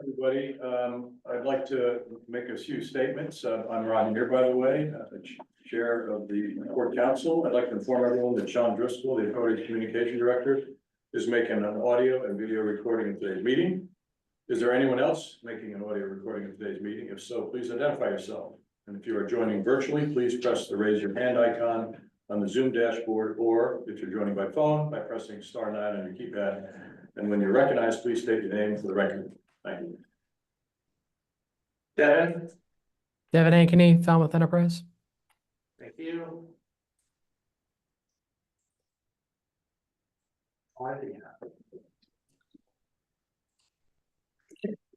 everybody. I'd like to make a few statements. I'm Ron here, by the way, Chair of the Court Council. I'd like to inform everyone that Sean Driscoll, the Authority's Communication Director, is making an audio and video recording of today's meeting. Is there anyone else making an audio recording of today's meeting? If so, please identify yourself. And if you are joining virtually, please press the raise your hand icon on the Zoom dashboard, or if you're joining by phone, by pressing *9 on your keypad. And when you're recognized, please state your name for the record. Thank you. Devin. Devin Ankeny, Falmouth Enterprise. Thank you.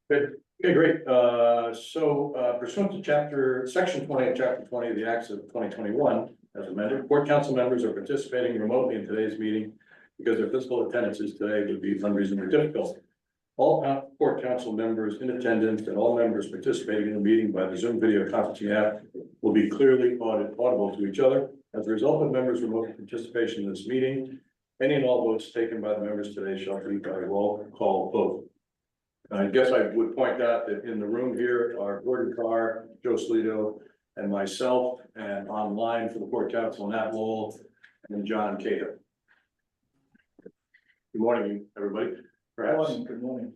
Good. Okay, great. Pursuant to section 20 of chapter 20 of the Acts of 2021, as amended, Court Council members are participating remotely in today's meeting because their physical attendances today would be unreasonably difficult. All Court Council members in attendance and all members participating in the meeting by the Zoom video conferencing app will be clearly audible to each other. As a result of members' remote participation in this meeting, any and all votes taken by the members today shall be by roll call vote. I guess I would point out that in the room here are Gordon Carr, Joe Slito, and myself, and online for the Court Council, Nat Lowell, and John Cato. Good morning, everybody. Perhaps. Good morning.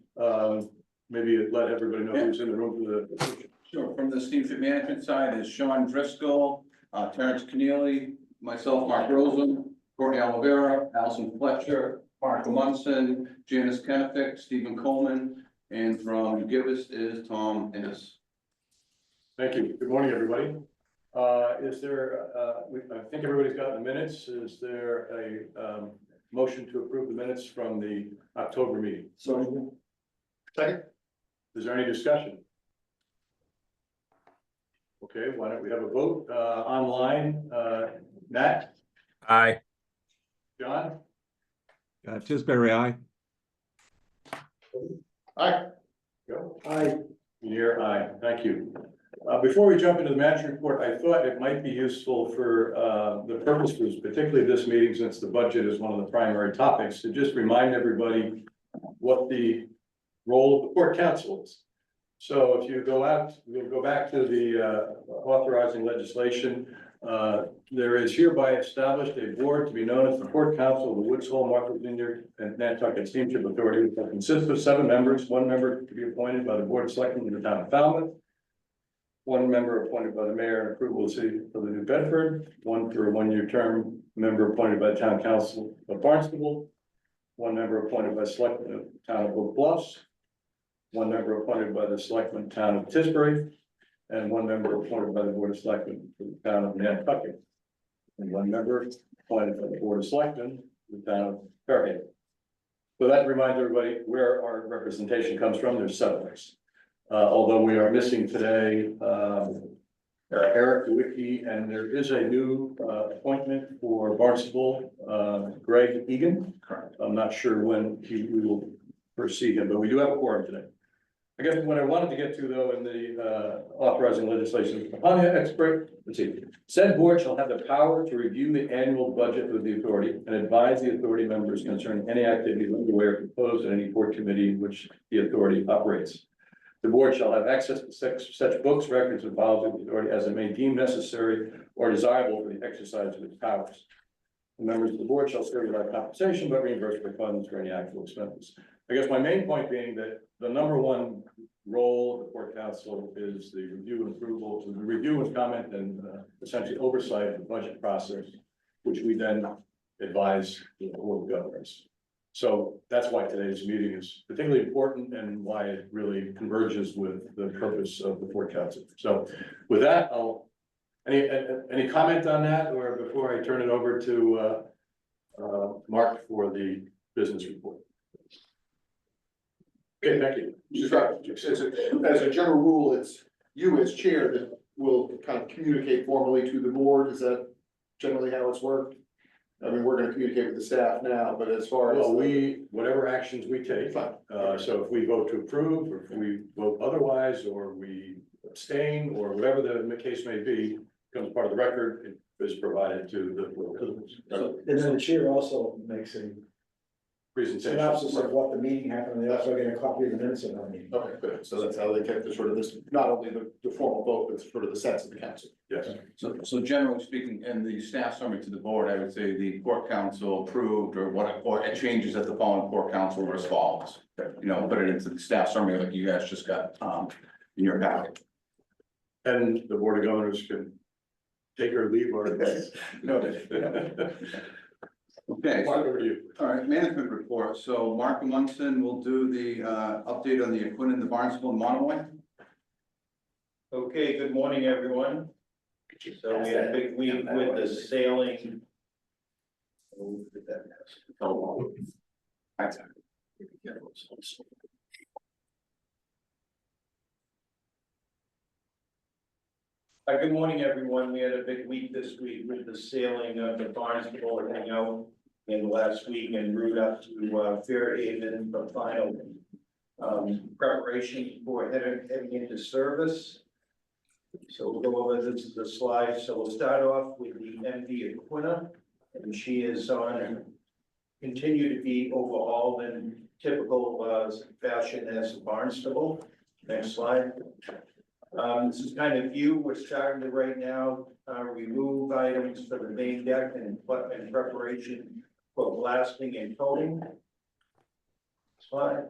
Maybe let everybody know who's in the room for the. Sure, from the Steamship management side is Sean Driscoll, Terrence Keneally, myself, Mark Rosen, Courtney Oliveira, Allison Fletcher, Mark Munson, Janice Kennefic, Stephen Coleman, and from Givus is Tom Innes. Thank you. Good morning, everybody. Is there, I think everybody's got the minutes. Is there a motion to approve the minutes from the October meeting? So. Second. Is there any discussion? Okay, why don't we have a vote online? Nat? Aye. John? Tisbury, aye. Aye. Go. Aye. Here, aye. Thank you. Before we jump into the manager's report, I thought it might be useful for the purposes, particularly this meeting, since the budget is one of the primary topics, to just remind everybody what the role of the Court Council is. So if you go out, we'll go back to the authorizing legislation. There is hereby established a board to be known as the Court Council of the Woods Hole, Martha's Vineyard, and Nantucket Steamship Authority, which consists of 7 members, 1 member to be appointed by the Board of Selectmen in the town of Falmouth, 1 member appointed by the mayor and approval of the city of the New Bedford, 1 for a 1-year term, member appointed by the town council of Barnstable, 1 member appointed by selectmen of the town of Oak Bluffs, 1 member appointed by the selectmen town of Tisbury, and 1 member appointed by the Board of Selectmen for the town of Nantucket, and 1 member appointed by the Board of Selectmen for the town of Fairhaven. So that reminds everybody where our representation comes from. There's 7 of us. Although we are missing today Eric DeWicki, and there is a new appointment for Barnstable, Greg Egan. I'm not sure when we will first see him, but we do have a quorum today. I guess what I wanted to get to, though, in the authorizing legislation, upon the expert, let's see, said board shall have the power to review the annual budget of the authority and advise the authority members concerning any activities underway or proposed in any board committee in which the authority operates. The board shall have access to such books, records, and files of the authority as it may deem necessary or desirable for the exercise of its powers. The members of the board shall serve without compensation, but reimbursed by funds for any actual expenses. I guess my main point being that the #1 role of the Court Council is the review and approval, the review and comment, and essentially oversight of the budget process, which we then advise the Board of Governors. So that's why today's meeting is particularly important and why it really converges with the purpose of the Court Council. So with that, any comment on that, or before I turn it over to Mark for the business report? Okay, thank you. As a general rule, it's you as chair that will kind of communicate formally to the board. Is that generally how it's worked? I mean, we're gonna communicate with the staff now, but as far as. Well, whatever actions we take, so if we vote to approve, or if we vote otherwise, or we abstain, or whatever the case may be, becomes part of the record, it is provided to the. And then the chair also makes a presentation. synopsis of what the meeting happened, they also get a copy of the minutes of the meeting. Okay, good, so that's how they get the sort of this, not only the formal vote, but sort of the sense of the council. Yes, So generally speaking, in the staff summary to the board, I would say the port council approved or changes at the following port council were as follows. You know, put it into the staff summary like you guys just got, in your packet. and the board of governors can take or leave or. Noted. Okay, Mark, over to you. all right, management report. So Mark Munson will do the update on the Aquinnah, the Barnstable, and Monomoy. Okay, good morning, everyone. So we had a big week with the sailing. Good morning, everyone. We had a big week this week with the sailing of the Barnstable heading out in last week en route up to Fairhaven for final preparation for heading into service. So we'll go over this is the slide. So we'll start off with the MV Aquinnah, and she is on continue to be overhauled in typical fashion as Barnstable. Next slide. This is kind of view. We're starting to right now remove items for the main deck and in preparation for blasting and coating. Slide.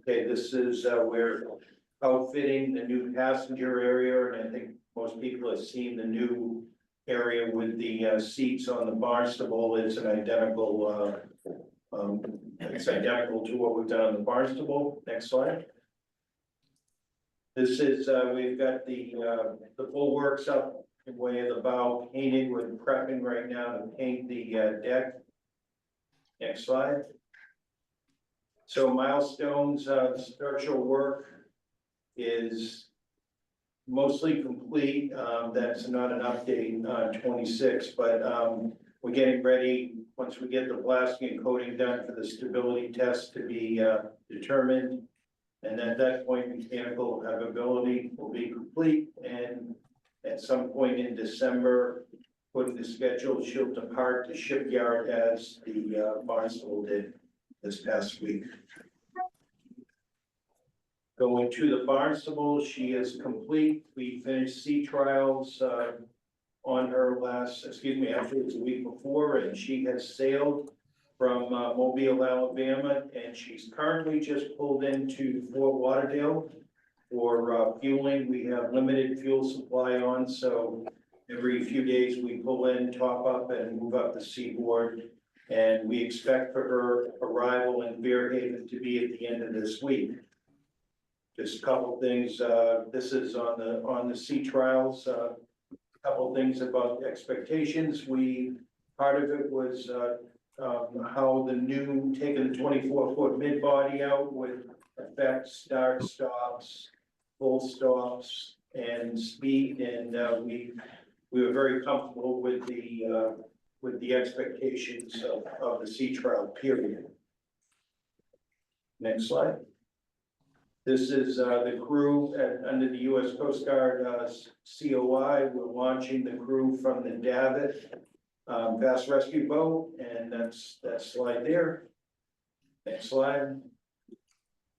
Okay, this is we're outfitting the new passenger area, and I think most people have seen the new area with the seats on the Barnstable. It's an identical, it's identical to what we've done on the Barnstable. Next slide. This is we've got the full works up the way of the bow painted. We're prepping right now to paint the deck. Next slide. So milestones, structural work is mostly complete. That's not an update on 26, but we're getting ready, once we get the blasting and coating done for the stability test to be determined. And at that point, mechanical availability will be complete, and at some point in December, putting the schedule, she'll depart to shipyard as the Barnstable did this past week. Going to the Barnstable, she is complete. We finished sea trials on her actually it's a week before, and she has sailed from Mobile, Alabama, and she's currently just pulled into Fort Lauderdale for fueling. We have limited fuel supply on, so every few days we pull in, top up, and move up the seaboard. And we expect for her arrival in Fairhaven to be at the end of this week. Just a couple things, this is on the sea trials, a couple things about expectations. Part of it was how the new, taking the 24-foot mid body out would affect start stops, full stops, and speed, and we were very comfortable with the expectations of the sea trial period. Next slide. This is the crew under the U.S. Coast Guard COI. We're launching the crew from the Davit fast rescue boat, and that's that slide there. Next slide.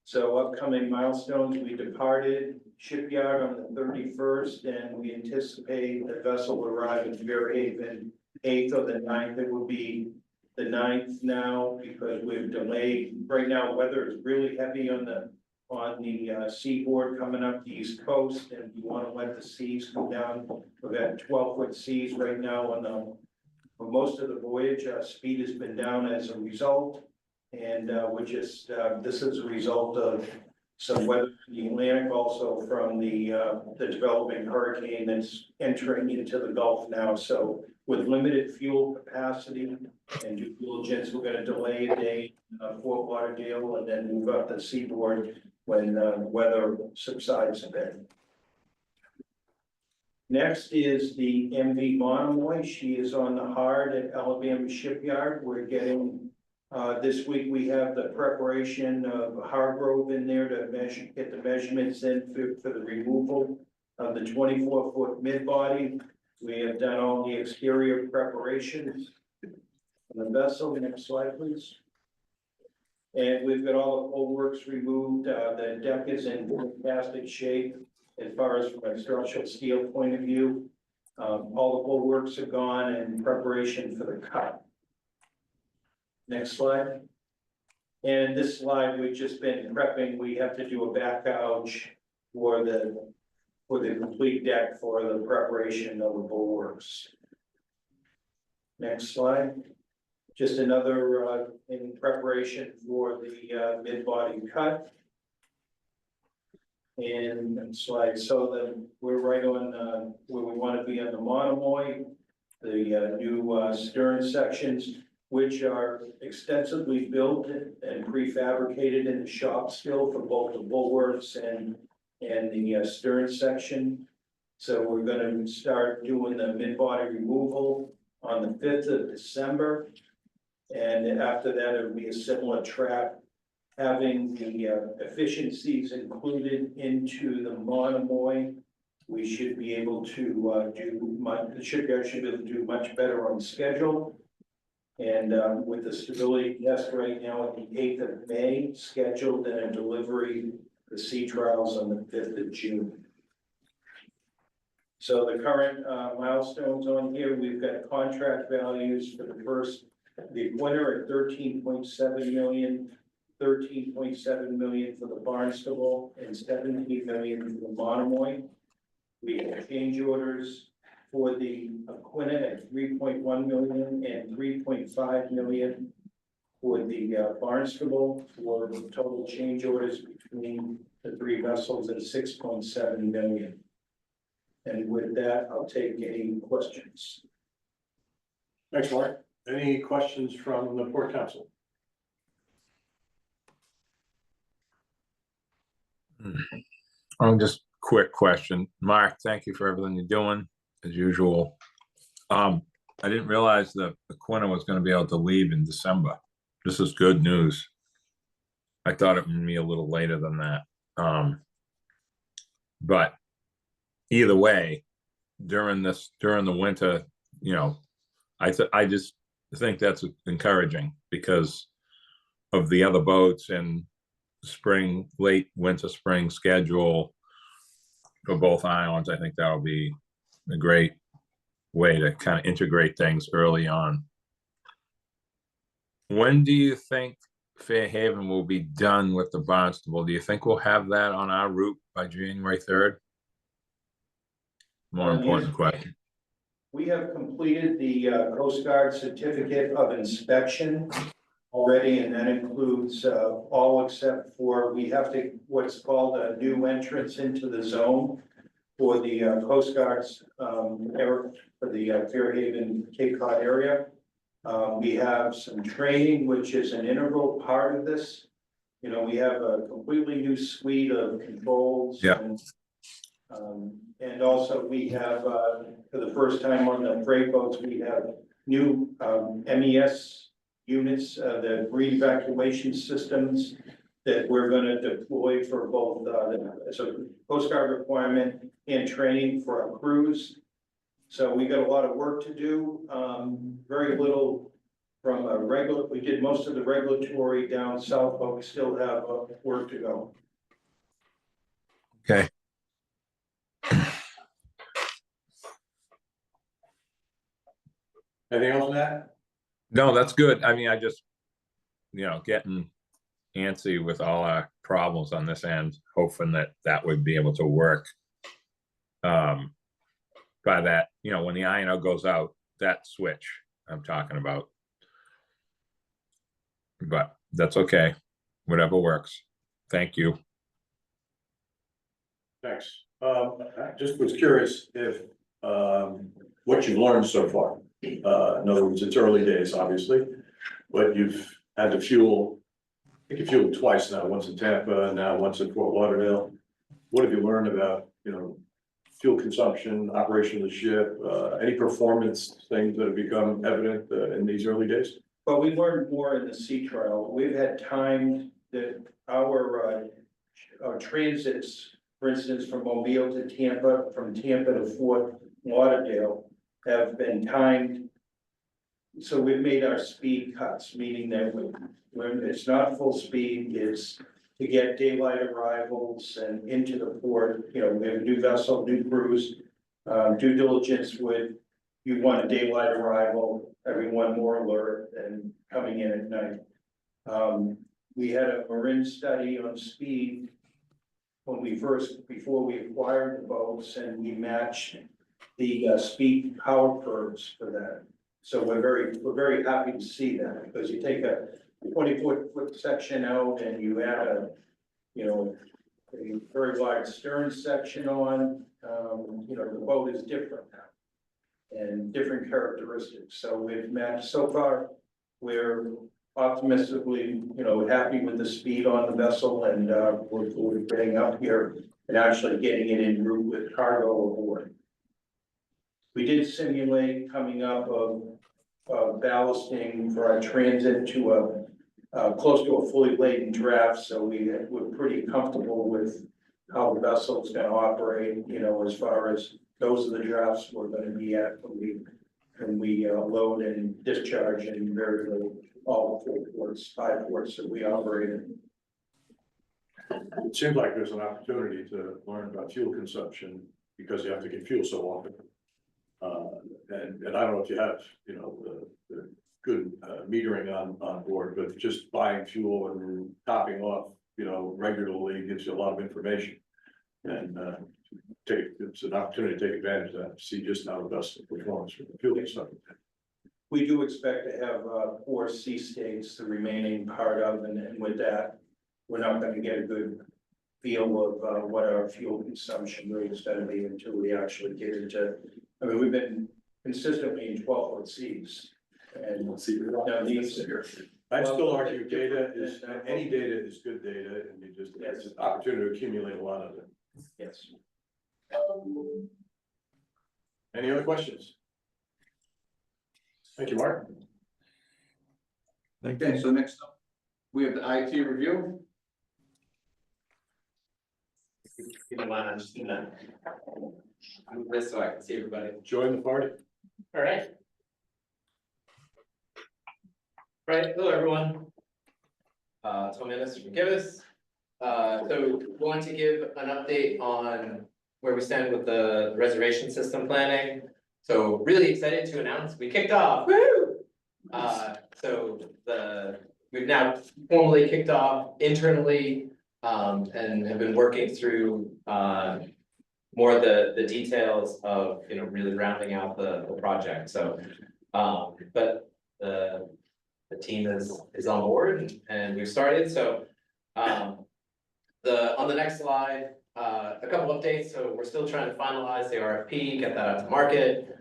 So upcoming milestones, we departed shipyard on the 31st, and we anticipate the vessel will arrive in Fairhaven 8th or the 9th. It will be the 9th now because we've delayed. Right now, weather is really heavy on the seaboard coming up the East Coast, and we want to let the seas come down. We've got 12-foot seas right now for most of the voyage. Speed has been down as a result, and we're just this is a result of some weather in the Atlantic, also from the developing hurricane that's entering into the Gulf now. So with limited fuel capacity and due diligence, we're going to delay a day Fort Lauderdale and then move up the seaboard when weather subsides a bit. Next is the MV Monomoy. She is on the hard at Alabama Shipyard. We're getting, this week we have the preparation of Hargrove in there to get the measurements in for the removal of the 24-foot mid body. We have done all the exterior preparations on the vessel. Next slide, please. And we've got all the old works removed, the deck is in fantastic shape as far as from a structural steel point of view. All the old works are gone in preparation for the cut. Next slide. And this slide, we've just been prepping, we have to do a back gouge for the complete deck for the preparation of the bulwarks. Next slide. Just another, in preparation for the mid-body cut. And slide, so then we're right on, where we want to be on the Monomoy, the new stern sections, which are extensively built and prefabricated in the shop still for both the bulwarks and the stern section. So we're gonna start doing the mid-body removal on the 5th of December. And after that, it'll be a similar track, having the efficiencies included into the Monomoy. We should be able to the shipyard should be able to do much better on schedule. And with the stability test right now at the 8th of May, scheduled and a delivery, the sea trials on the 5th of June. So the current milestones on here, we've got contract values for the Aquinnah at 13.7 million, 13.7 million for the Barnstable, and 17 million for the Monomoy. We have change orders for the Aquinnah at 3.1 million and 3.5 million for the Barnstable, for total change orders between the three vessels at 6.7 million. And with that, I'll take any questions. Thanks, Mark. Any questions from the Port Council? Just quick question. Mark, thank you for everything you're doing, as usual. I didn't realize that Aquinnah was going to be able to leave in December. This is good news. I thought it would be a little later than that. But either way, during the winter, you know, I just think that's encouraging because of the other boats and spring, late winter, spring schedule for both islands. I think that'll be a great way to kind of integrate things early on. When do you think Fairhaven will be done with the Barnstable? Do you think we'll have that on our route by January 3rd? More important question. We have completed the Coast Guard certificate of inspection already, and that includes all except for, we have to, what's called a new entrance into the zone for the Coast Guard's for the Fairhaven Cape Cod area. We have some training, which is an integral part of this. You know, we have a completely new suite of controls. Yeah. And also we have, for the first time on the freight boats, we have new MES units, the re-evacuation systems that we're going to deploy for both as a Coast Guard requirement and training for our crews. So we got a lot of work to do. Very little from a regular. We did most of the regulatory down south, but we still have work to go. Okay. Anything else on that? No, that's good. I mean, I just, you know, getting antsy with all our problems on this end, hoping that would be able to work. By that, you know, when the INO goes out, that switch I'm talking about. But that's okay. Whatever works. Thank you. Thanks. I just was curious if what you've learned so far. In other words, it's early days, obviously, but you've had to fuel. I think you fueled twice now, once in Tampa and now once in Fort Lauderdale. What have you learned about, you know, fuel consumption, operation of the ship, any performance things that have become evident in these early days? But we learned more in the sea trial. We've had time that our transits, for instance, from Mobile to Tampa, from Tampa to Fort Lauderdale, have been timed so we've made our speed cuts, meaning that when it's not full speed, it's to get daylight arrivals and into the port, you know, we have a new vessel, new cruise. Due diligence would, you want a daylight arrival, everyone more alert and coming in at night. We had a marin study on speed when before we acquired the boats, and we matched the speed power curves for that. So we're very happy to see that, because you take a 20-foot section out and you add a very large stern section on, the boat is different now and different characteristics. So we've matched so far. We're optimistically, happy with the speed on the vessel, and we're getting up here and actually getting it en route with cargo aboard. We did simulate coming up of ballasting for our transit to close to a fully laden draft, so we're pretty comfortable with how the vessel is gonna operate, as far as those are the drafts we're gonna be at when we load and discharge and very little, all the 4 ports, 5 ports that we operate in. It seems like there's an opportunity to learn about fuel consumption because you have to get fuel so often. And I don't know if you have, the good metering on board, but just buying fuel and topping off, regularly gives you a lot of information. And it's an opportunity to take advantage of that, to see just how the vessel performs for the fuel consumption. We do expect to have 4 sea states, the remaining part of, and with that, we're not gonna get a good feel of what our fuel consumption rate is gonna be until we actually get into, we've been consistently in 12-foot seas. And now these are. I'd still argue any data is good data, and it's an opportunity to accumulate a lot of it. Yes. Any other questions? Thank you, Mark. Okay, so next up, we have the IT review. If you don't mind, I'm just gonna move this so I can see everybody. Join the party. All right. Right, hello, everyone. Tom Ennis from Gibis. So going to give an update on where we stand with the reservation system planning. So really excited to announce we kicked off. Woo! So we've now formally kicked off internally, and have been working through more of the details of really rounding out the project. So but the team is on board and we've started. So on the next slide, a couple updates. So we're still trying to finalize the RFP, get that out to market.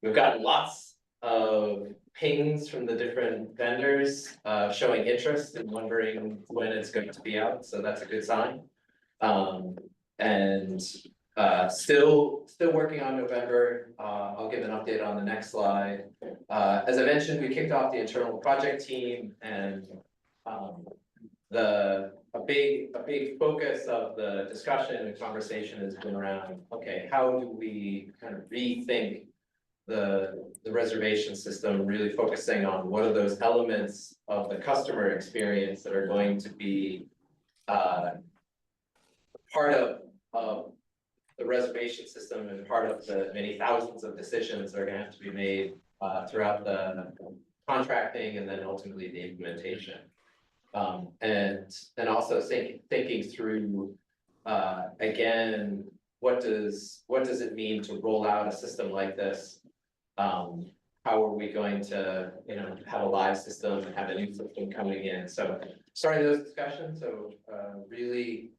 We've gotten lots of pings from the different vendors showing interest and wondering when it's going to be out. So that's a good sign. And still working on November. I'll give an update on the next slide. As I mentioned, we kicked off the internal project team, and a big focus of the discussion and conversation has been around, okay, how do we kind of rethink the reservation system, really focusing on what are those elements of the customer experience that are going to be part of the reservation system and part of the many thousands of decisions that are going to have to be made throughout the contracting and then ultimately the implementation. And also thinking through again, what does it mean to roll out a system like this? How are we going to have a live system and have a new system coming in? So starting those discussions. So really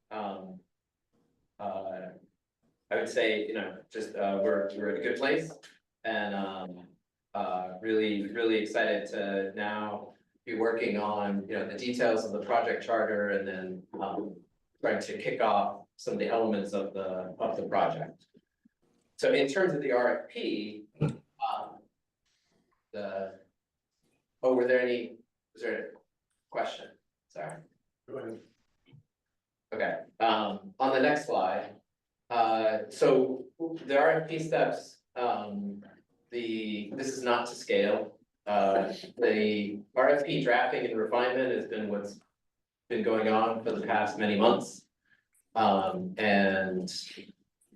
I would say just we're in a good place, and really excited to now be working on the details of the project charter, and then trying to kick off some of the elements of the project. So in terms of the RFP, was there a question? Sorry. Go ahead. Okay, on the next slide, so the RFP steps, this is not to scale. The RFP drafting and refinement has been what's been going on for the past many months. And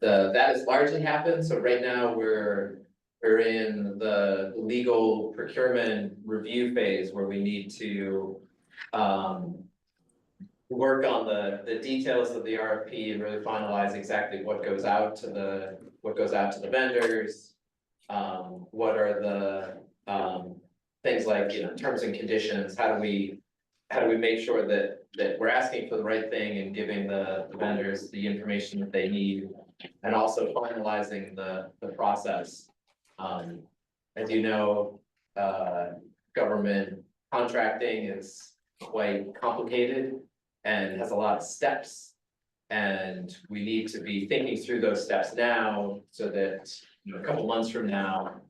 that has largely happened, so right now we're in the legal procurement review phase where we need to work on the details of the RFP and really finalize exactly what goes out to the vendors. What are the things like, terms and conditions, how do we make sure that we're asking for the right thing and giving the vendors the information that they need, and also finalizing the process. As you know, government contracting is quite complicated and has a lot of steps. And we need to be thinking through those steps now so that, a couple months from now,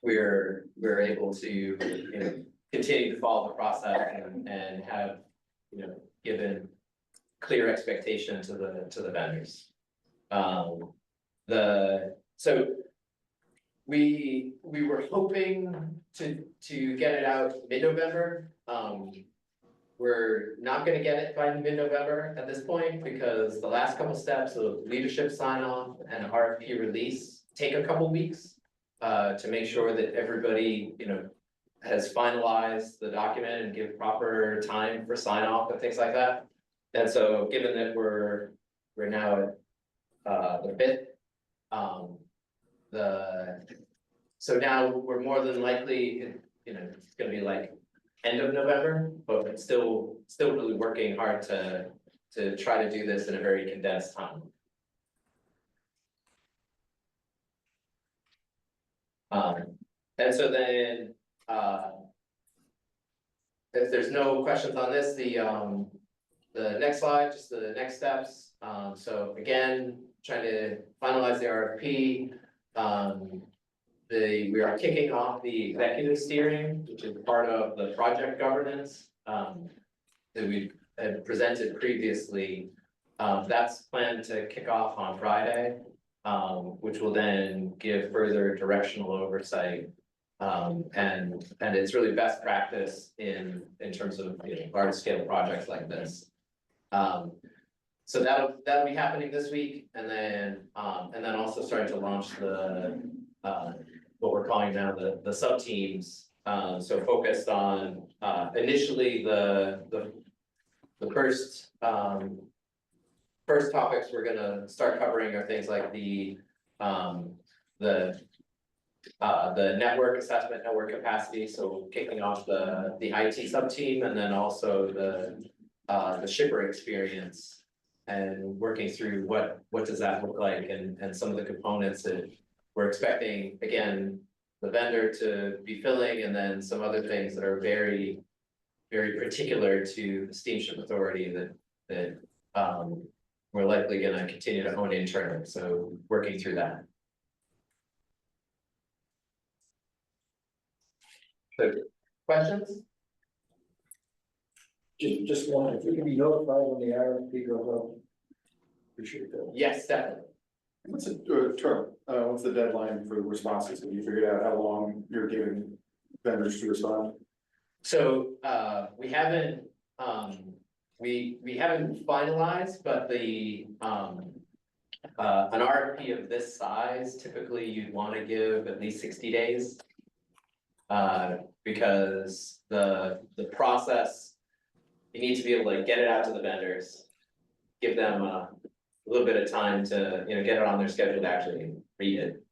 we're able to, continue to follow the process and have, given clear expectation to the vendors. So we were hoping to get it out mid-November. We're not gonna get it by mid-November at this point because the last couple steps of leadership sign off and RFP release take a couple weeks. To make sure that everybody, has finalized the document and give proper time for sign off and things like that. And so given that we're now at the 5th, so now we're more than likely, it's gonna be like end of November, but it's still really working hard to try to do this in a very condensed time. And so then, if there's no questions on this, the next slide, just the next steps. So again, trying to finalize the RFP. We are kicking off the executive steering, which is part of the project governance, that we had presented previously. That's planned to kick off on Friday, which will then give further directional oversight. And it's really best practice in terms of large scale projects like this. So that'll be happening this week, and then also starting to launch the what we're calling now the sub teams. So focused on initially the first topics we're gonna start covering are things like the network assessment, network capacity, so kicking off the IT sub team, and then also the shipper experience and working through what does that look like, and some of the components that we're expecting, again, the vendor to be filling, and then some other things that are very, very particular to the Steamship Authority that we're likely gonna continue to hone internally, so working through that. So, questions? Just one, if we can be notified when the RFP goes up. Appreciate that. Yes, definitely. What's the term, what's the deadline for responses? Have you figured out how long you're giving vendors to respond? So, we haven't finalized, but an RFP of this size, typically you'd want to give at least 60 days. Because the process, you need to be able to get it out to the vendors, give them a little bit of time to, get it on their schedule to actually read it.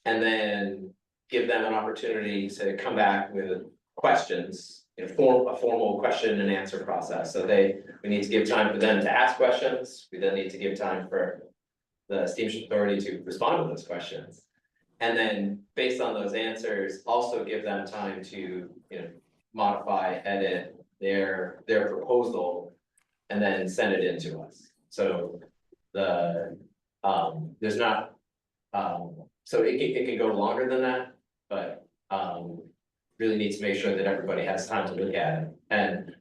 And then give them an opportunity to come back with questions, a formal question and answer process. So we need to give time for them to ask questions. We then need to give time for the Steamship Authority to respond to those questions. And then based on those answers, also give them time to, modify, edit their proposal, and then send it in to us. So there's not, so it can go longer than that, but really need to make sure that everybody has time to look at it. And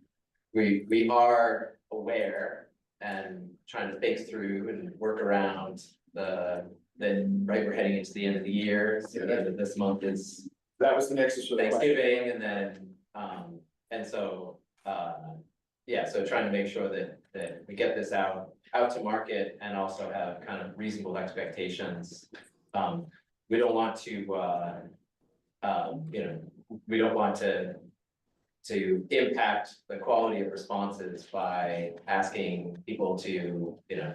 we are aware and trying to think through and work around the then, right, we're heading into the end of the year, so the end of this month is That was the nexus for the question. Thanksgiving, and then, and so, yeah, so trying to make sure that we get this out to market and also have kind of reasonable expectations. We don't want to, you know, we don't want to impact the quality of responses by asking people to, you know,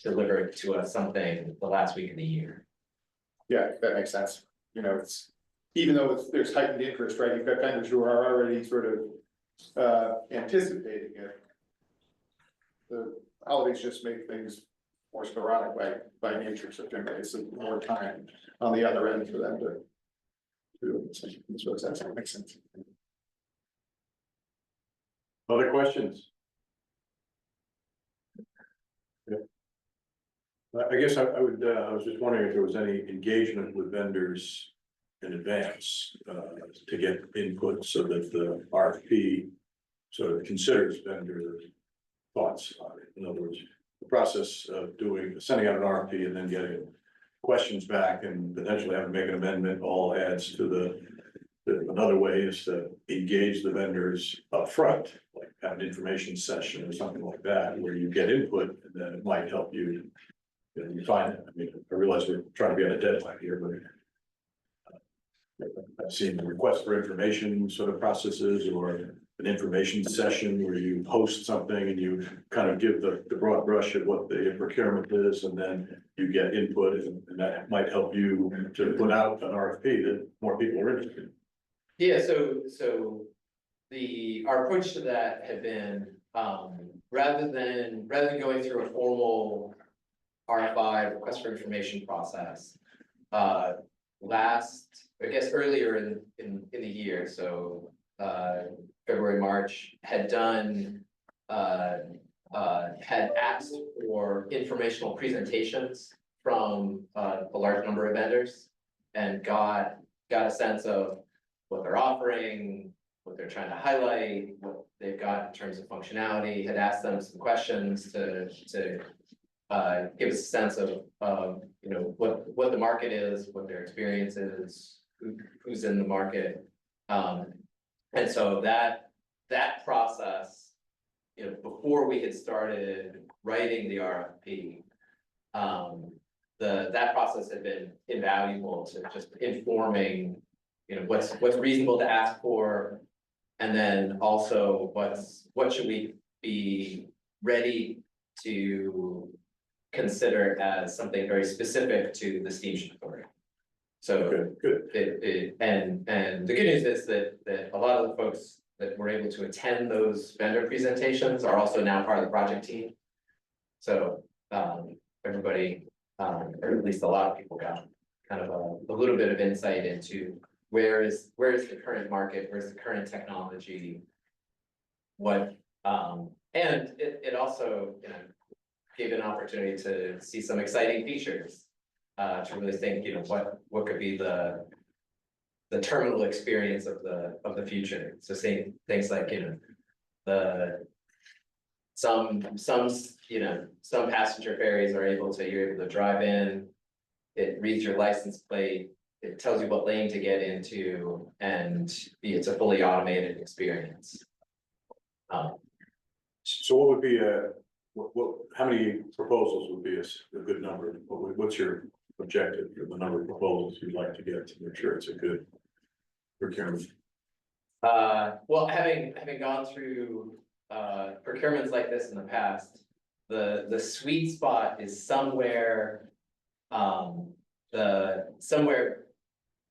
deliver to us something the last week of the year. Yeah, that makes sense. You know, it's, even though there's heightened interest, right, you've got vendors who are already sort of anticipating it. The holidays just make things more sporadic by nature, so generally it's more time on the other end for them to do it. So that makes sense. Other questions? Yeah. I guess I would, I was just wondering if there was any engagement with vendors in advance, to get input so that the RFP sort of considers vendor thoughts on it. In other words, the process of sending out an RFP and then getting questions back and potentially having to make an amendment all adds to another way is to engage the vendors up front, like have an information session or something like that, where you get input and then it might help you, you know, refine it. I mean, I realize we're trying to be on a deadline here, but I've seen the request for information sort of processes or an information session where you post something and you kind of give the broad brush of what the procurement is, and then you get input, and that might help you to put out an RFP that more people are interested in. Yeah, so our approach to that had been, rather than going through a formal RFI, request for information process, earlier in the year, so February, March, had asked for informational presentations from a large number of vendors, and got a sense of what they're offering, what they're trying to highlight, what they've got in terms of functionality, had asked them some questions to give us a sense of, you know, what the market is, what their experience is, who's in the market. And so that process, you know, before we had started writing the RFP, that process had been invaluable to just informing, you know, what's reasonable to ask for, and then also what should we be ready to consider as something very specific to the steamship authority. So Good. and the good news is that a lot of the folks that were able to attend those vendor presentations are also now part of the project team. So everybody, or at least a lot of people, got kind of a little bit of insight into where is the current market, where's the current technology, what, and it also, you know, gave an opportunity to see some exciting features, to really think, you know, what could be the terminal experience of the future. So seeing things like, you know, some passenger ferries are you're able to drive in, it reads your license plate, it tells you what lane to get into, and it's a fully automated experience. So what would be how many proposals would be a good number? What's your objective for the number of proposals you'd like to get to make sure it's a good procurement? Well, having gone through procurements like this in the past, the sweet spot is somewhere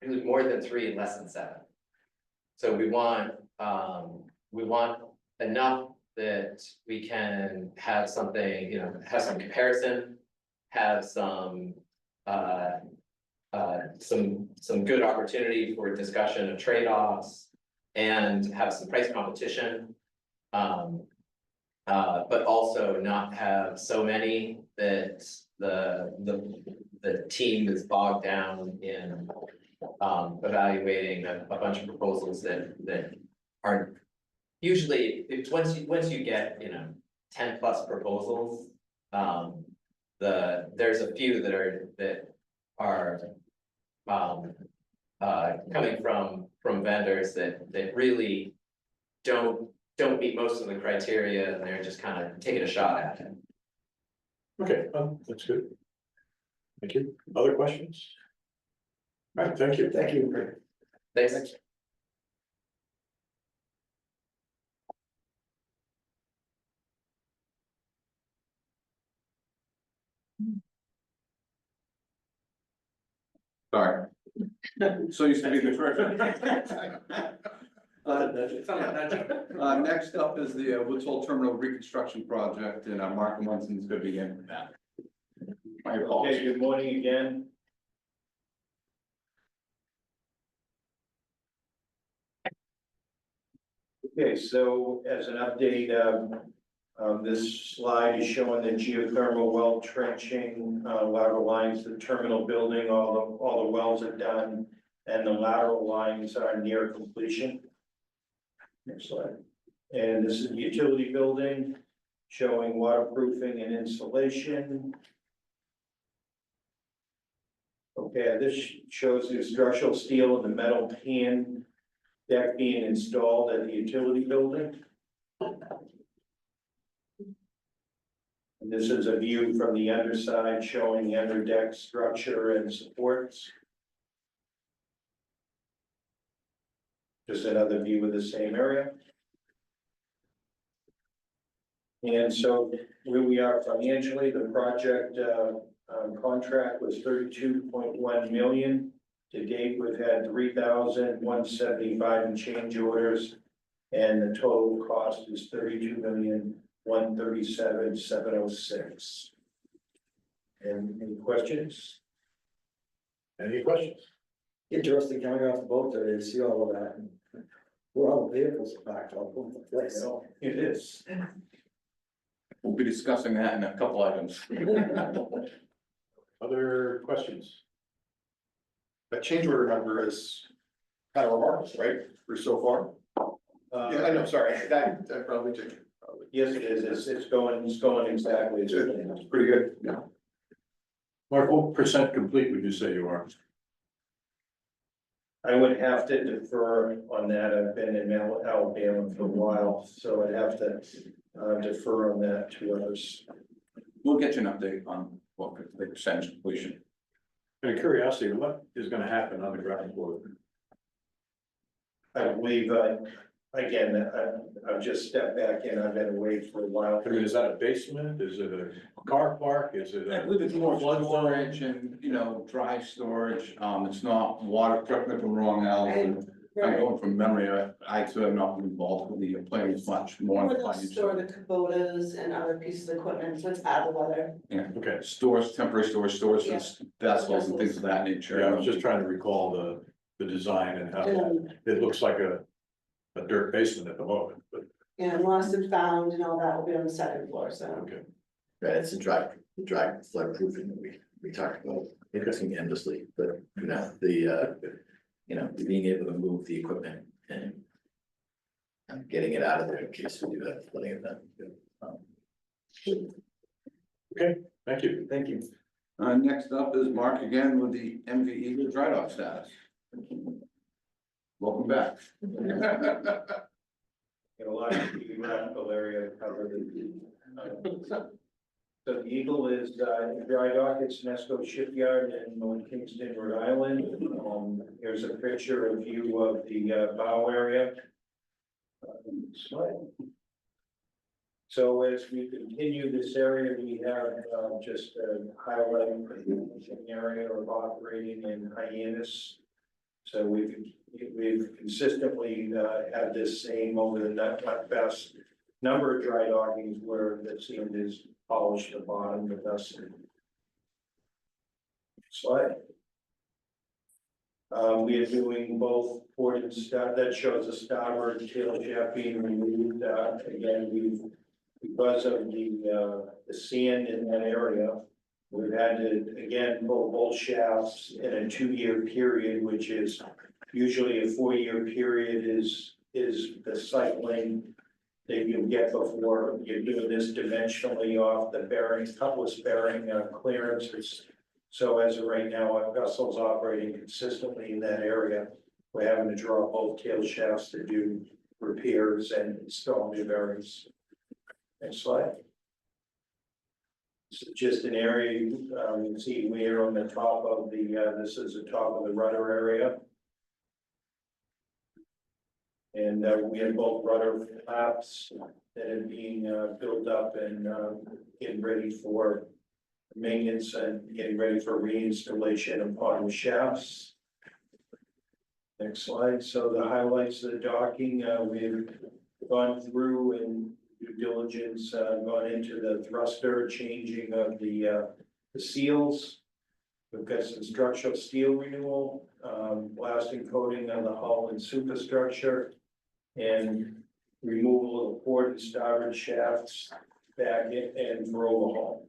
really more than 3 and less than 7. So we want enough that we can have something, you know, have some comparison, have some good opportunity for discussion of trade-offs, and have some price competition. But also not have so many that the team is bogged down in evaluating a bunch of proposals that aren't usually, once you get, you know, 10+ proposals, there's a few that are coming from vendors that really don't meet most of the criteria, and they're just kind of taking a shot at it. Okay, that's good. Thank you. Other questions? All right, thank you. Thank you. Thanks. Sorry. So used to be the first. Next up is the Woods Hole Terminal Reconstruction Project, and Mark Munson's gonna begin with that. My Okay, apologies. good morning again. Okay, so as an update, this slide is showing the geothermal well trenching, lateral lines, the terminal building, all the wells are done, and the lateral lines are near completion. Next slide. And this is the utility building, showing waterproofing and insulation. Okay, this shows the structural steel and the metal pan deck being installed at the utility building. And this is a view from the underside showing the under deck structure and supports. Just another view of the same area. And so where we are financially, the project contract was 32.1 million. To date, we've had 3,175 and change orders, and the total cost is 32,137,706. And any questions? Any questions? Interesting coming off the boat today to see all of that. Where all the vehicles are backed up. So it is. We'll be discussing that in a couple items. Other questions? That change order number is kind of remarkable, right, for so far? Yeah, I know, sorry, that probably did. Yes, it is. It's going exactly as It's planned. pretty good, yeah. Mark, what percent complete would you say you are? I would have to defer on that. I've been in Alabama for a while, so I'd have to defer on that to others. We'll get you an update on what the percentage completion. Out of curiosity, what is gonna happen on the ground floor? I believe, again, I've just stepped back in. I've been away for a while. I mean, is that a basement? Is it a car park? Is it I a? believe it's more storage and, dry storage. It's not water, correct me if I'm wrong, Al. I'm going from memory. I too am not involved with the planning much more. Where they'll store the Kubotas and other pieces of equipment, so it's out of the weather. Yeah, Okay, stores, temporary storage, stores, Yeah. vessels and things of that nature. yeah, I was just trying to recall the design and how And, it looks like a dirt basement at the moment, but, lost and found and all that will be on the second floor, so. okay. Right, it's a dry flood proofing that we talked about, interesting endlessly, but being able to move the equipment and getting it out of there in case we do have a flooding event. Okay, thank you. Thank you. Next up is Mark again with the MV Eagle dry dock status. Welcome back. Got a lot of geographical area covered. So the Eagle is in dry dock at Nesco Shipyard in North Kingston, Rhode Island. Here's a picture, a view of the bow area. So as we continue this area, we have just highlighting the area of operating in Hyannis. So we've consistently had this same over the best number of dry dockings where the sand is polished the bottom with us. Slide. We are doing both port and star, that shows a starboard tail shaft being removed. Again, because of the sand in that area, we've had to, again, pull both shafts in a 2-year period, which is usually a 4-year period is the cycling that you get before you're doing this dimensionally off the bearing, coupless bearing clearances. So as of right now, our vessel's operating consistently in that area. We're having to draw both tail shafts to do repairs and install new bearings. Next slide. This is just an area, you can see we're on the top of the, this is the top of the rudder area. And we have both rudder flaps that are being built up and getting ready for maintenance and getting ready for reinstallation of bottom shafts. Next slide. So the highlights of the docking, we've gone through and due diligence, gone into the thruster, changing of the seals. We've got some structural steel renewal, blasting coating on the hull and superstructure, and removal of port and starboard shafts back in and for overhaul.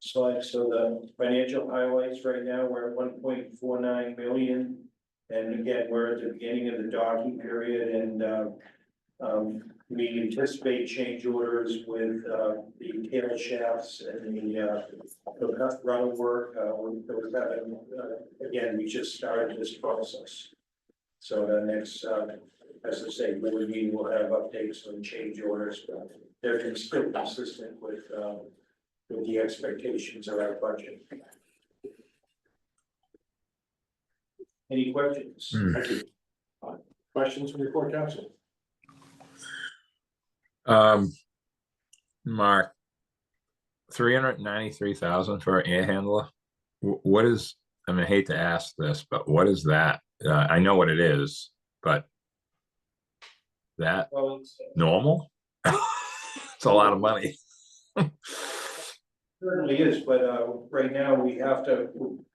Slide, so the financial highlights right now, we're at 1.49 million. And again, we're at the beginning of the docking period, and we anticipate change orders with the tail shafts and the rudder work. Again, we just started this process. So the next, as I say, board meeting will have updates on change orders, but they're still consistent with the expectations of our budget. Any questions? Thank you. Questions from the court counsel? Mark, 393,000 for an air handler. What is, I mean, I hate to ask this, but what is that? I know what it is, but that Well, it's normal? It's a lot of money. certainly is, but right now we have to,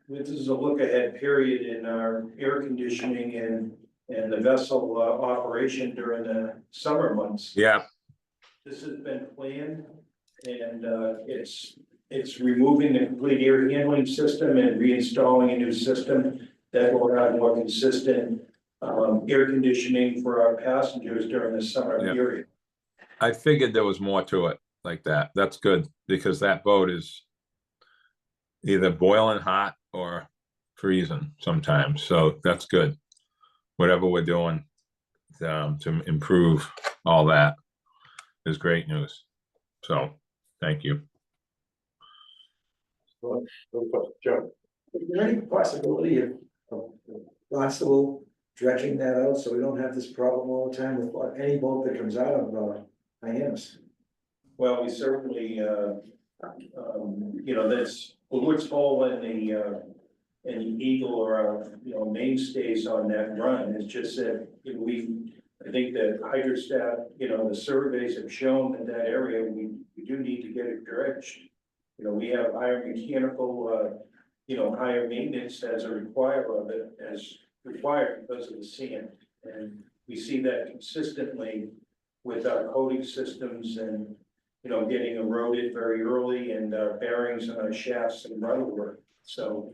this is a look ahead period in our air conditioning and the vessel operation during the summer months. Yeah, This has been planned, and it's removing the complete air handling system and reinstalling a new system that will have more consistent air conditioning for our passengers during the summer Yeah. period. I figured there was more to it like that. That's good, because that boat is either boiling hot or freezing sometimes, so that's good. Whatever we're doing to improve all that is great news. So, thank you. Joe? Is there any possibility of Barnstable dredging that out so we don't have this problem all the time with any boat that comes out of Hyannis? Well, we certainly, that's, Woods Hole and the Eagle are, mainstays on that run. It's just that I think that hydrostat, the surveys have shown in that area, we do need to get it dredged. We have higher mechanical, higher maintenance as a require of it, as required because of the sand. And we see that consistently with our coating systems and, getting eroded very early, and bearings on our shafts and rudder work. So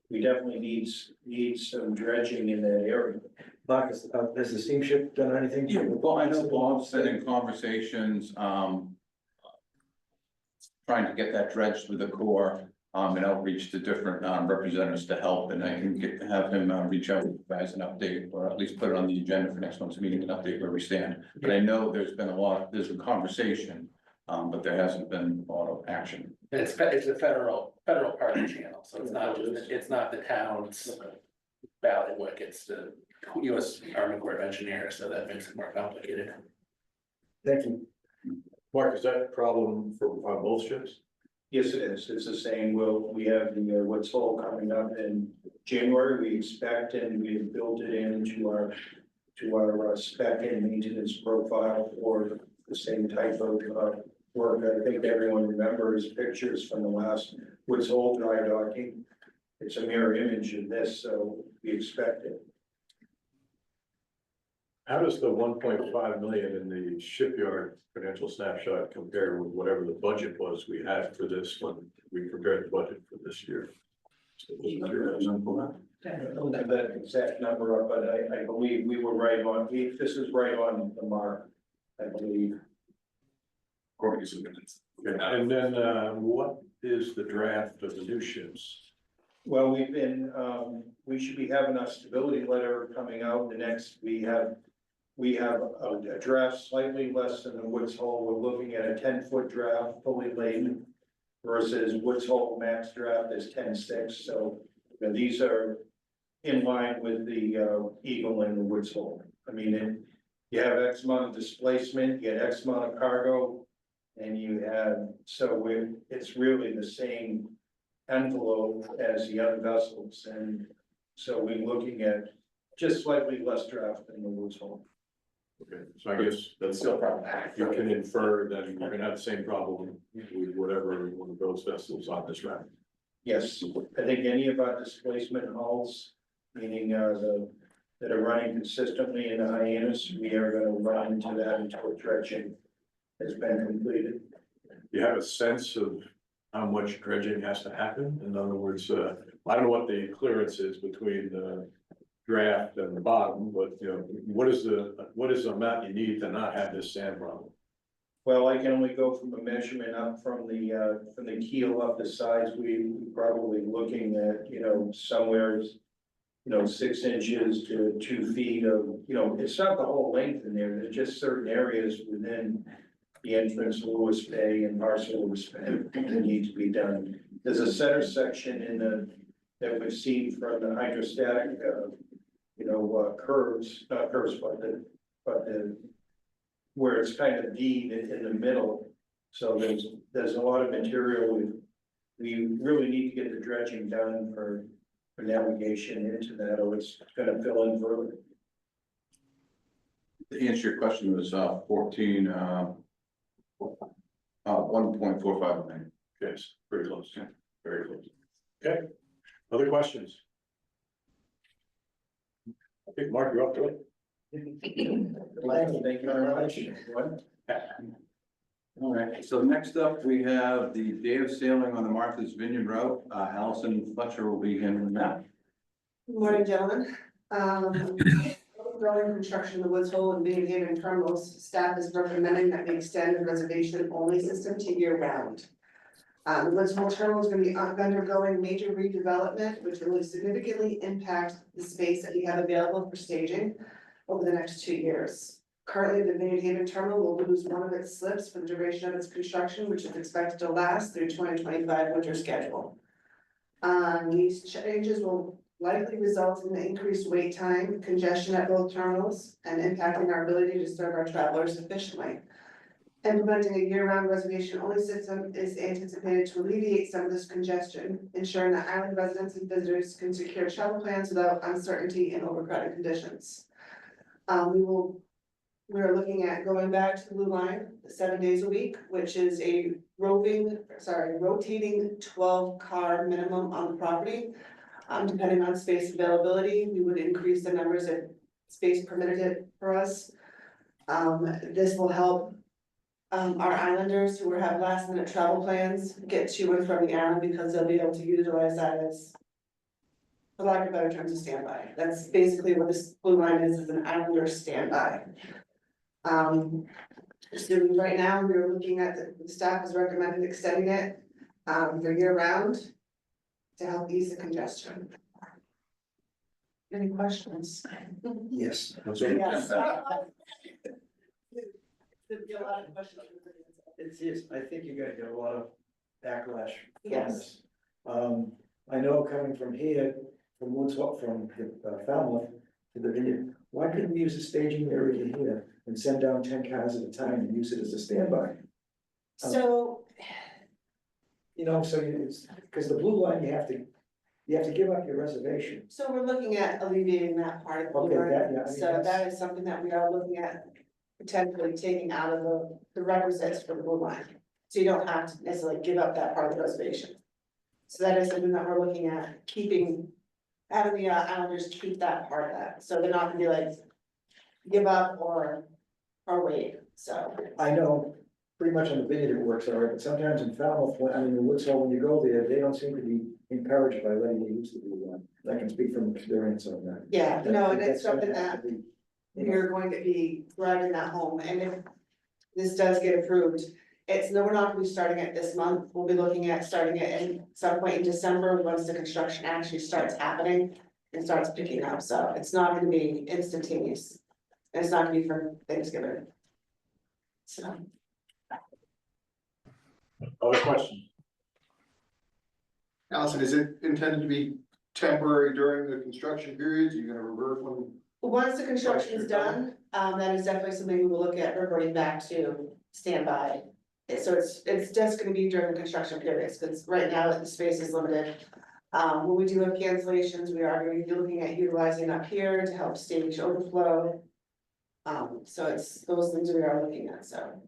we definitely need some dredging in that area. Marcus, has the steamship done anything? Yeah, well, I know Bob's been in conversations, trying to get that dredged with the Corps, and outreach to different representatives to help, and I can have him reach out to you guys an update, or at least put it on the agenda for next month's meeting, and update where we stand. But I know there's been there's a conversation, but there hasn't been a lot of action. It's a federal part of the channel, so it's not the town's valley work, it's the US Army Corps of Engineers, so that makes it more complicated. Thank you. Mark, is that a problem for both ships? Yes, it is. It's the same. We have the Woods Hole coming up in January. We expect, and we have built it into our spec and maintenance profile for the same type of work. I think everyone remembers pictures from the last Woods Hole dry docking. It's a mirror image of this, so we expect it. How does the 1.5 million in the shipyard financial snapshot compare with whatever the budget was we had for this when we prepared the budget for this year? I don't have that exact number up, but I believe we were right on, this is right on the mark, I believe. Okay, and then what is the draft of the new ships? Well, we've been, we should be having a stability letter coming out the next, we have a draft slightly less than the Woods Hole. We're looking at a 10-foot draft fully laden versus Woods Hole max draft is 10.6. So you know, these are in line with the Eagle and the Woods Hole. I mean, you have X amount of displacement, you get X amount of cargo, and you have, it's really the same envelope as the other vessels. And so we're looking at just slightly less draft than the Woods Hole. Okay, so I guess that's Still problematic. you can infer that you're gonna have the same problem with whatever one of those vessels on this route. Yes, I think any of our displacement hulls, meaning that are running consistently in the Hyannis, we are gonna run into that until dredging has been completed. You have a sense of how much dredging has to happen? In other words, I don't know what the clearance is between the draft and the bottom, but you know, what is the amount you need to not have this sand problem? Well, I can only go from a measurement up from the keel up the sides, we probably looking at, you know, somewhere, you know, 6 inches to 2 feet of, you know, it's not the whole length in there, there's just certain areas within the entrance of Lewis Bay and parts of Lewis Bay that need to be done. There's a center section that we've seen from the hydrostatic, curves, not curves, but the where it's kind of deep in the middle. So there's a lot of material. We really need to get the dredging done for navigation into that, or it's gonna fill in further. To answer your question, it was 1.45 million. Yes, very close, yeah, very close. Okay, other questions? I think Mark, you're up to it. Thank you very much. All right, so next up, we have the day of sailing on the Martha's Vineyard route. Allison Fletcher will be handling that. Good morning, gentlemen. Going construction of the Woods Hole and Being Haven terminals, staff is recommending that we extend the reservation only system to year round. The Woods Hole terminal is going to be undergoing major redevelopment, which will significantly impact the space that we have available for staging over the next 2 years. Currently, the Vineyard Haven terminal will lose one of its slips for the duration of its construction, which is expected to last through 2025 winter schedule. These changes will likely result in increased wait time, congestion at both terminals, and impacting our ability to serve our travelers efficiently. Implementing a year-round reservation-only system is anticipated to alleviate some of this congestion, ensuring that island residents and visitors can secure travel plans without uncertainty and overcrowded conditions. We are looking at going back to the Blue Line 7 days a week, which is a rotating 12-car minimum on the property. Depending on space availability, we would increase the numbers if space permitted it for us. This will help our islanders who have last minute travel plans get to and from the island, because they'll be able to utilize that as, for lack of better terms, a standby. That's basically what this Blue Line is an islander standby. So right now, we're looking at, the staff has recommended extending it for year round to help ease the congestion. Any questions? Yes. Yes. There'd be a lot of questions. It's, I think you're gonna get a lot of backlash from Yes. this. I know coming from here, from Woods Hole, from Falmouth to the Vineyard, why couldn't we use a staging area here and send down 10 cars at a time and use it as a standby? So, You know, so it's, because the Blue Line, you have to give up your reservation. so we're looking at alleviating that part of the Okay, Blue that, Line. yeah, I mean, So that's- that is something that we are looking at potentially taking out of the requisites for the Blue Line. So you don't have to necessarily give up that part of the reservation. So that is something that we're looking at, having the islanders keep that part of that, so they're not gonna be like, give up or wait, so. I know pretty much on the Vineyard it works all right, but sometimes in Falmouth, the Woods Hole, when you go there, they don't seem to be encouraged by letting you use the Blue Line. I can speak from experience on that. Yeah, no, and it's That's gonna something have that to be, you know, we're going to be driving that home, and if this does get approved, No, we're not gonna be starting it this month, we'll be looking at starting it in some point in December, once the construction actually starts happening. And starts picking up, so it's not gonna be instantaneous, and it's not gonna be for Thanksgiving. So, Other questions? Allison, is it intended to be temporary during the construction periods? You're gonna revert when? once the construction is done, that is definitely something we will look at reverting back to standby. So it's just gonna be during the construction periods, because right now the space is limited. When we do have cancellations, we are going to be looking at utilizing up here to help stage overflow. So it's those things we are looking at, so.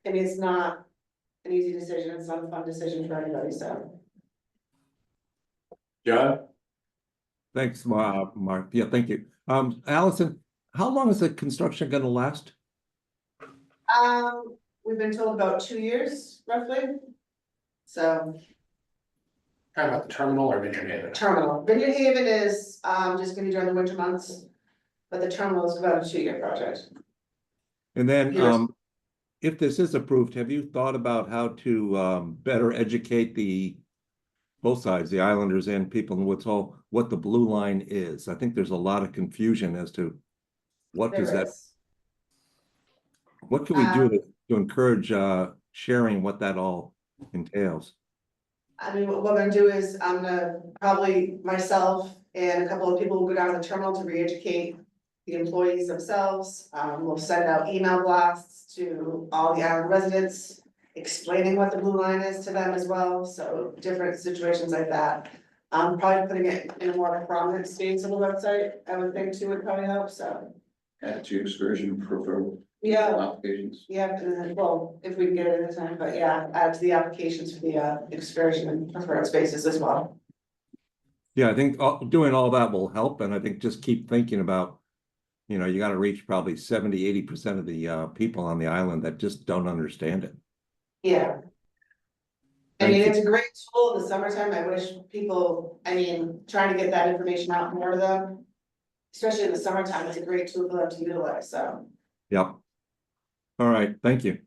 I mean, it's not an easy decision, it's not a fun decision for anybody, so. John? Thanks, Mark. Yeah, thank you. Allison, how long is the construction gonna last? We've been told about 2 years roughly. So, Talking about the terminal or Vineyard Haven? terminal, Vineyard Haven is, just gonna be during the winter months. But the terminal is about a 2-year project. And then, Yes. if this is approved, have you thought about how to better educate both sides, the islanders and people in Woods Hole, what the blue line is? I think there's a lot of confusion as to what does There that, is. what can we do to encourage sharing what that all entails? I mean, what we're gonna do is, I'm gonna probably myself and a couple of people will go down to the terminal to re-educate the employees themselves. We'll send out email blasts to all the island residents, explaining what the blue line is to them as well, so different situations like that. Probably putting it in a more prominent space on the website, I would think too would probably help, so. Add to excursion for Yeah, applications. yeah, and then, well, if we can get it in time, but yeah, add to the applications for the excursion and preferred spaces as well. Yeah, I think doing all that will help, and I think just keep thinking about, you got to reach probably 70-80% of the people on the island that just don't understand it. Yeah. I Thank mean, you. it's a great tool in the summertime, I wish people, trying to get that information out more to them. Especially in the summertime, it's a great tool for them to utilize, so. Yep. All right, thank you.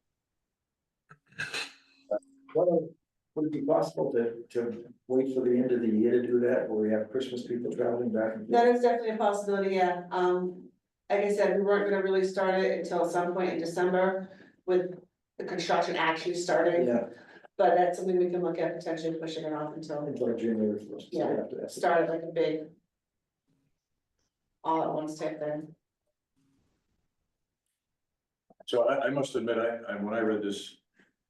Would it be possible to wait for the end of the year to do that, where we have Christmas people traveling back and forth? That is definitely a possibility, yeah, like I said, we weren't gonna really start it until some point in December with the construction actually starting. Yeah, But that's something we can look at potentially pushing it off until until January 1st. Yeah. After that. start like a big. All at once type thing. So I must admit, when I read this,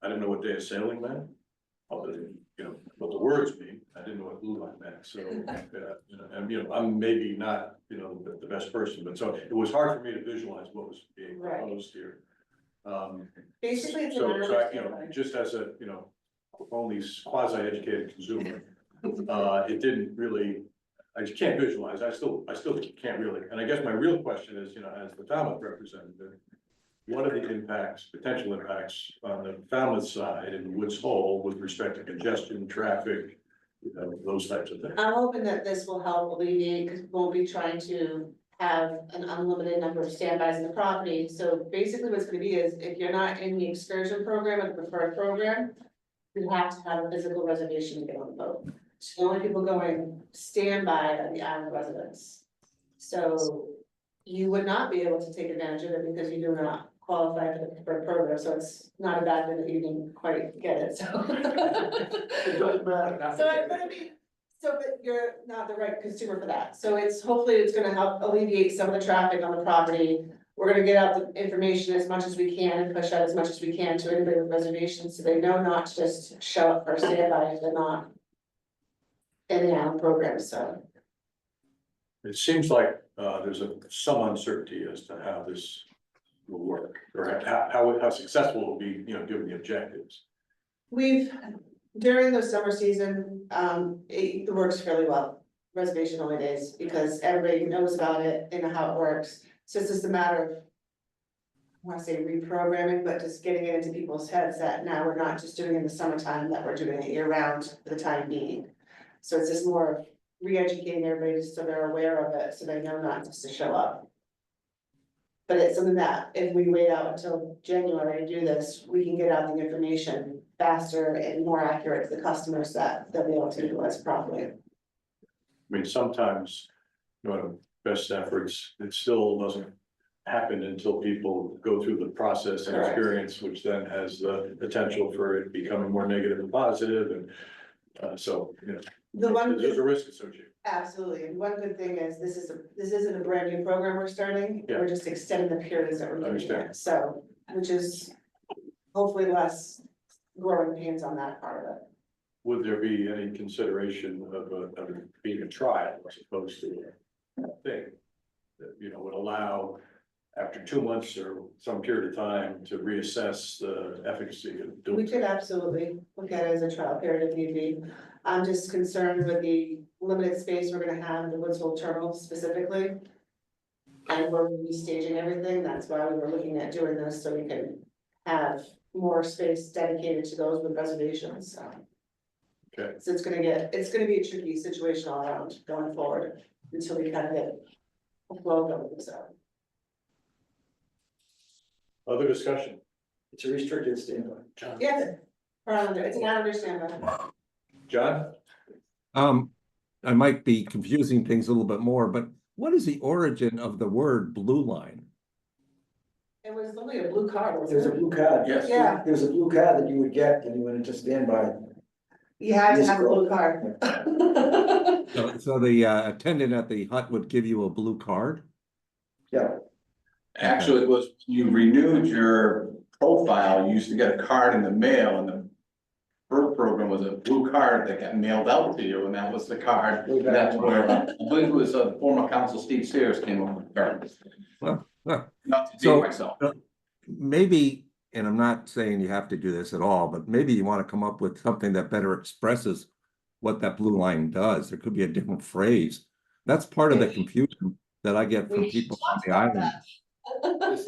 I didn't know what day of sailing meant. Other than, what the words mean, I didn't know what blue line meant, so, I'm maybe not, the best person, but so it was hard for me to visualize what was being Right. proposed here. Basically, it's an So, just as a, only quasi-educated consumer, it didn't really, I just can't visualize, I still can't really, and I guess my real question is, as the Falmouth representative, what are the impacts, potential impacts on the Falmouth side and Woods Hole with respect to congestion, traffic, those types of things? I'm hoping that this will help alleviate, because we'll be trying to have an unlimited number of standbys in the property. So basically what's gonna be is, if you're not in the excursion program or the preferred program, you have to have a physical reservation to get on the boat. So the only people going standby are the island residents. So you would not be able to take advantage of it because you do not qualify for the preferred program, so it's not a bad thing that you didn't quite get it, so. It doesn't matter. But you're not the right consumer for that, so hopefully it's gonna help alleviate some of the traffic on the property. We're gonna get out the information as much as we can and push out as much as we can to anybody with reservations, so they know not to just show up for standby if they're not in the island program, so. It seems like, there's some uncertainty as to how this will work, or how successful it will be, given the objectives. During the summer season, it works fairly well, reservation only days, because everybody knows about it and how it works. So it's just a matter of, I wanna say reprogramming, but just getting it into people's heads that now we're not just doing it in the summertime, that we're doing it year round for the time being. So it's just more of re-educating everybody just so they're aware of it, so they know not just to show up. But But it's something that if we wait out until January to do this, we can get out the information faster and more accurate to the customers that they'll be able to utilize properly. I mean, sometimes, you know, best efforts, it still doesn't happen until people go through the process and Correct. experience, which then has the potential for it becoming more negative than positive, and so, you know, The one, there's a risk associated. absolutely, and one good thing is this isn't a brand new program we're starting, Yeah. we're just extending the periods that we're looking Understand. at, so, which is hopefully less growing pains on that part of it. Would there be any consideration of it being a trial as opposed to a thing? That, you know, would allow after 2 months or some period of time to reassess the efficacy of We doing. could absolutely look at it as a trial period if need be. I'm just concerned with the limited space we're gonna have in the Woods Hole Terminal specifically. And we're restaging everything, that's why we were looking at doing this, so we can have more space dedicated to those with reservations, so. Okay. So it's gonna be a tricky situation all around going forward, until we kind of get a flow going, so. Other discussion? It's a restricted standby. John. Yes, it's not understandable. John? I might be confusing things a little bit more, but what is the origin of the word blue line? It was only a blue card, There's a wasn't it? blue card. Yes. Yeah. There's a blue card that you would get when you went into standby. You had to Yes, have a girl. blue card. So the attendant at the hut would give you a blue card? Yeah, Actually, it was, you renewed your profile, you used to get a card in the mail, and the birth program was a blue card that got mailed out to you, and that was the card. Way back That's when. where, I believe it was former council Steve Sears came up with the card. Huh. Not to So- date myself. Maybe, and I'm not saying you have to do this at all, but maybe you want to come up with something that better expresses what that blue line does. There could be a different phrase. That's part of the confusion that I get from We people on talked the about island.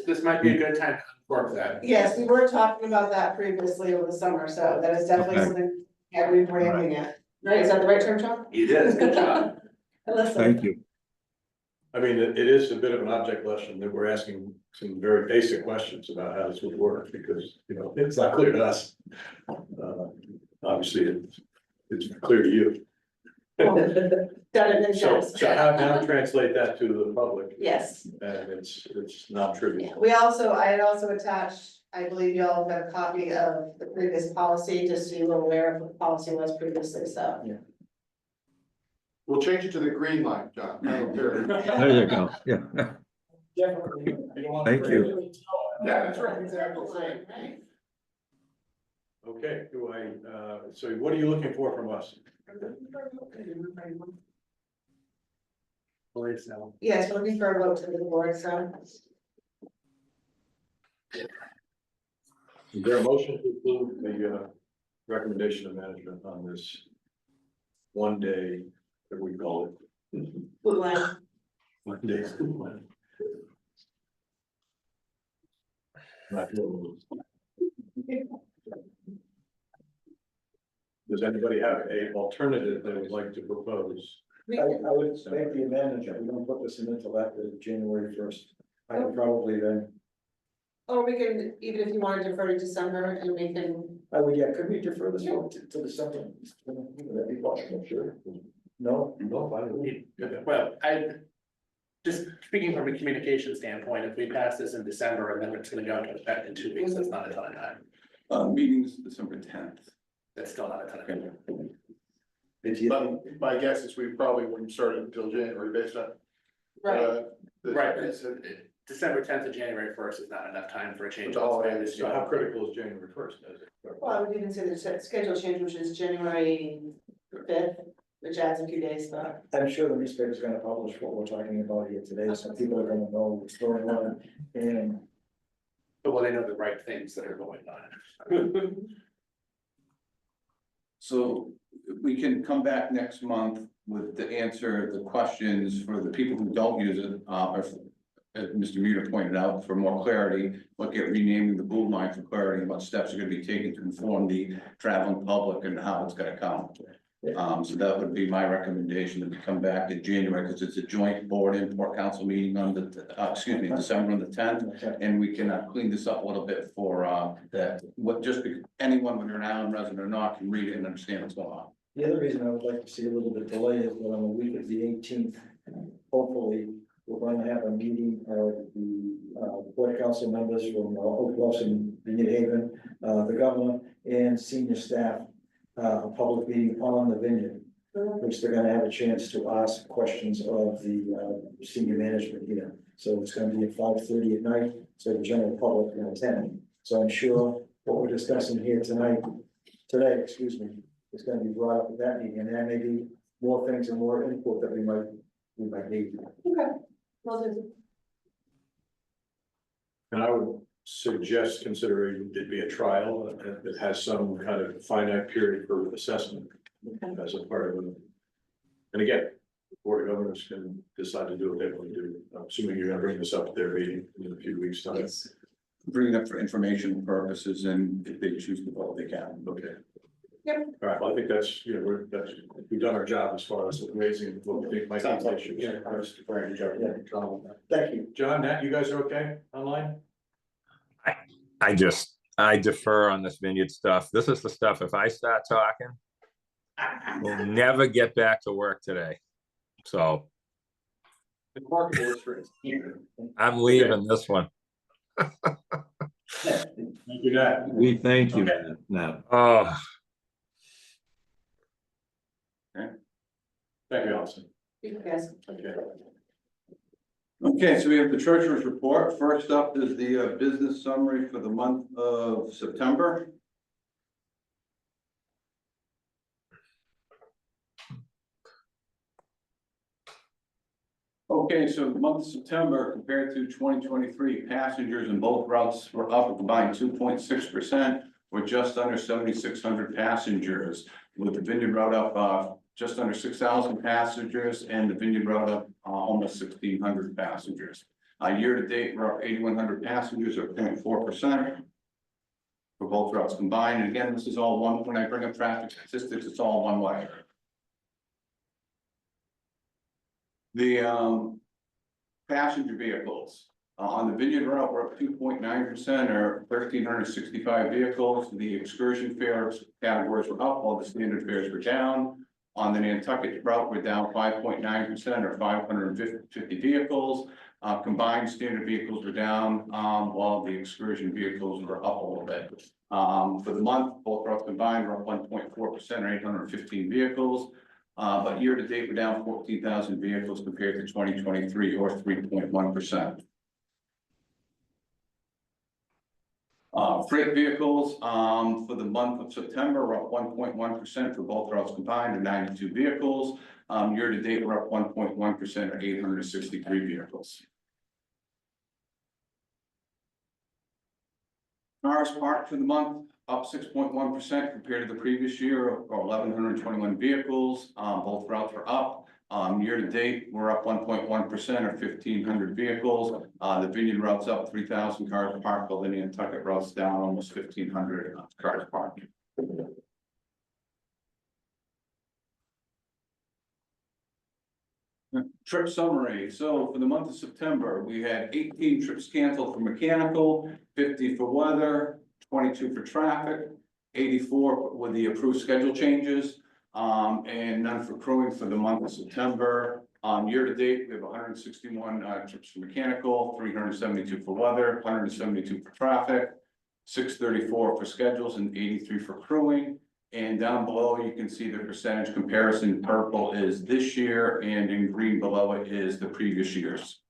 This might be a good time to work that. Yes, we were talking about that previously over the summer, so that is definitely Okay. something, yeah, rebranding it. Right, is that the right term, John? It is, good job. Listen, Thank you. I mean, it is a bit of an object lesson that we're asking some very basic questions about how this would work, because, you know, it's not clear to us. Obviously, it's clear to you. Done it in So, sense. so how now translate that to the public, Yes, and it's not trivial. yeah, I had also attached, I believe you all got a copy of the previous policy, just so you were aware of what the policy was previously, so. We'll change it to the green line, John. I don't care. There you go. Yeah. definitely. Thank you. Yeah, that's right. Purple line, right? Okay, so what are you looking for from us? Believe so. Yes, we're looking for a vote to the board, so. Is there a motion to approve the recommendation of management on this one day, that we call it? Blue line. One day. Not doing it. Does anybody have an alternative they would like to propose? We I can- would make the amendment that we don't put this in until after January 1st. I could probably then, Or we can, even if you want to defer to December and we can, could we defer this vote to December? Would that be possible? Sure. No? No, I don't need. Well, just speaking from a communication standpoint, if we pass this in December and then it's gonna go into effect in 2 weeks, that's not a ton of time. Meetings December 10th. That's still not a ton of time. But my guess is we probably wouldn't start it until January based on. right, Right, December 10th to January 1st is not enough time for a change. It's all right. So how critical is January 1st? well, I would even say the schedule change, which is January 5th, which adds a few days, but. I'm sure the newspaper's gonna publish what we're talking about here today, so people are gonna know what's going on. And But will they know the right things that are going on? So we can come back next month with the answer, the questions for the people who don't use it, or as Mr. Muter pointed out, for more clarity, look at renaming the blue line for clarity, and what steps are gonna be taken to inform the traveling public and how it's gonna come. So that would be my recommendation, that we come back in January, because it's a joint board and port council meeting on December on the 10th. Okay. And we can clean this up a little bit for that, anyone, whether an island resident or not, can read it and understand what's going on. The other reason I would like to see a little bit delay is that on the week of the 18th, hopefully, we're going to have a meeting of the board council members from Oak Bluffs and Vineyard Haven, the governor and senior staff, a public meeting on the vineyard, which they're gonna have a chance to ask questions of the senior management here. So it's gonna be at 5:30 at night, so the general public can attend. So I'm sure what we're discussing here today, excuse me, is gonna be brought up at that meeting, and there may be more things and more input that we might need. Okay. Well, then, And I would suggest considering it be a trial that has some kind of finite period for assessment as a part of it. And again, the board of governors can decide to do what they want to do, assuming you're gonna bring this up at their meeting in a few weeks' time. yes. Bring it up for information purposes, and if they choose to vote, they can. Okay. Yep. All right, well, I think that's, we've done our job as far as raising what we think might be an issue. Yeah. Thank you. John, Nat, you guys are okay online? I defer on this vineyard stuff. This is the stuff, if I start talking, we'll never get back to work today. So The clerk board's for it. I'm leaving this one. Thank you, Nat. We thank you, Okay. Nat. Oh, Thank you, Allison. You guys. Okay. Okay, so we have the treasurer's report. First up is the business summary for the month of September. Okay, so the month of September compared to 2023, passengers in both routes were up a combined 2.6%, or just under 7,600 passengers, with the Vineyard route up just under 6,000 passengers, and the Vineyard route up almost 1,600 passengers. Year to date, we're up 8,100 passengers, or 0.4%. For both routes combined, and again, this is all one, when I bring up traffic statistics, it's all one way. The passenger vehicles, on the Vineyard route, we're up 2.9%, or 1,365 vehicles. The excursion fares categories were up, while the standard fares were down. On the Nantucket route, we're down 5.9%, or 550 vehicles. Combined standard vehicles were down, while the excursion vehicles were up a little bit. For the month, both routes combined were up 1.4%, or 815 vehicles. But year to date, we're down 14,000 vehicles compared to 2023, or 3.1%. Freight vehicles, for the month of September, we're up 1.1% for both routes combined, or 92 vehicles. Year to date, we're up 1.1%, or 863 vehicles. Cars parked for the month, up 6.1% compared to the previous year, or 1,121 vehicles. Both routes were up. Year to date, we're up 1.1%, or 1,500 vehicles. The Vineyard route's up 3,000 cars parked, while the Nantucket route's down almost 1,500 cars parked. Trip summary. So for the month of September, we had 18 trips canceled for mechanical, 50 for weather, 22 for traffic, 84 with the approved schedule changes, and none for crewing for the month of September. Year to date, we have 161 trips for mechanical, 372 for weather, 172 for traffic, 634 for schedules, and 83 for crewing. And down below, you can see the percentage comparison. Purple is this year, and in green below it is the previous years.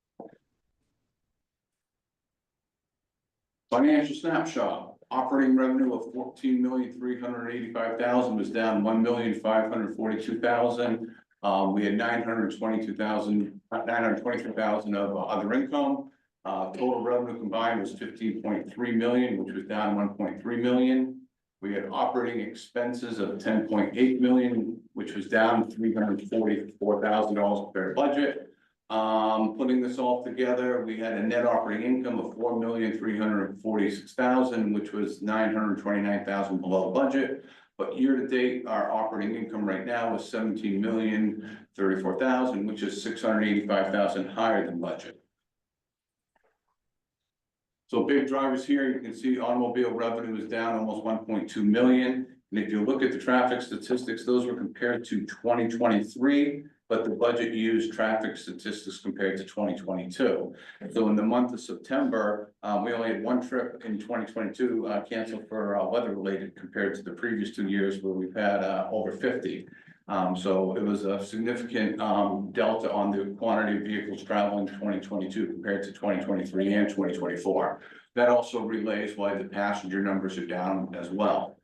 Financial snapshot. Operating revenue of $14,385,000 was down $1,542,000. We had $923,000 of other income. Total revenue combined was $15.3 million, which was down $1.3 million. We had operating expenses of $10.8 million, which was down $344,000 compared to budget. Putting this all together, we had a net operating income of $4,346,000, which was $929,000 below budget. But year-to-date, our operating income right now is 17,034,000, which is 685,000 higher than budget. So big drivers here, you can see automobile revenue is down almost 1.2 million. And if you look at the traffic statistics, those were compared to 2023, but the budget used traffic statistics compared to 2022. So in the month of September, we only had one trip in 2022 canceled for weather-related compared to the previous 2 years where we've had over 50. So it was a significant delta on the quantity of vehicles traveling in 2022 compared to 2023 and 2024. That also relays why the passenger numbers are down as well.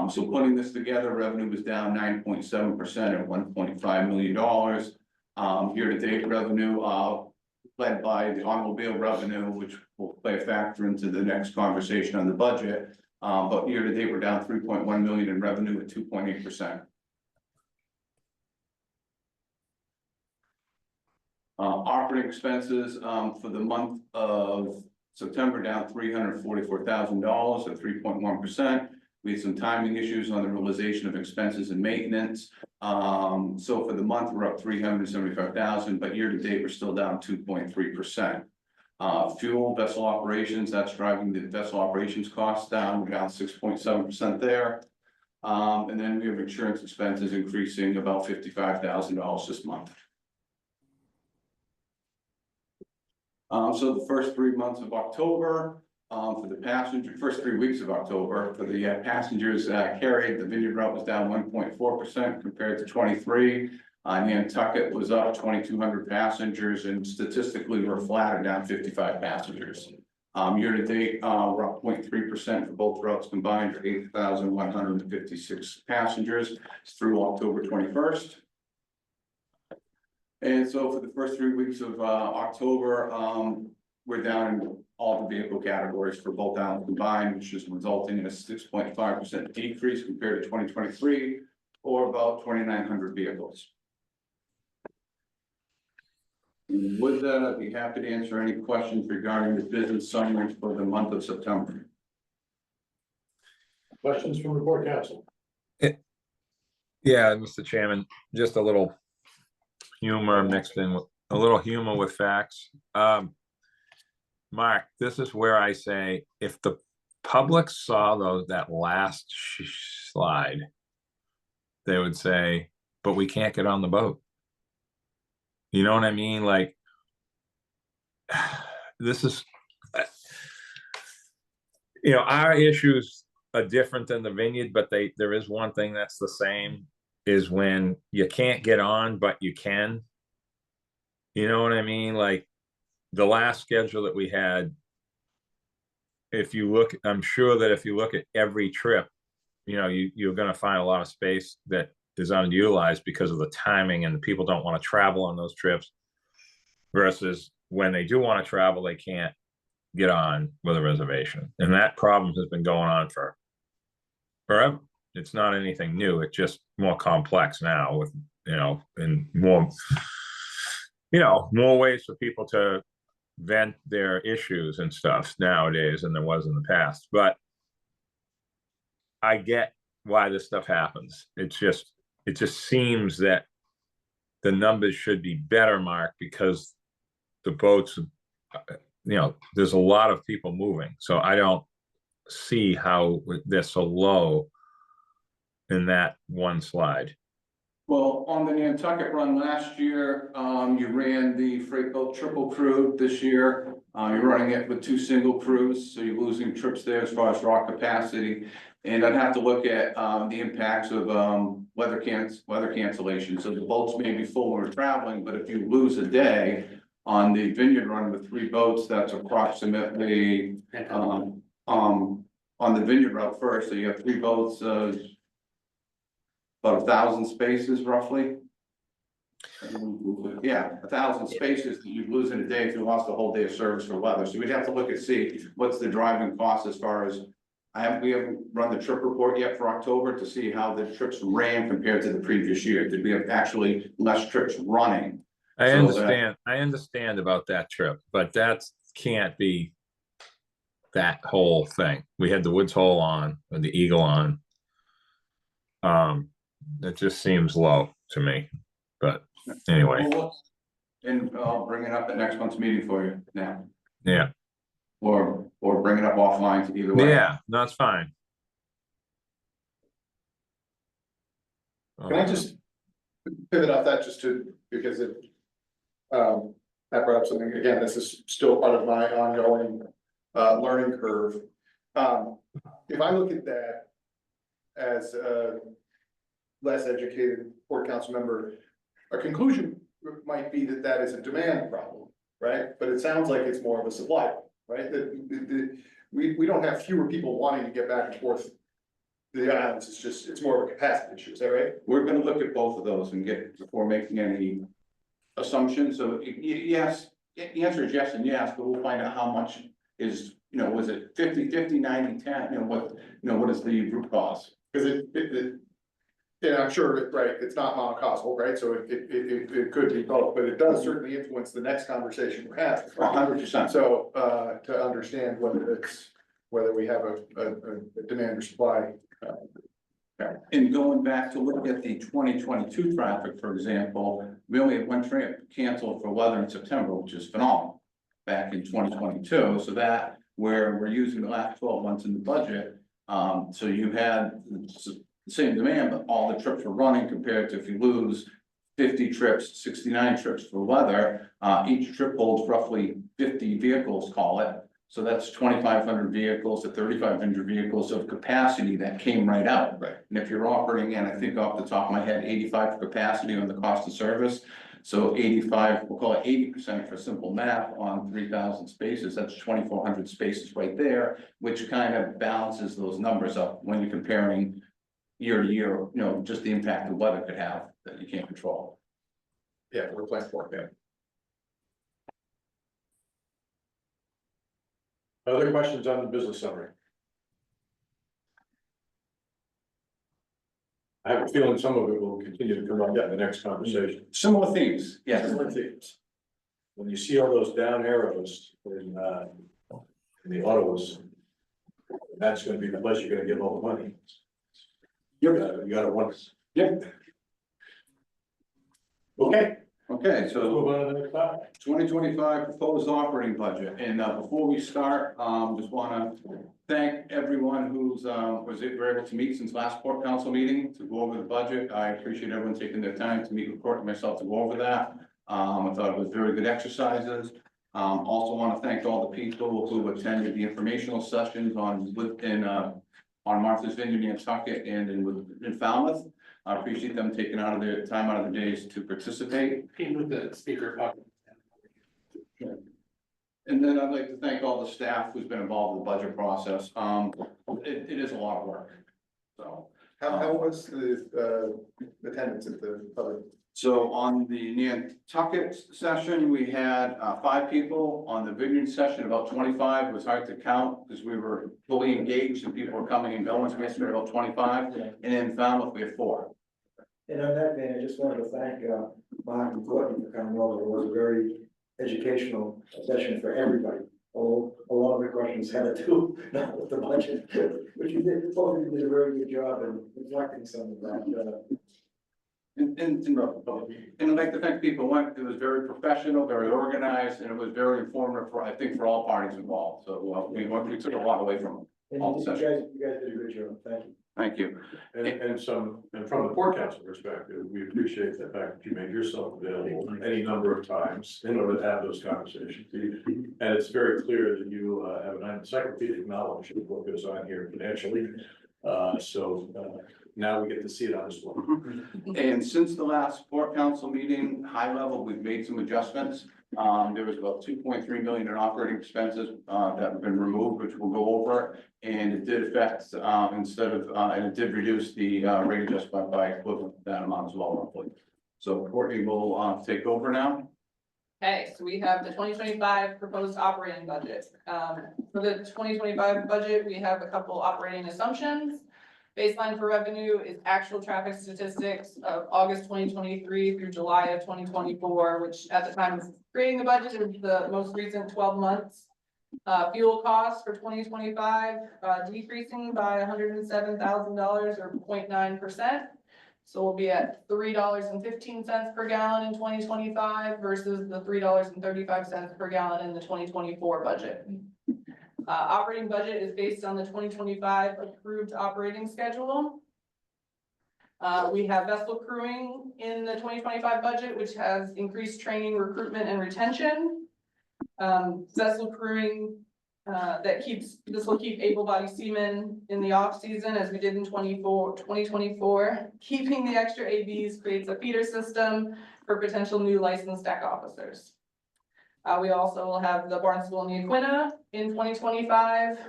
So putting this together, revenue was down 9.7% at $1.5 million. Year-to-date revenue, led by the automobile revenue, which will play a factor into the next conversation on the budget. But year-to-date, we're down 3.1 million in revenue at 2.8%. Operating expenses for the month of September down $344,000 at 3.1%. We had some timing issues on the realization of expenses and maintenance. So for the month, we're up 375,000, but year to date, we're still down 2.3%. Fuel vessel operations, that's driving the vessel operations costs down. We're down 6.7% there. And then we have insurance expenses increasing about $55,000 this month. So the first 3 months of October, for the passenger, first 3 weeks of October, for the passengers carried, the Vineyard route was down 1.4% compared to 23. Nantucket was up 2,200 passengers, and statistically we're flat or down 55 passengers. Year to date, we're up 0.3% for both routes combined, for 8,156 passengers through October 21st. And so for the first 3 weeks of October, we're down in all the vehicle categories for both islands combined, which is resulting in a 6.5% decrease compared to 2023, or about 2,900 vehicles. And with that, I'd be happy to answer any questions regarding the business summary for the month of September. Questions from the board council? Yeah, Mr. Chairman, just a little humor mixed in with a little humor with facts. Mark, this is where I say, if the public saw that last slide, they would say, but we can't get on the boat. You know what I mean? Like, this is, you know, our issues are different than the Vineyard, but there is one thing that's the same, is when you can't get on, but you can. You know what I mean? Like, the last schedule that we had, if you look, I'm sure that if you look at every trip, you know, you're going to find a lot of space that is unutilized because of the timing, and the people don't want to travel on those trips, versus when they do want to travel, they can't get on with a reservation. And that problem has been going on for forever. It's not anything new. It's just more complex now with, you know, and more, you know, more ways for people to vent their issues and stuff nowadays than there was in the past. But I get why this stuff happens. It just seems that the numbers should be better, Mark, because the boats, you know, there's a lot of people moving. So I don't see how they're so low in that one slide. Well, on the Nantucket run last year, you ran the freight boat triple crew. This year, you're running it with 2 single crews, so you're losing trips there as far as raw capacity. And I'd have to look at the impacts of weather cancellation. So the boats may be full when we're traveling, but if you lose a day on the Vineyard run with 3 boats, that's approximately on the Vineyard route first. So you have 3 boats. About 1,000 spaces roughly. Yeah, 1,000 spaces that you'd lose in a day if you lost a whole day of service for weather. So we'd have to look and see what's the driving cost as far as, we haven't run the trip report yet for October to see how the trips ran compared to the previous year. Did we have actually less trips running? I understand about that trip, but that can't be that whole thing. We had the Woods Hole on, or the Eagle on. That just seems low to me, but anyway, And I'll bring it up at next month's meeting for you now, yeah, or bring it up offline to either way. yeah, that's fine. Can I just pivot off that just to, because it, that brought up something, again, this is still part of my ongoing, learning curve. If I look at that as a less educated port council member, a conclusion might be that that is a demand problem, right? But it sounds like it's more of a supply, right? We don't have fewer people wanting to get back and forth to the islands, it's just, it's more of a capacity issue, is that right? We're gonna look at both of those and get, before making any assumptions, so yes, the answer is yes and yes, but we'll find out how much is, was it 50-50, 90-10, what is the root cause? Because yeah, I'm sure, right, it's not monocausal, right, so it could be both, but it does certainly influence the next conversation we're having. 100%. So, to understand whether we have a demand or supply. And going back to look at the 2022 traffic, for example, we only had one trip canceled for weather in September, which is phenomenal. Back in 2022, so that where we're using the last 12 months in the budget, so you had the same demand, but all the trips were running compared to if you lose 50 trips, 69 trips for weather, each trip holds roughly 50 vehicles, call it. So that's 2,500 vehicles to 3,500 vehicles of capacity that came right out. Right. And if you're operating, and I think off the top of my head, 85 for capacity on the cost of service. So 85, we'll call it 80% for simple math on 3,000 spaces, that's 2,400 spaces right there, which kind of balances those numbers up when you're comparing year to year, just the impact the weather could have that you can't control. Yeah, we're planning for it, yeah. Other questions on the business summary? I have a feeling some of it will continue to come up in the next conversation. Similar themes, yes. Similar themes. When you see all those down arrows in the autos, that's gonna be the place you're gonna get all the money. You gotta want. Yep. Okay, Okay, let's so move on to the next topic. 2025 proposed operating budget, and before we start, just wanna thank everyone who's was able to meet since last port council meeting to go over the budget. I appreciate everyone taking their time to meet with Court and myself to go over that. I thought it was very good exercises. Also want to thank all the people who attended the informational sessions on Martha's Vineyard, Nantucket, and in Falmouth. I appreciate them taking out of their time out of their days to participate. Came with the speaker pocket. And then I'd like to thank all the staff who's been involved in the budget process. It is a lot of work, so. How was the attendance at the other? So on the Nantucket session, we had 5 people. On the Vineyard session, about 25. It was hard to count because we were fully engaged and people were coming and going. So we had about 25. And in Falmouth, we had 4. And on that vein, I just wanted to thank Mark and Courtney for coming over. It was a very educational session for everybody. A lot of the questions had to do not with the budget, but you did, both of you did a very good job in reflecting some of that. And I'd like to thank people. It was very professional, very organized, and it was very informative for, I think, for all parties involved. So we took a lot away from And all the you sessions. guys did a good job. Thank you. Thank you. And from the port council perspective, we appreciate the fact that you made yourself available any number of times in order to have those conversations. And it's very clear that you have an encyclopedic knowledge of what goes on here financially. Now we get to see it on this one. And since the last port council meeting, high level, we've made some adjustments. There was about 2.3 million in operating expenses that have been removed, which we'll go over. And it did affect and it did reduce the rate adjustment by equivalent to that amount as well, roughly. So Courtney will take over now. Okay, so we have the 2025 proposed operating budget. For the 2025 budget, we have a couple operating assumptions. Baseline for revenue is actual traffic statistics of August 2023 through July of 2024, which at the time of creating the budget is the most recent 12 months. Fuel costs for 2025, decreasing by $107,000 or 0.9%. So we'll be at $3.15 per gallon in 2025 versus the $3.35 per gallon in the 2024 budget. Operating budget is based on the 2025 approved operating schedule. We have vessel crewing in the 2025 budget, which has increased training, recruitment, and retention. Vessel crewing, this will keep able-bodied seamen in the off-season as we did in 2024. Keeping the extra ABs creates a feeder system for potential new licensed deck officers. We also will have the Barnstable and the Aquinnah in 2025.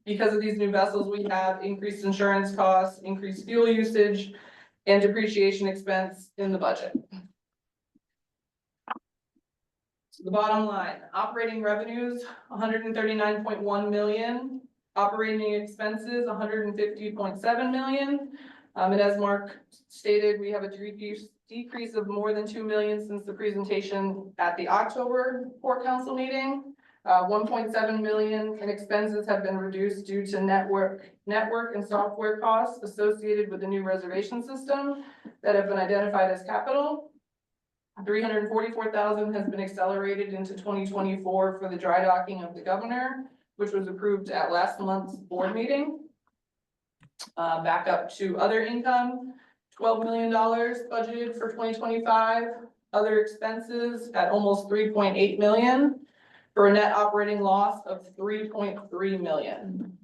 Because of these new vessels, we have increased insurance costs, increased fuel usage, and depreciation expense in the budget. So the bottom line, operating revenues, 139.1 million, operating expenses, 150.7 million. And as Mark stated, we have a decrease of more than 2 million since the presentation at the October Port Council meeting. 1.7 million in expenses have been reduced due to network and software costs associated with the new reservation system that have been identified as capital. 344,000 has been accelerated into 2024 for the dry docking of the Governor, which was approved at last month's board meeting. Back up to other income, $12 million budgeted for 2025. Other expenses at almost 3.8 million. For a net operating loss of 3.3 million.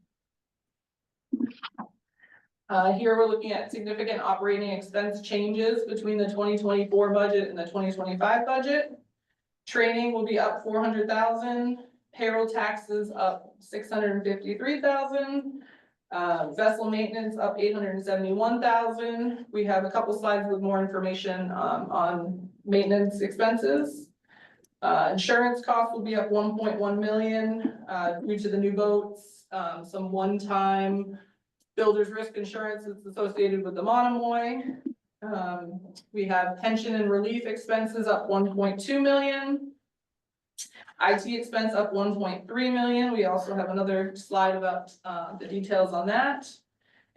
Here we're looking at significant operating expense changes between the 2024 budget and the 2025 budget. Training will be up 400,000, payroll taxes up 653,000, vessel maintenance up 871,000. We have a couple slides with more information on maintenance expenses. Insurance costs will be up 1.1 million due to the new boats, some one-time builder's risk insurance that's associated with the Monomoy. We have pension and relief expenses up 1.2 million. IT expense up 1.3 million. We also have another slide about the details on that.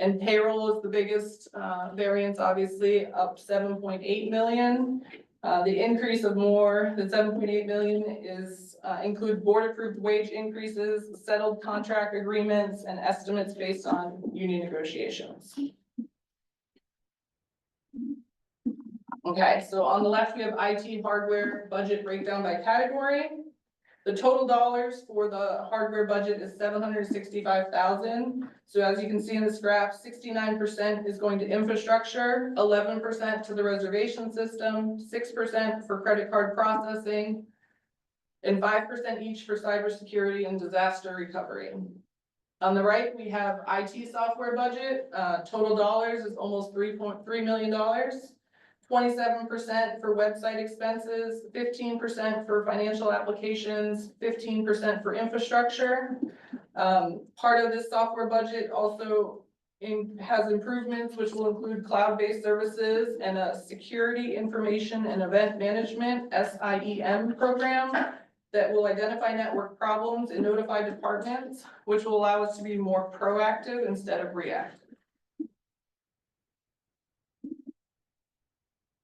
And payroll is the biggest variance, obviously, up 7.8 million. The increase of more than 7.8 million is include board approved wage increases, settled contract agreements, and estimates based on union negotiations. Okay, so on the left, we have IT hardware budget breakdown by category. The total dollars for the hardware budget is 765,000. So as you can see in this graph, 69% is going to infrastructure, 11% to the reservation system, 6% for credit card processing, and 5% each for cybersecurity and disaster recovery. On the right, we have IT software budget. Total dollars is almost $3.3 million. 27% for website expenses, 15% for financial applications, 15% for infrastructure. Part of this software budget also has improvements, which will include cloud-based services and a security information and event management SIEM program that will identify network problems and notify departments, which will allow us to be more proactive instead of reactive.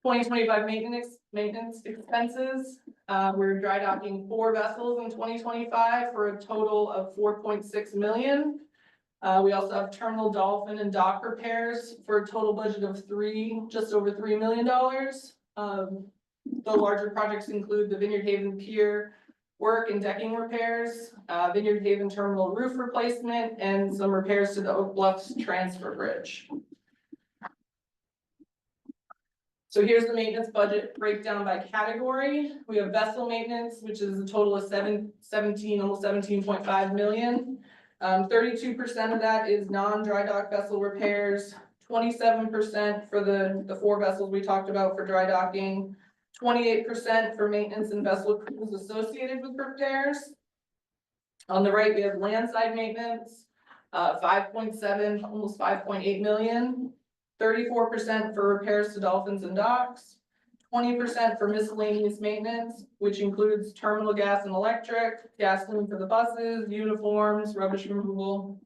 2025 maintenance expenses. We're dry docking 4 vessels in 2025 for a total of 4.6 million. We also have terminal dolphin and dock repairs for a total budget of just over $3 million. The larger projects include the Vineyard Haven Pier work and decking repairs, Vineyard Haven terminal roof replacement, and some repairs to the Oak Bluffs transfer bridge. So here's the maintenance budget breakdown by category. We have vessel maintenance, which is a total of almost 17.5 million. 32% of that is non-dry dock vessel repairs, 27% for the 4 vessels we talked about for dry docking, 28% for maintenance and vessel crews associated with repairs. On the right, we have landside maintenance, 5.7, almost 5.8 million. 34% for repairs to dolphins and docks, 20% for miscellaneous maintenance, which includes terminal gas and electric, gasoline for the buses, uniforms, rubbish removal.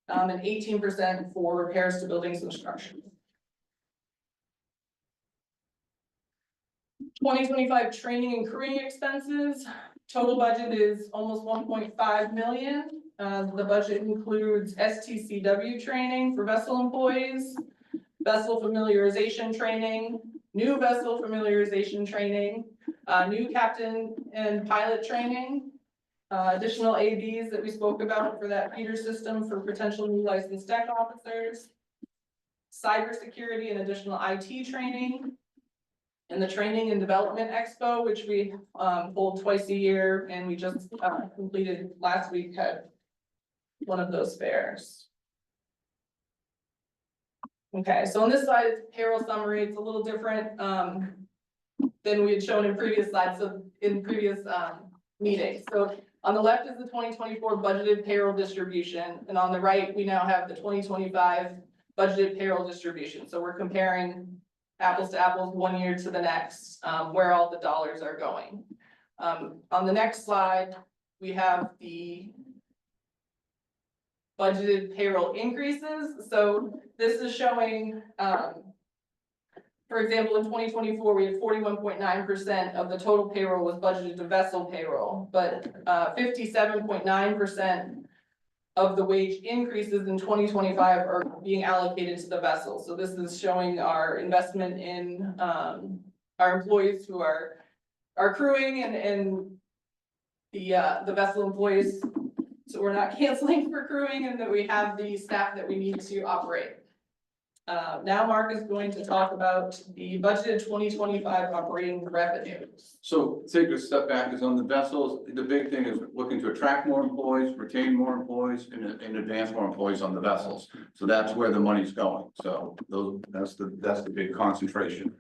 And 18% for repairs to buildings and structures. 2025 training and crewing expenses, total budget is almost 1.5 million. The budget includes STCW training for vessel employees, vessel familiarization training, new vessel familiarization training, new captain and pilot training, additional ABs that we spoke about for that feeder system for potential new licensed deck officers, cybersecurity and additional IT training, and the Training and Development Expo, which we hold twice a year, and we just completed last week, had one of those fairs. Okay, so on this slide, it's payroll summary. It's a little different than we had shown in previous slides, so in previous meetings. So on the left is the 2024 budgeted payroll distribution, and on the right, we now have the 2025 budgeted payroll distribution. So we're comparing apples to apples, 1 year to the next, where all the dollars are going. On the next slide, we have the budgeted payroll increases. So this is showing, for example, in 2024, we had 41.9% of the total payroll was budgeted to vessel payroll, but 57.9% of the wage increases in 2025 are being allocated to the vessel. So this is showing our investment in our employees who are crewing and the vessel employees. So we're not canceling for crewing, and that we have the staff that we need to operate. Now Mark is going to talk about the budgeted 2025 operating revenues. So take a step back, is on the vessels, the big thing is looking to attract more employees, retain more employees, and advance more employees on the vessels. So that's where the money's going. So that's the big concentration.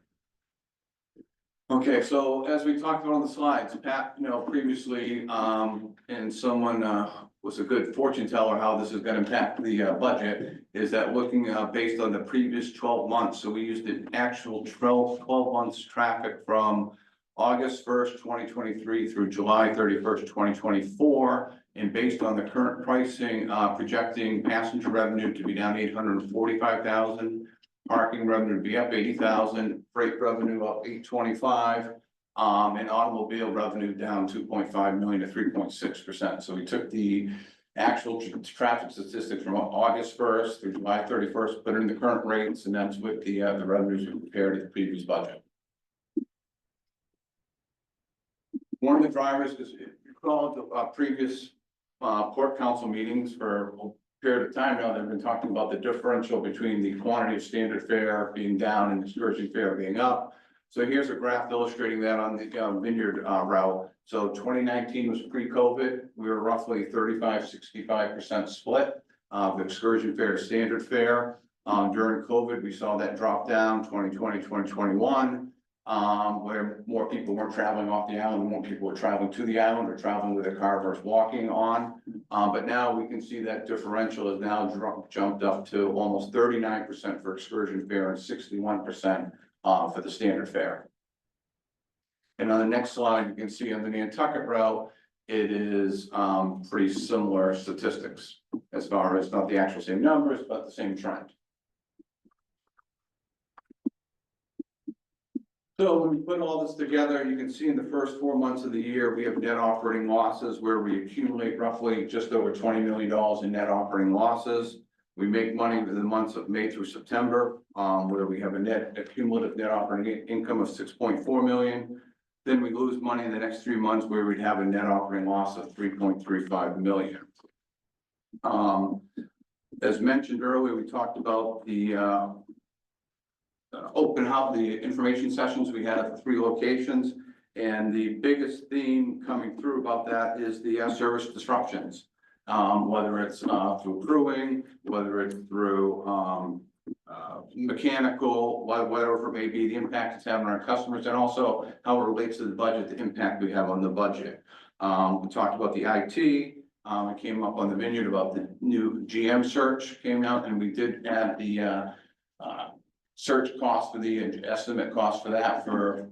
Okay, so as we talked about on the slides, Pat, previously, and someone was a good fortune teller how this is gonna impact the budget, is that looking based on the previous 12 months. So we used the actual 12 months traffic from August 1st, 2023 through July 31st, 2024. And based on the current pricing, projecting passenger revenue to be down 845,000, parking revenue to be up 80,000, freight revenue up 825, and automobile revenue down 2.5 million to 3.6%. So we took the actual traffic statistics from August 1st through July 31st, put in the current rates, and that's with the revenues we compared to the previous budget. One of the drivers is, if you recall the previous port council meetings for a period of time now, they've been talking about the differential between the quantity of standard fare being down and excursion fare being up. So here's a graph illustrating that on the Vineyard route. So 2019 was pre-COVID. We were roughly 35-65% split of excursion fare to standard fare. During COVID, we saw that drop down 2020, 2021, where more people weren't traveling off the island, more people were traveling to the island or traveling with a car versus walking on. But now we can see that differential is now jumped up to almost 39% for excursion fare and 61% for the standard fare. And on the next slide, you can see on the Nantucket route, it is pretty similar statistics as far as not the actual same numbers, but the same trend. So when we put all this together, you can see in the first 4 months of the year, we have net operating losses where we accumulate roughly just over $20 million in net operating losses. We make money in the months of May through September, where we have a cumulative net operating income of 6.4 million. Then we lose money in the next 3 months where we'd have a net operating loss of 3.35 million. As mentioned earlier, we talked about the open house, the information sessions we had at the 3 locations. And the biggest theme coming through about that is the service disruptions. Whether it's through crewing, whether it's through mechanical, whatever it may be, the impact it's having on our customers, and also how it relates to the budget, the impact we have on the budget. We talked about the IT, it came up on the Vineyard about the new GM search came out, and we did add the search cost for the estimate cost for that for,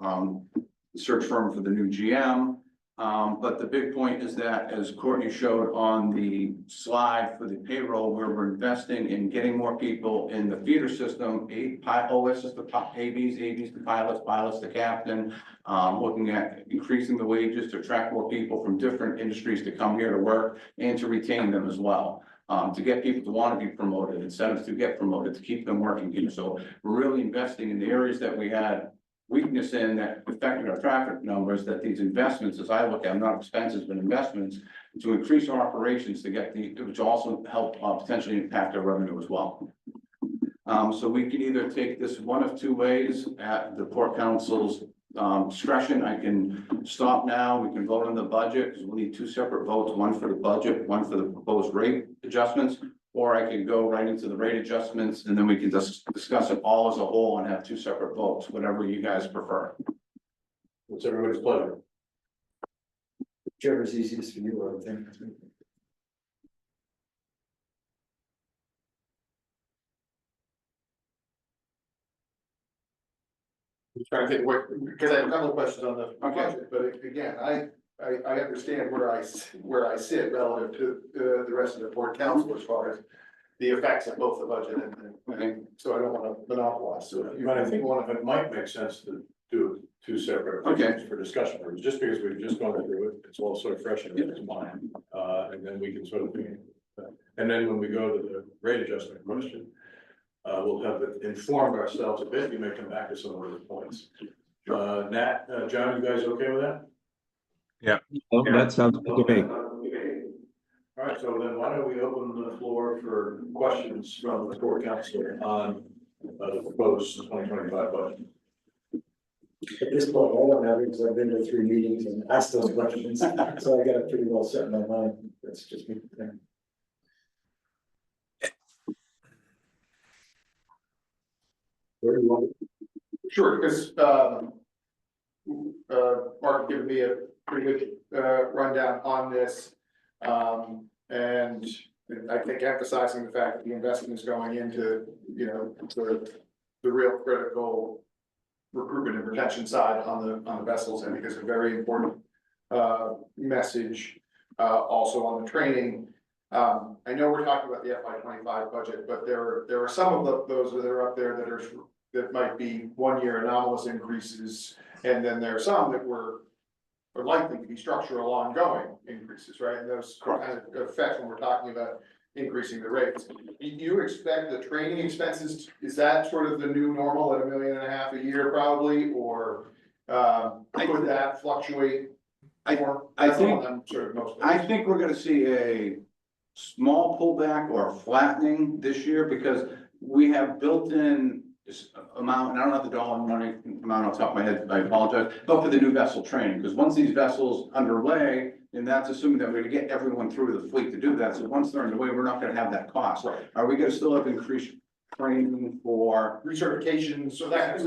the search firm for the new GM. But the big point is that, as Courtney showed on the slide for the payroll, where we're investing in getting more people in the feeder system, OS is the ABs, the pilots, the captain, looking at increasing the wages to attract more people from different industries to come here to work and to retain them as well. To get people to want to be promoted, incentives to get promoted, to keep them working here. So we're really investing in the areas that we had weakness in that affected our traffic numbers, that these investments, as I look at them, not expenses, but investments, to increase our operations to get which also help potentially impact our revenue as well. So we can either take this one of two ways at the Port Council's discretion. I can stop now, we can vote on the budget, because we'll need two separate votes, one for the budget, one for the proposed rate adjustments. Or I could go right into the rate adjustments, and then we can discuss it all as a whole and have two separate votes, whatever you guys prefer. What's everybody's pleasure? Whichever's easiest for you, I would think. Just trying to think what, because I have a couple of questions on the budget, but again, I understand where I sit relative to the rest of the board council as far as the effects of both the budget and so I don't want to monopolize. So if you But I think one of it might make sense to do two separate things for discussion purposes, just because we've just gone through it, it's all sort of fresh in people's mind. And then we can sort of, and then when we go to the rate adjustment question, we'll have informed ourselves a bit. You may come back to some of those points. Nat, John, you guys okay with that? Yeah. That sounds good to me. All right, so then why don't we open the floor for questions from the Port Council on the proposed 2025 budget? At this point, I don't have it, because I've been to 3 meetings and asked those questions, so I got it pretty well set in my mind. That's just me. Where do you want it? Sure, because Mark gave me a pretty good rundown on this. And I think emphasizing the fact that the investment is going into, you know, the real critical recruitment and retention side on the vessels, I think is a very important message. Also on the training. I know we're talking about the FY25 budget, but there are some of those that are up there that might be 1-year anomalous increases, and then there are some that are likely to be structural ongoing increases, right? And those kind of affect when we're talking about increasing the rates. Do you expect the training expenses, is that sort of the new normal at $1.5 million a year probably, or could that fluctuate more? I think we're gonna see a small pullback or flattening this year, because we have built-in amount, and I don't have the dollar money amount on top of my head, I apologize, but for the new vessel training, because once these vessels underway, and that's assuming that we're gonna get everyone through the fleet to do that, so once they're underway, we're not gonna have that cost. Right. Are we gonna still have increased training for recertification, so that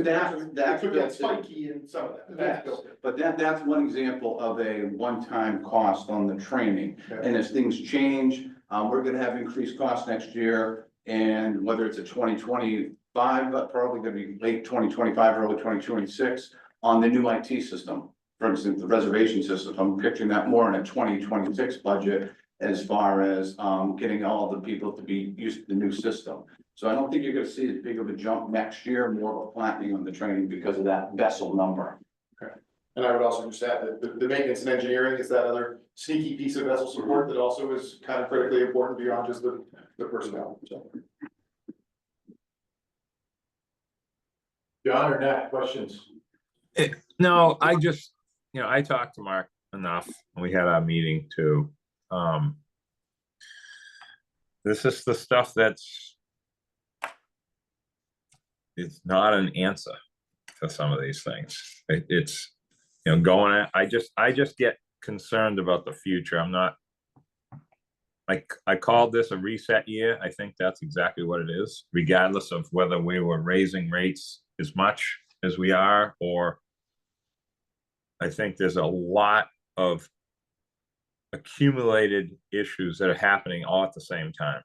could get spiky in some of that. Yes, but that's one example of a one-time cost on the training. Okay. And as things change, we're gonna have increased costs next year, and whether it's a 2025, but probably gonna be late 2025, early 2026 on the new IT system. For instance, the reservation system, I'm picturing that more in a 2026 budget as far as getting all the people to be used to the new system. So I don't think you're gonna see as big of a jump next year, more of a flattening on the training because of that vessel number. Okay. And I would also just add that the maintenance and engineering is that other sneaky piece of vessel support that also is kind of critically important beyond just the personnel. So. John or Nat, questions? No, I just, I talked to Mark enough, and we had our meeting too. This is the stuff it's not an answer to some of these things. It's, I just get concerned about the future. I'm not, I called this a reset year. I think that's exactly what it is, regardless of whether we were raising rates as much as we are, or I think there's a lot of accumulated issues that are happening all at the same time.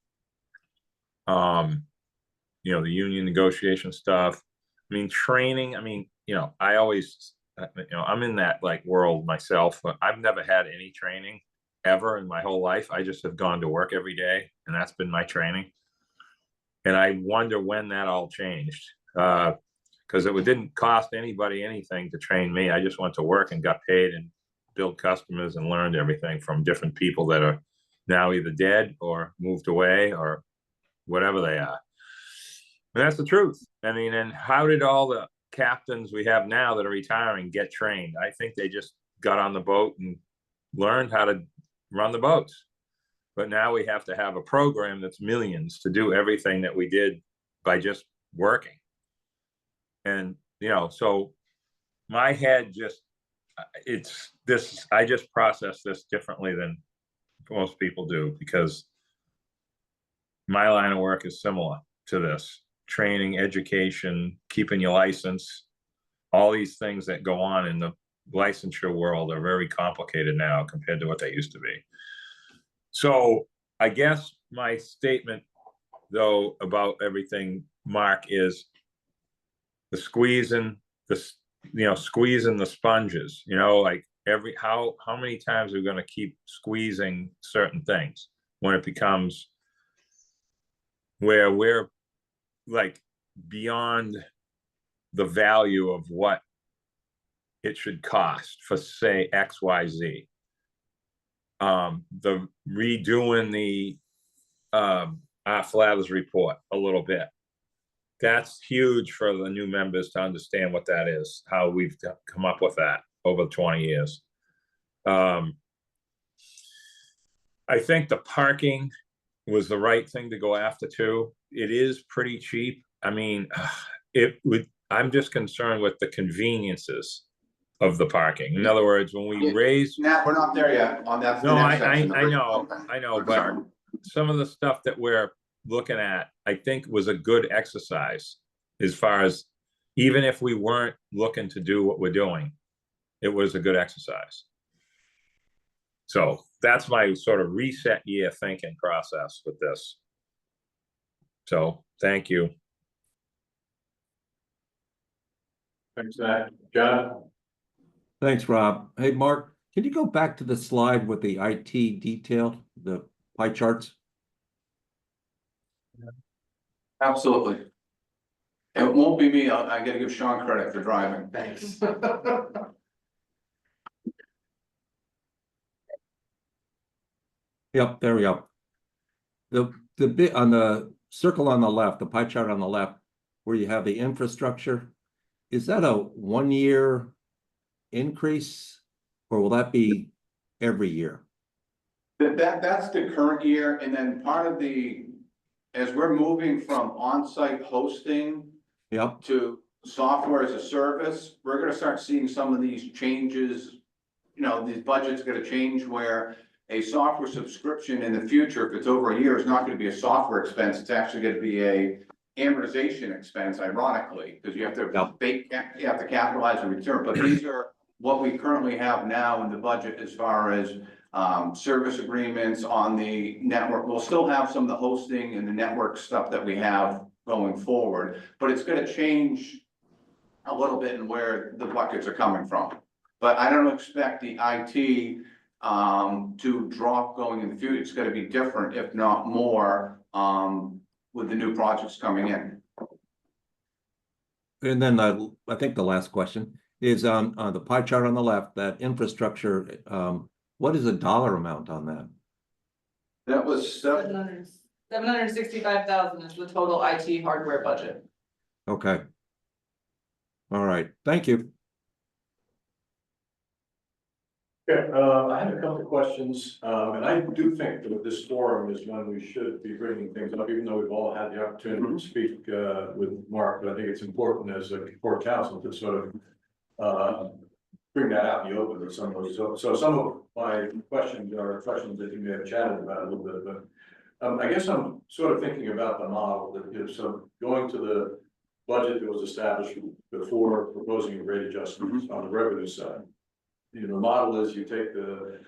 you know, the union negotiation stuff. I mean, training, I mean, you know, I always, you know, I'm in that like world myself, but I've never had any training ever in my whole life. I just have gone to work every day, and that's been my training. And I wonder when that all changed. Because it didn't cost anybody anything to train me. I just went to work and got paid and built customers and learned everything from different people that are now either dead or moved away or whatever they are. And that's the truth. I mean, and how did all the captains we have now that are retiring get trained? I think they just got on the boat and learned how to run the boats. But now we have to have a program that's millions to do everything that we did by just working. And, you know, so my head just, it's this, I just process this differently than most people do, because my line of work is similar to this. Training, education, keeping your license, all these things that go on in the licensure world are very complicated now compared to what they used to be. So I guess my statement, though, about everything, Mark, is the squeezing the sponges, you know, like how many times are we going to keep squeezing certain things when it becomes where we're like beyond the value of what it should cost for, say, XYZ. The redoing the Flathers report a little bit. That's huge for the new members to understand what that is, how we've come up with that over 20 years. I think the parking was the right thing to go after too. It is pretty cheap. I mean, I'm just concerned with the conveniences of the parking. In other words, when we raise. Nat, we're not there yet on that. No, I know, but Sorry. some of the stuff that we're looking at, I think was a good exercise as far as, even if we weren't looking to do what we're doing, it was a good exercise. So that's my sort of reset year thinking process with this. So thank you. Thanks, Matt. John? Thanks, Rob. Hey, Mark, can you go back to the slide with the IT detail, the pie charts? Absolutely. It won't be me. I gotta give Sean credit for driving. Thanks. Yep, there we go. The bit on the circle on the left, the pie chart on the left, where you have the infrastructure, is that a 1-year increase, or will that be every year? That's the current year, and then part of as we're moving from on-site hosting Yep. to software as a service, we're gonna start seeing some of these changes. You know, these budgets are gonna change where a software subscription in the future, if it's over a year, is not gonna be a software expense. It's actually gonna be a amortization expense, ironically, because you have to you have to capitalize and return. But these are what we currently have now in the budget as far as service agreements on the network. We'll still have some of the hosting and the network stuff that we have going forward, but it's going to change a little bit in where the buckets are coming from. But I don't expect the IT to drop going in the future. It's going to be different, if not more, with the new projects coming in. And then I think the last question is on the pie chart on the left, that infrastructure, what is the dollar amount on that? That was 765,000 is the total IT hardware budget. Okay. All right, thank you. Okay, I had a couple of questions, and I do think that this forum is when we should be bringing things up, even though we've all had the opportunity to speak with Mark, but I think it's important as a core council to sort of bring that out in the open with some of those. So some of my questions are questions that you may have chatted about a little bit, but I guess I'm sort of thinking about the model that is, so going to the budget that was established before proposing a rate adjustments on the revenue side. You know, the model is you take the,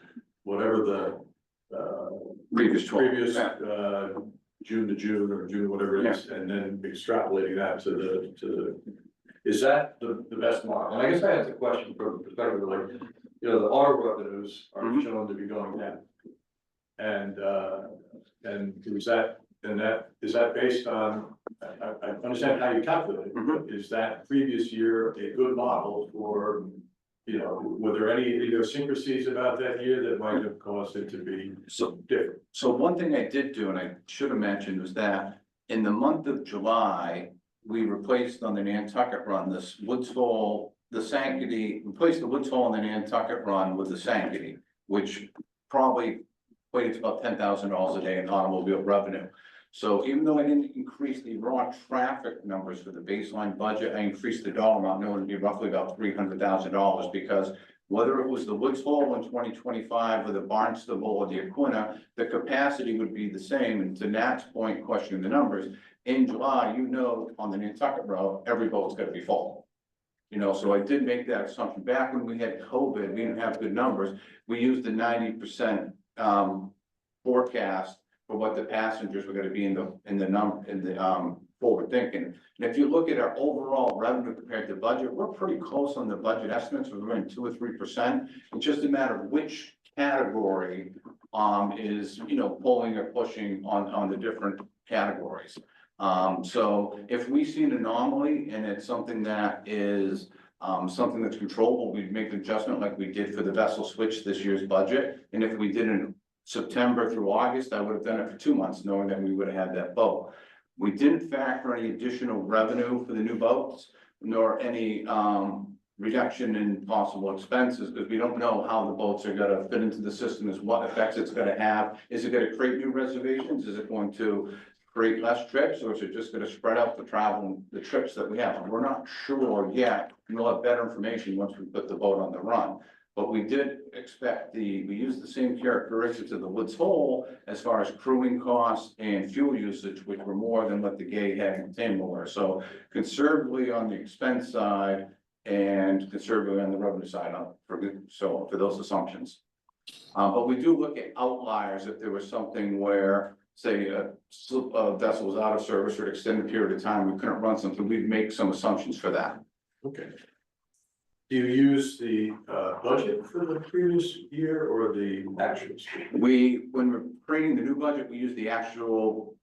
whatever the previous June to June or June, whatever it is, and then extrapolating that to the, is that the best model? And I guess I asked the question from the perspective of like, you know, the auto revenues are shown to be going down. And is that based on, I understand how you calculate it, but is that previous year a good model for, you know, were there any idiosyncrasies about that year that might have caused it to be So, different? so one thing I did do, and I should have mentioned, was that in the month of July, we replaced on the Nantucket run, this Woods Hole, the Sankaty, replaced the Woods Hole on the Nantucket run with the Sankaty, which probably equated to about $10,000 a day in automobile revenue. So even though I didn't increase the raw traffic numbers for the baseline budget, I increased the dollar amount, knowing it would be roughly about $300,000, because whether it was the Woods Hole in 2025 or the Barnstable or the Aquinnah, the capacity would be the same. And to Nat's point, questioning the numbers, in July, you know, on the Nantucket route, every boat's gonna be full. You know, so I did make that assumption. Back when we had COVID, we didn't have good numbers. We used the 90% forecast for what the passengers were gonna be in the forward thinking. And if you look at our overall revenue compared to budget, we're pretty close on the budget estimates. We're running 2 or 3%. It's just a matter of which category is, you know, pulling or pushing on the different categories. So if we see an anomaly and it's something that is something that's controllable, we'd make an adjustment like we did for the vessel switch this year's budget. And if we did in September through August, I would have done it for 2 months, knowing that we would have had that boat. We didn't factor any additional revenue for the new boats, nor any reduction in possible expenses, because we don't know how the boats are gonna fit into the system, is what effects it's gonna have. Is it gonna create new reservations? Is it going to create less trips, or is it just gonna spread out the travel, the trips that we have? We're not sure yet. We'll have better information once we put the boat on the run. But we did expect we used the same characteristics of the Woods Hole as far as crewing costs and fuel usage, which were more than what the Gay had in containment were. So conservatively on the expense side and conservatively on the revenue side for those assumptions. But we do look at outliers if there was something where, say, a vessel was out of service for an extended period of time, we couldn't run something, we'd make some assumptions for that. Okay. Do you use the budget for the previous year or the actuals? When we're creating the new budget, we use the actual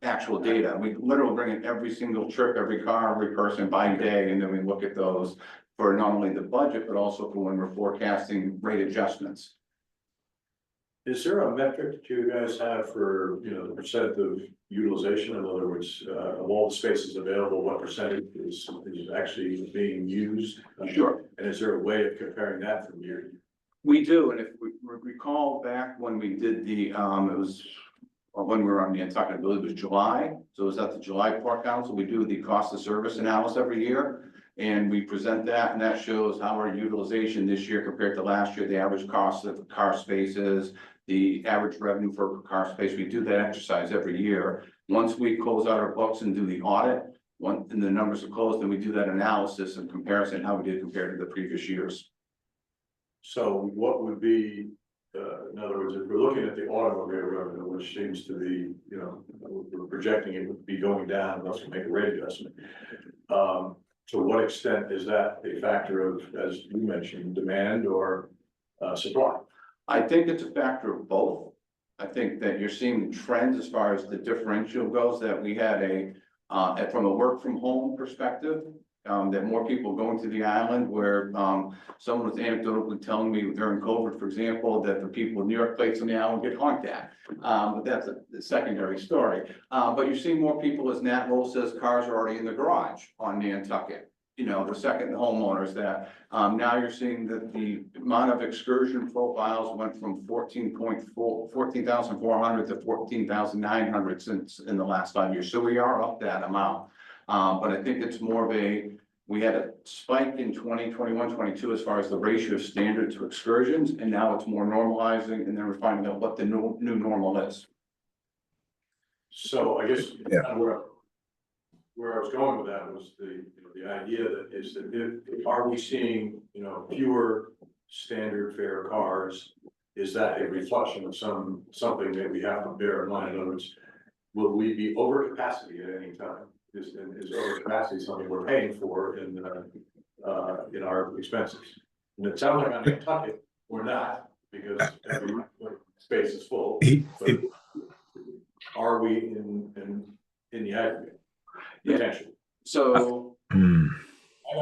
data. We literally bring in every single trip, every car, every person by day, and then we look at those for not only the budget, but also for when we're forecasting rate adjustments. Is there a metric that you guys have for, you know, the percent of utilization? In other words, of all the spaces available, what percentage is actually being used? Sure. And is there a way of comparing that from year to year? We do, and if we recall back when we did the, it was when we were on the Nantucket, I believe it was July. So it was at the July Port Council. We do the cost of service analysis every year. And we present that, and that shows how our utilization this year compared to last year, the average cost of car spaces, the average revenue for car space. We do that exercise every year. Once we close out our books and do the audit, and the numbers are closed, then we do that analysis and comparison, how we did compared to the previous years. So what would be, in other words, if we're looking at the automobile revenue, which seems to be, you know, we're projecting it would be going down unless we make a rate adjustment. To what extent is that a factor of, as you mentioned, demand or supply? I think it's a factor of both. I think that you're seeing trends as far as the differential goes, that we had from a work from home perspective, that more people going to the island, where someone was anecdotally telling me during COVID, for example, that the people with New York plates on the island get honked at. But that's a secondary story. But you're seeing more people, as Nat Lowell says, cars are already in the garage on Nantucket. You know, the second homeowners that, now you're seeing that the amount of excursion profiles went from 14,400 to 14,900 since in the last 5 years. So we are up that amount. But I think it's more of we had a spike in 2021, 22 as far as the ratio of standard to excursions, and now it's more normalizing, and then we're finding out what the new normal is. So I guess where I was going with that was the idea that is that are we seeing, you know, fewer standard fare cars? Is that a reflection of something that we have to bear in mind? In other words, will we be over capacity at any time? Is over capacity something we're paying for in our expenses? And it sounds like on Nantucket, we're not, because every space is full, but are we in the aggregate? Potentially. So, I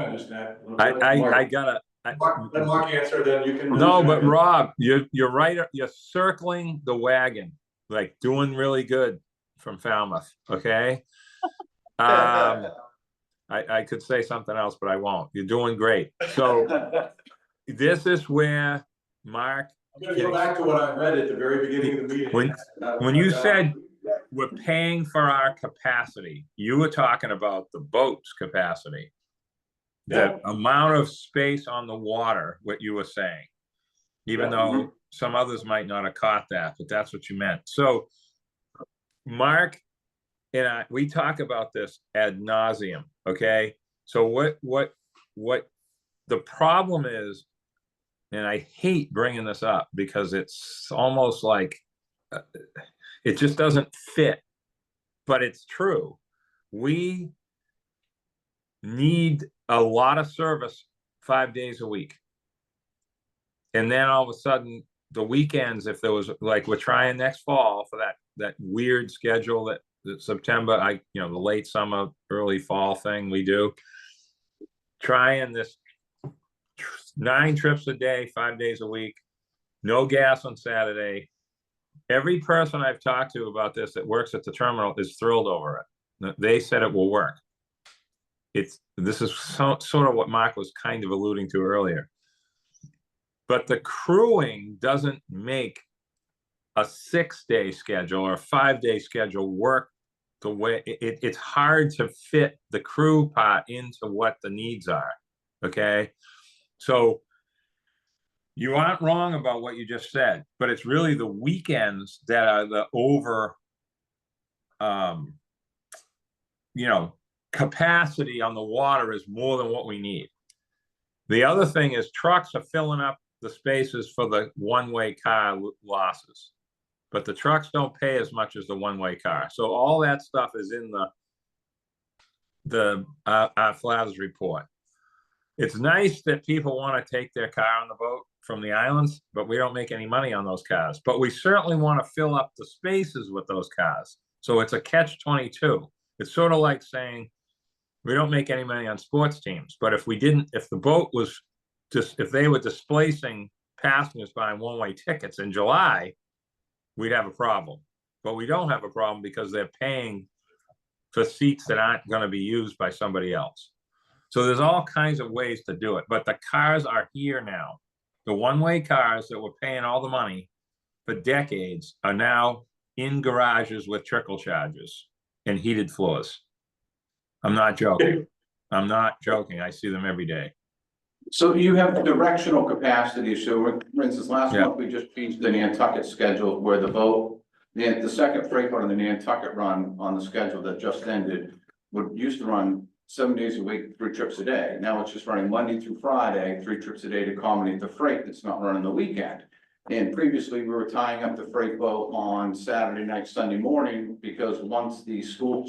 understand. I gotta. Let Mark answer, then you can. No, but Rob, you're right. You're circling the wagon, like doing really good from Falmouth. Okay. I could say something else, but I won't. You're doing great. So this is where Mark. I'm gonna go back to what I read at the very beginning of the meeting. When you said we're paying for our capacity, you were talking about the boat's capacity. The amount of space on the water, what you were saying, even though some others might not have caught that, but that's what you meant. So Mark and I, we talk about this ad nauseum. Okay. So what the problem is, and I hate bringing this up because it's almost like it just doesn't fit, but it's true. We need a lot of service 5 days a week. And then all of a sudden, the weekends, if there was, like, we're trying next fall for that weird schedule that September, the late summer, early fall thing we do, trying this 9 trips a day, 5 days a week, no gas on Saturday. Every person I've talked to about this that works at the terminal is thrilled over it. They said it will work. This is sort of what Mark was kind of alluding to earlier. But the crewing doesn't make a 6-day schedule or a 5-day schedule work the way it's hard to fit the crew part into what the needs are. Okay. So you aren't wrong about what you just said, but it's really the weekends that are the over, capacity on the water is more than what we need. The other thing is trucks are filling up the spaces for the one-way car losses, but the trucks don't pay as much as the one-way car. So all that stuff is in our Flav's report. It's nice that people want to take their car on the boat from the islands, but we don't make any money on those cars. But we certainly want to fill up the spaces with those cars. So it's a catch-22. It's sort of like saying, we don't make any money on sports teams, but if the boat was if they were displacing passengers buying one-way tickets in July, we'd have a problem. But we don't have a problem because they're paying for seats that aren't going to be used by somebody else. So there's all kinds of ways to do it, but the cars are here now. The one-way cars that were paying all the money for decades are now in garages with trickle charges and heated floors. I'm not joking. I'm not joking. I see them every day. So you have directional capacity. So for instance, last month, we just changed the Nantucket schedule where the second freight part of the Nantucket run on the schedule that just ended used to run 7 days a week, 3 trips a day. Now it's just running Monday through Friday, 3 trips a day to accommodate the freight that's not running the weekend. And previously we were tying up the freight boat on Saturday night, Sunday morning, because once the school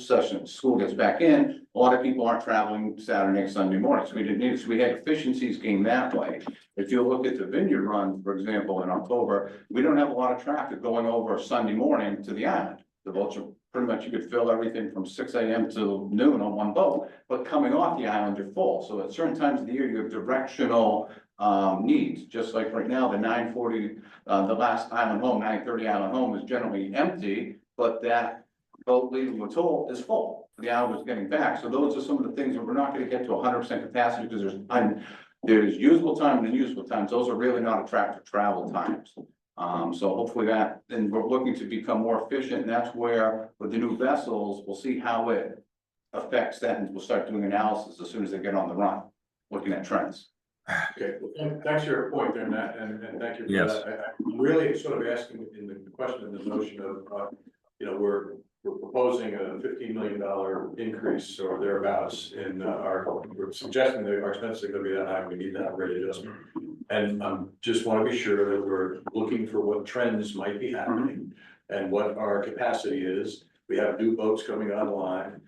gets back in, a lot of people aren't traveling Saturday night, Sunday morning. So we didn't need it. So we had efficiencies gained that way. If you look at the Vineyard run, for example, in October, we don't have a lot of traffic going over Sunday morning to the island. The boats are pretty much, you could fill everything from 6 a.m. to noon on one boat, but coming off the island, you're full. So at certain times of the year, you have directional needs, just like right now, the 9:40, the last island home, 9:30 island home is generally empty, but that boat leaving Atoll is full. The island is getting back. So those are some of the things that we're not going to get to 100% capacity because there's usable time and unusable times. Those are really not attractive travel times. So hopefully and we're looking to become more efficient, and that's where with the new vessels, we'll see how it affects that, and we'll start doing analysis as soon as they get on the run, looking at trends. Okay, well, thanks for your point there, Matt, and thank you for Yes. that. I'm really sort of asking in the question of the notion of, we're proposing a $15 million increase or thereabouts in we're suggesting that our expenses are going to be that high. We need that rate adjustment. And just want to be sure that we're looking for what trends might be happening and what our capacity is. We have new boats coming online.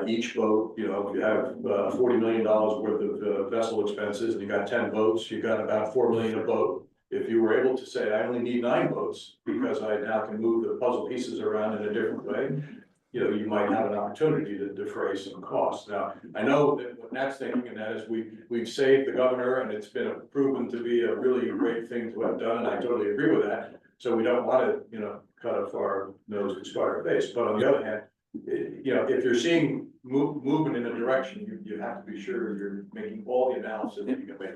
Each boat, you know, you have $40 million worth of vessel expenses, and you got 10 boats, you got about $4 million a boat. If you were able to say, I only need 9 boats, because I now can move the puzzle pieces around in a different way, you know, you might have an opportunity to defray some costs. Now, I know that what Nat's thinking, and that is we've saved the governor, and it's been proven to be a really great thing to have done, and I totally agree with that. So we don't want to, you know, cut off our nose and spite our face, but on the other hand, you know, if you're seeing movement in a direction, you have to be sure you're making all the analysis that you can make.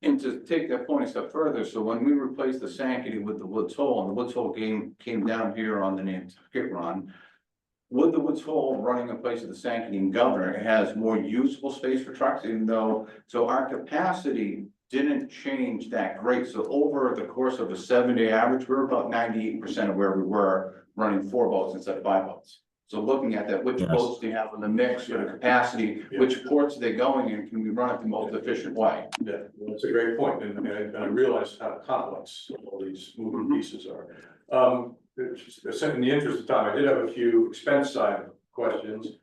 And to take that point a step further, so when we replaced the Sankaty with the Woods Hole, and the Woods Hole came down here on the Nantucket run, with the Woods Hole running in place of the Sankaty and Governor, it has more usable space for trucks, even though, so our capacity didn't change that great. So over the course of a 7-day average, we're about 98% of where we were running 4 boats instead of 5 boats. So looking at that, which Yes. boats do you have in the mix for the capacity, which ports are they going in, can we run it the most efficient way? Yeah, well, that's a great point, and I realize how complex all these moving pieces are. In the interest of time, I did have a few expense side questions.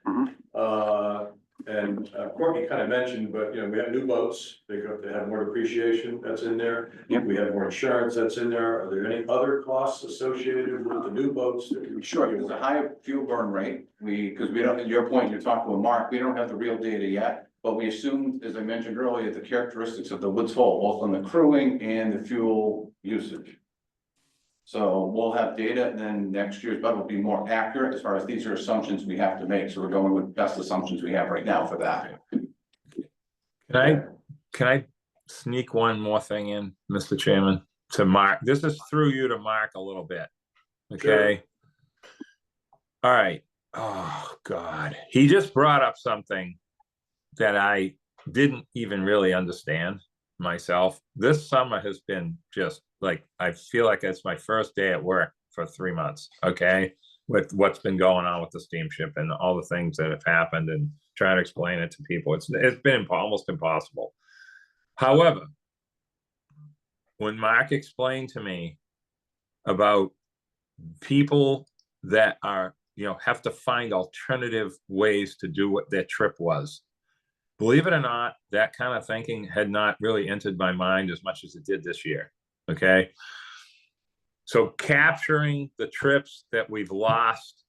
And Courtney kind of mentioned, but you know, we have new boats, they have more depreciation, that's in there. Yep. We have more insurance, that's in there. Are there any other costs associated with the new boats that we should? Sure, there's a higher fuel burn rate, because we don't, at your point, you're talking with Mark, we don't have the real data yet. But we assumed, as I mentioned earlier, the characteristics of the Woods Hole, both on the crewing and the fuel usage. So we'll have data, and then next year's budget will be more accurate as far as these are assumptions we have to make. So we're going with best assumptions we have right now for that. Can I sneak one more thing in, Mr. Chairman, to Mark? This is through you to Mark a little bit, okay? All right. Oh, God. He just brought up something that I didn't even really understand myself. This summer has been just like, I feel like it's my first day at work for 3 months, okay? With what's been going on with the steamship and all the things that have happened and trying to explain it to people. It's been almost impossible. However, when Mark explained to me about people that are, you know, have to find alternative ways to do what their trip was, believe it or not, that kind of thinking had not really entered my mind as much as it did this year, okay? So capturing the trips that we've lost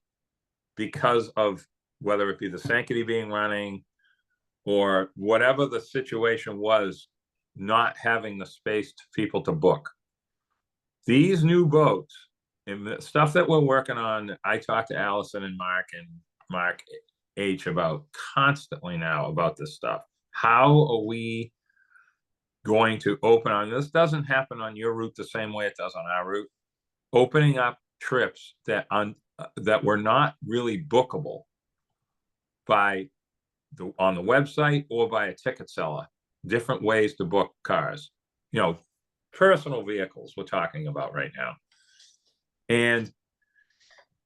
because of whether it be the Sankaty being running or whatever the situation was, not having the space to people to book. These new boats and the stuff that we're working on, I talk to Allison and Mark H about constantly now about this stuff. How are we going to open on this? Doesn't happen on your route the same way it does on our route. Opening up trips that were not really bookable by on the website or by a ticket seller. Different ways to book cars, you know, personal vehicles we're talking about right now. And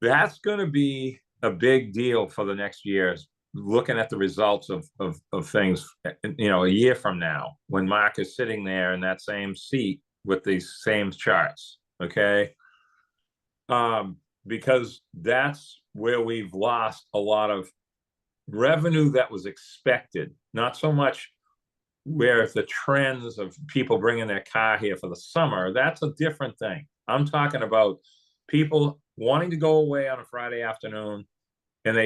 that's going to be a big deal for the next years, looking at the results of things, you know, a year from now, when Mark is sitting there in that same seat with these same charts, okay? Because that's where we've lost a lot of revenue that was expected, not so much where the trends of people bringing their car here for the summer, that's a different thing. I'm talking about people wanting to go away on a Friday afternoon and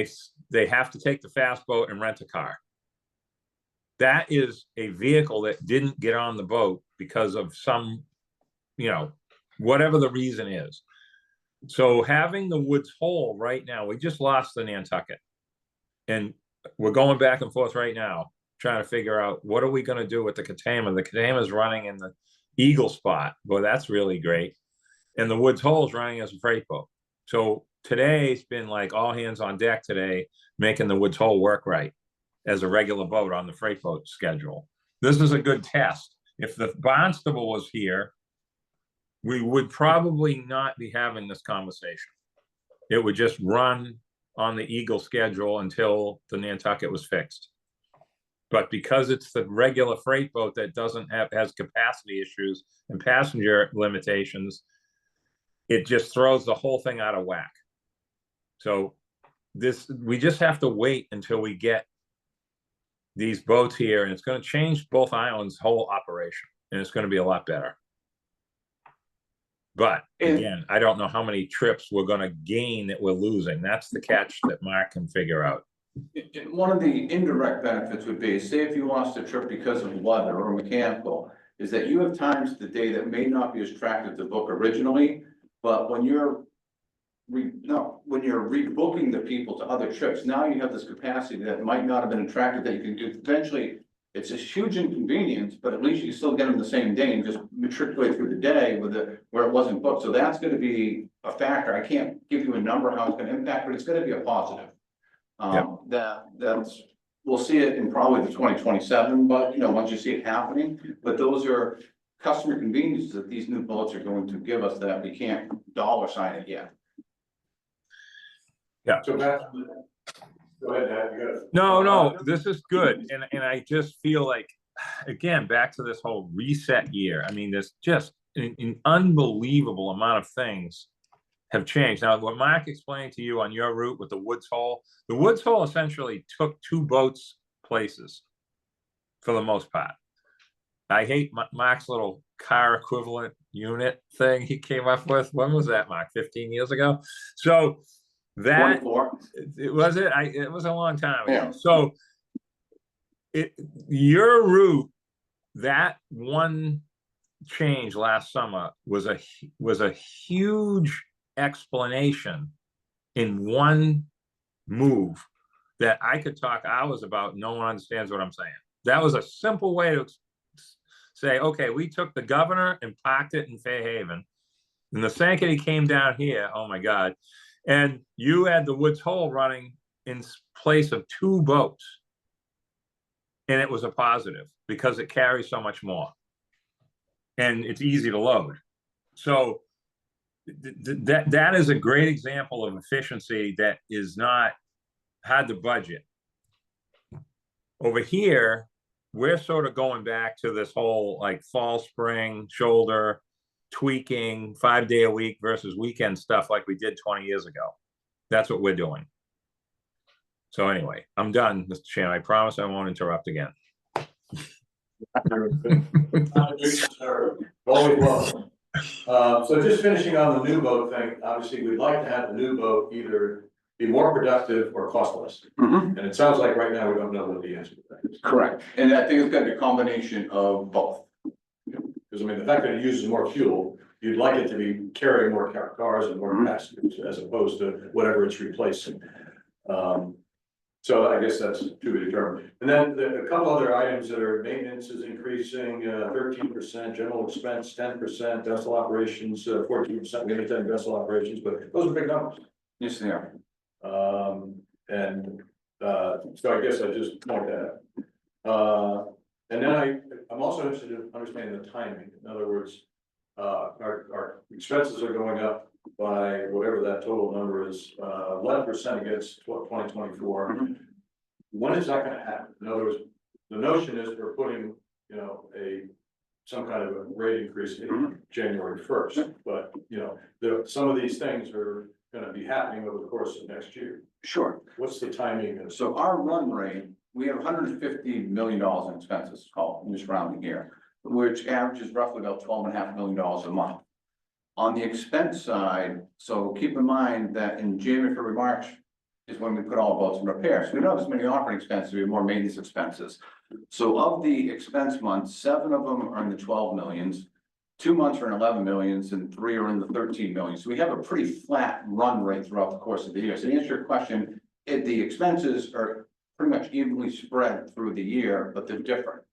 they have to take the fast boat and rent a car. That is a vehicle that didn't get on the boat because of some, you know, whatever the reason is. So having the Woods Hole right now, we just lost the Nantucket. And we're going back and forth right now, trying to figure out what are we going to do with the Katama. The Katama is running in the Eagle spot. Well, that's really great. And the Woods Hole is running as a freight boat. So today's been like all hands on deck today, making the Woods Hole work right as a regular boat on the freight boat schedule. This is a good test. If the Barnstable was here, we would probably not be having this conversation. It would just run on the Eagle schedule until the Nantucket was fixed. But because it's the regular freight boat that has capacity issues and passenger limitations, it just throws the whole thing out of whack. So we just have to wait until we get these boats here, and it's gonna change both islands' whole operation, and it's gonna be a lot better. But again, I don't know how many trips we're gonna gain that we're losing. That's the catch that Mark can figure out. One of the indirect benefits would be, say if you lost a trip because of weather or mechanical, is that you have times of the day that may not be as attractive to book originally, but when you're rebooking the people to other trips, now you have this capacity that might not have been attractive, that you can do eventually. It's a huge inconvenience, but at least you still get them the same day and just matriculate through the day where it wasn't booked. So that's gonna be a factor. I can't give you a number how it's gonna impact, but it's gonna be a positive. We'll see it in probably the 2027, but once you see it happening, but those are customer conveniences that these new boats are going to give us that we can't dollar sign it yet. Yeah. So Matt, go ahead, Matt, you got it. No, this is good. And I just feel like, again, back to this whole reset year. I mean, there's just an unbelievable amount of things have changed. Now, what Mark explained to you on your route with the Woods Hole, the Woods Hole essentially took two boats places for the most part. I hate Mark's little car equivalent unit thing he came up with. When was that, Mark? 15 years ago? So that 24. it was a long time ago. Yeah. So your route, that one change last summer was a huge explanation in one move that I could talk hours about. No one understands what I'm saying. That was a simple way to say, okay, we took the Governor and parked it in Fairhaven, and the Sankaty came down here. Oh my God. And you had the Woods Hole running in place of two boats. And it was a positive because it carries so much more. And it's easy to load. So that is a great example of efficiency that is not hard to budget. Over here, we're sort of going back to this whole like fall, spring, shoulder, tweaking, 5-day a week versus weekend stuff like we did 20 years ago. That's what we're doing. So anyway, I'm done, Mr. Chairman. I promise I won't interrupt again. Always welcome. So just finishing on the new boat thing, obviously we'd like to have the new boat either be more productive or cost less. And it sounds like right now we don't know what the answer to that is. Correct. And I think it's gonna be a combination of both. Because I mean, the fact that it uses more fuel, you'd like it to be carrying more cars and more passengers as opposed to whatever it's replacing. So I guess that's to be determined. And then a couple other items that are maintenance is increasing 13%, general expense 10%, vessel operations 14%. We maintain vessel operations, but those are big numbers. Yes, they are. So I guess I just point that out. And then I'm also interested in understanding the timing. In other words, our expenses are going up by whatever that total number is, 11% against 2024. When is that gonna happen? In other words, the notion is we're putting, some kind of a rate increase in January 1st, but, some of these things are gonna be happening over the course of next year. Sure. What's the timing? So our run rate, we have $150 million in expenses, called in this rounding here, which averages roughly about $12.5 million a month. On the expense side, so keep in mind that in January, February, March is when we put all boats in repair. So we don't have as many operating expenses, we have more maintenance expenses. So of the expense months, 7 of them are in the 12 millions, 2 months are in 11 millions, and 3 are in the 13 million. So we have a pretty flat run rate throughout the course of the year. So to answer your question, the expenses are pretty much evenly spread through the year, but they're different.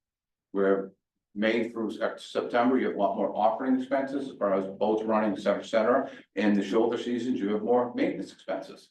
Where May through September, you have a lot more operating expenses as far as boats running, et cetera, et cetera. In the shoulder seasons, you have more maintenance expenses.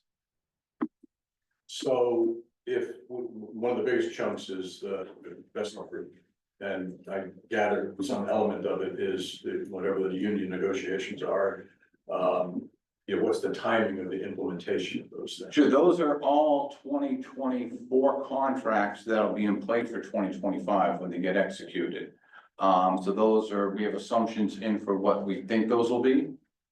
So if one of the biggest chunks is the vessel group, and I gather some element of it is whatever the union negotiations are, what's the timing of the implementation of those things? Sure, those are all 2024 contracts that'll be in place for 2025 when they get executed. So those are, we have assumptions in for what we think those will be.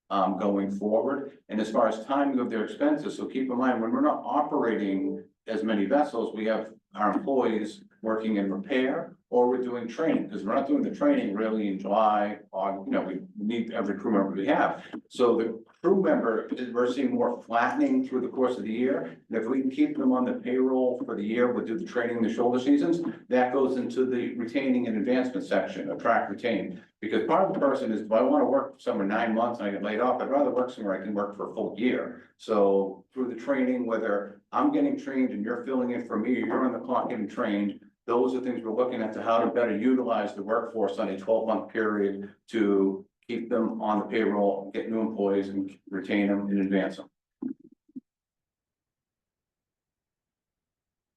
going forward. And as far as timing of their expenses, so keep in mind, when we're not operating as many vessels, we have our employees working in repair, or we're doing training, because we're not doing the training really in July, or, you know, we need every crew member we have. So the crew member, we're seeing more flattening through the course of the year. And if we can keep them on the payroll for the year, we'll do the training in the shoulder seasons, that goes into the retaining and advancement section, attract, retain. Because part of the person is, do I want to work somewhere 9 months and I get laid off? I'd rather work somewhere I can work for a full year. So through the training, whether I'm getting trained and you're filling in for me, or you're on the clock getting trained, those are things we're looking at to how to better utilize the workforce on a 12-month period to keep them on the payroll, get new employees and retain them and advance them.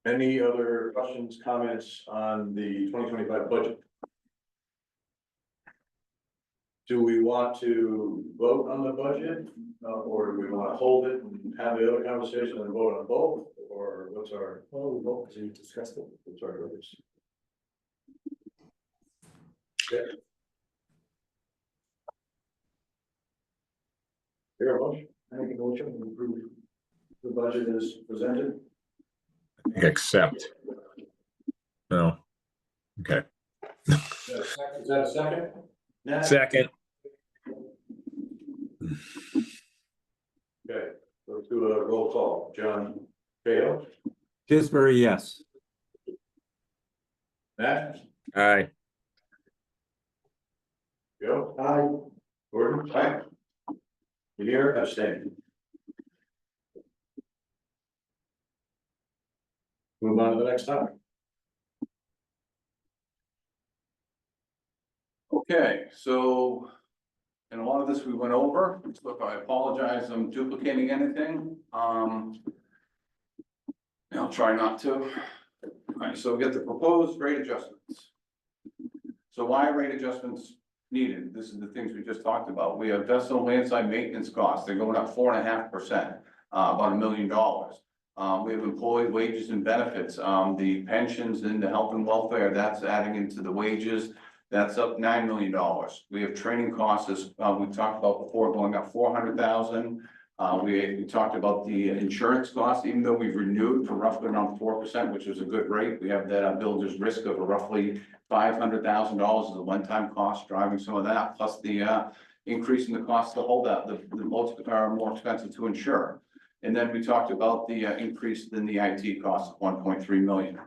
Any other questions, comments on the 2025 budget? Do we want to vote on the budget, or do we want to hold it and have the other conversation and vote on both, or what's our? Well, we vote, because we discussed it. What's our purpose? Okay. Here, a motion. I make a motion to approve the budget as presented. Accept. No. Okay, Is that a second? Nat? second, Okay, let's do a roll call. John Cahill, Tisbury, yes. Matt, aye, Joe, Aye. Gordon, aye. Here, abstain. Move on to the next topic. Okay, so and a lot of this we went over, so if I apologize, I'm duplicating anything, I'll try not to. All right, so we get the proposed rate adjustments. So why rate adjustments needed? This is the things we just talked about. We have vessel landside maintenance costs, they're going up 4.5%, about $1 million. We have employee wages and benefits, the pensions and the health and welfare, that's adding into the wages. That's up $9 million. We have training costs, as we talked about before, going up $400,000. We talked about the insurance costs, even though we've renewed for roughly around 4%, which is a good rate. We have that builder's risk of roughly $500,000 as a one-time cost, driving some of that, plus the increase in the cost to hold that. The boats are more expensive to insure. And then we talked about the increase in the IT costs of $1.3 million.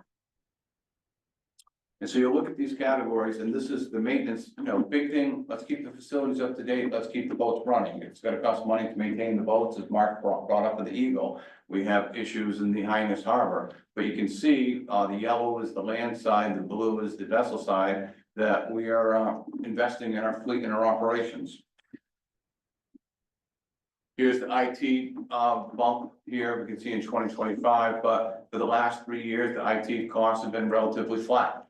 And so you look at these categories, and this is the maintenance, you know, big thing, let's keep the facilities up to date, let's keep the boats running. It's gonna cost money to maintain the boats, as Mark brought up with the Eagle. We have issues in the Highness Harbor, but you can see, the yellow is the land side, the blue is the vessel side, that we are investing in our fleet and our operations. Here's the IT bump here, we can see in 2025, but for the last 3 years, the IT costs have been relatively flat.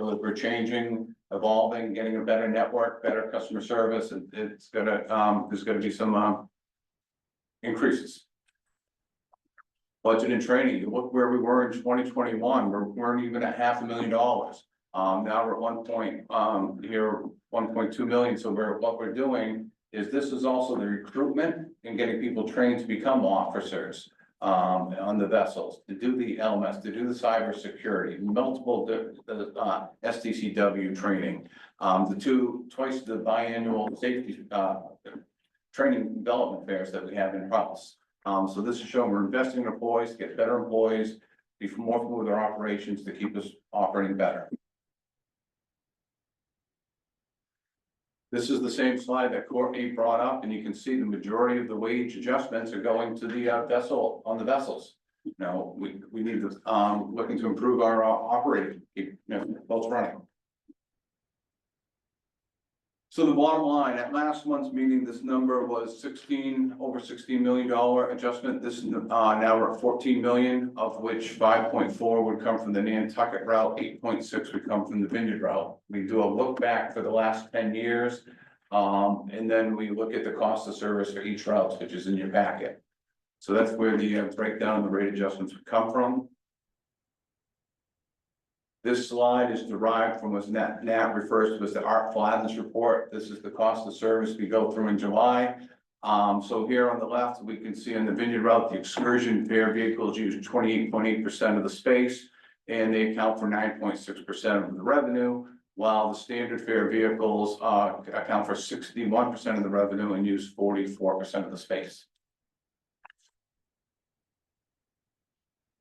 So as we're changing, evolving, getting a better network, better customer service, and it's gonna, there's gonna be some increases. Budget and training, you look where we were in 2021, we weren't even at $500,000. Now we're at 1.2 million. So what we're doing is this is also the recruitment and getting people trained to become officers. On the vessels, to do the LMS, to do the cybersecurity, multiple STCW training, twice the biannual safety training development fairs that we have in house. So this is showing we're investing in employees to get better employees, be more familiar with our operations to keep us operating better. This is the same slide that Courtney brought up, and you can see the majority of the wage adjustments are going to the vessel on the vessels. Now, we need to looking to improve our operating, keep boats running. So the bottom line, at last month's meeting, this number was over $16 million adjustment. This now we're at 14 million, of which 5.4 would come from the Nantucket route, 8.6 would come from the Vineyard route. We do a look back for the last 10 years, and then we look at the cost of service for each route, which is in your packet. So that's where the breakdown of the rate adjustments would come from. This slide is derived from what NAT refers to as the ARC flatness report. This is the cost of service we go through in July. So here on the left, we can see on the Vineyard route, the excursion fare vehicles use 28.8% of the space, and they account for 9.6% of the revenue, while the standard fare vehicles account for 61% of the revenue and use 44% of the space.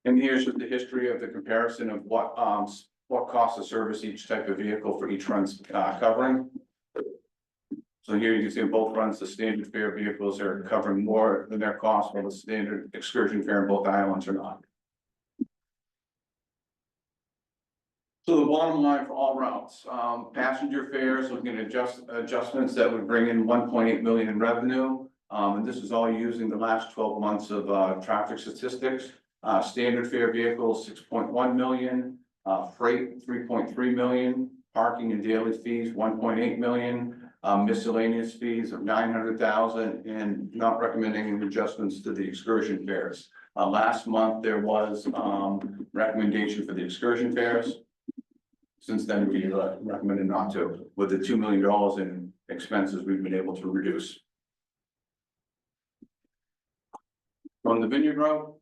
And here's just the history of the comparison of what cost of service each type of vehicle for each run's covering. So here you can see in both runs, the standard fare vehicles are covering more than their cost, while the standard excursion fare in both islands are not. So the bottom line for all routes, passenger fares, looking at adjustments that would bring in 1.8 million in revenue. And this is all using the last 12 months of traffic statistics. Standard fare vehicles, 6.1 million, freight, 3.3 million, parking and daily fees, 1.8 million, miscellaneous fees of 900,000, and not recommending any adjustments to the excursion fares. Last month, there was recommendation for the excursion fares. Since then, we recommended not to. With the $2 million in expenses, we've been able to reduce. On the Vineyard route.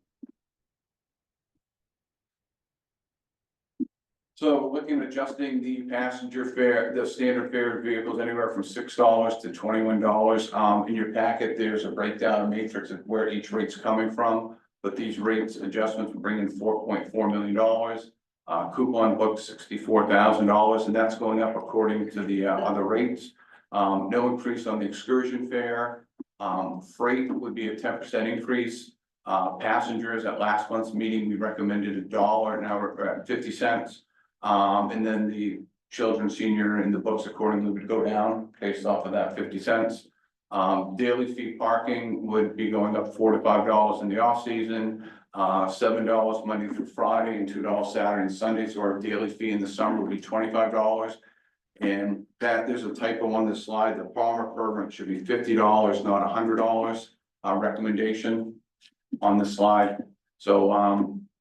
So looking at adjusting the passenger fare, the standard fare vehicles anywhere from $6 to $21. In your packet, there's a breakdown of matrix of where each rate's coming from. But these rates adjustments will bring in $4.4 million. Coupon book $64,000, and that's going up according to the other rates. No increase on the excursion fare. Freight would be a 10% increase. Passengers at last month's meeting, we recommended $1, now we're at 50 cents. And then the children, senior, and the books accordingly would go down based off of that 50 cents. Daily fee parking would be going up $4 to $5 in the off season. $7 Monday through Friday and $2 Saturday and Sunday. So our daily fee in the summer would be $25. And that there's a typo on this slide. The Palmer permit should be $50, not $100. Recommendation on the slide. So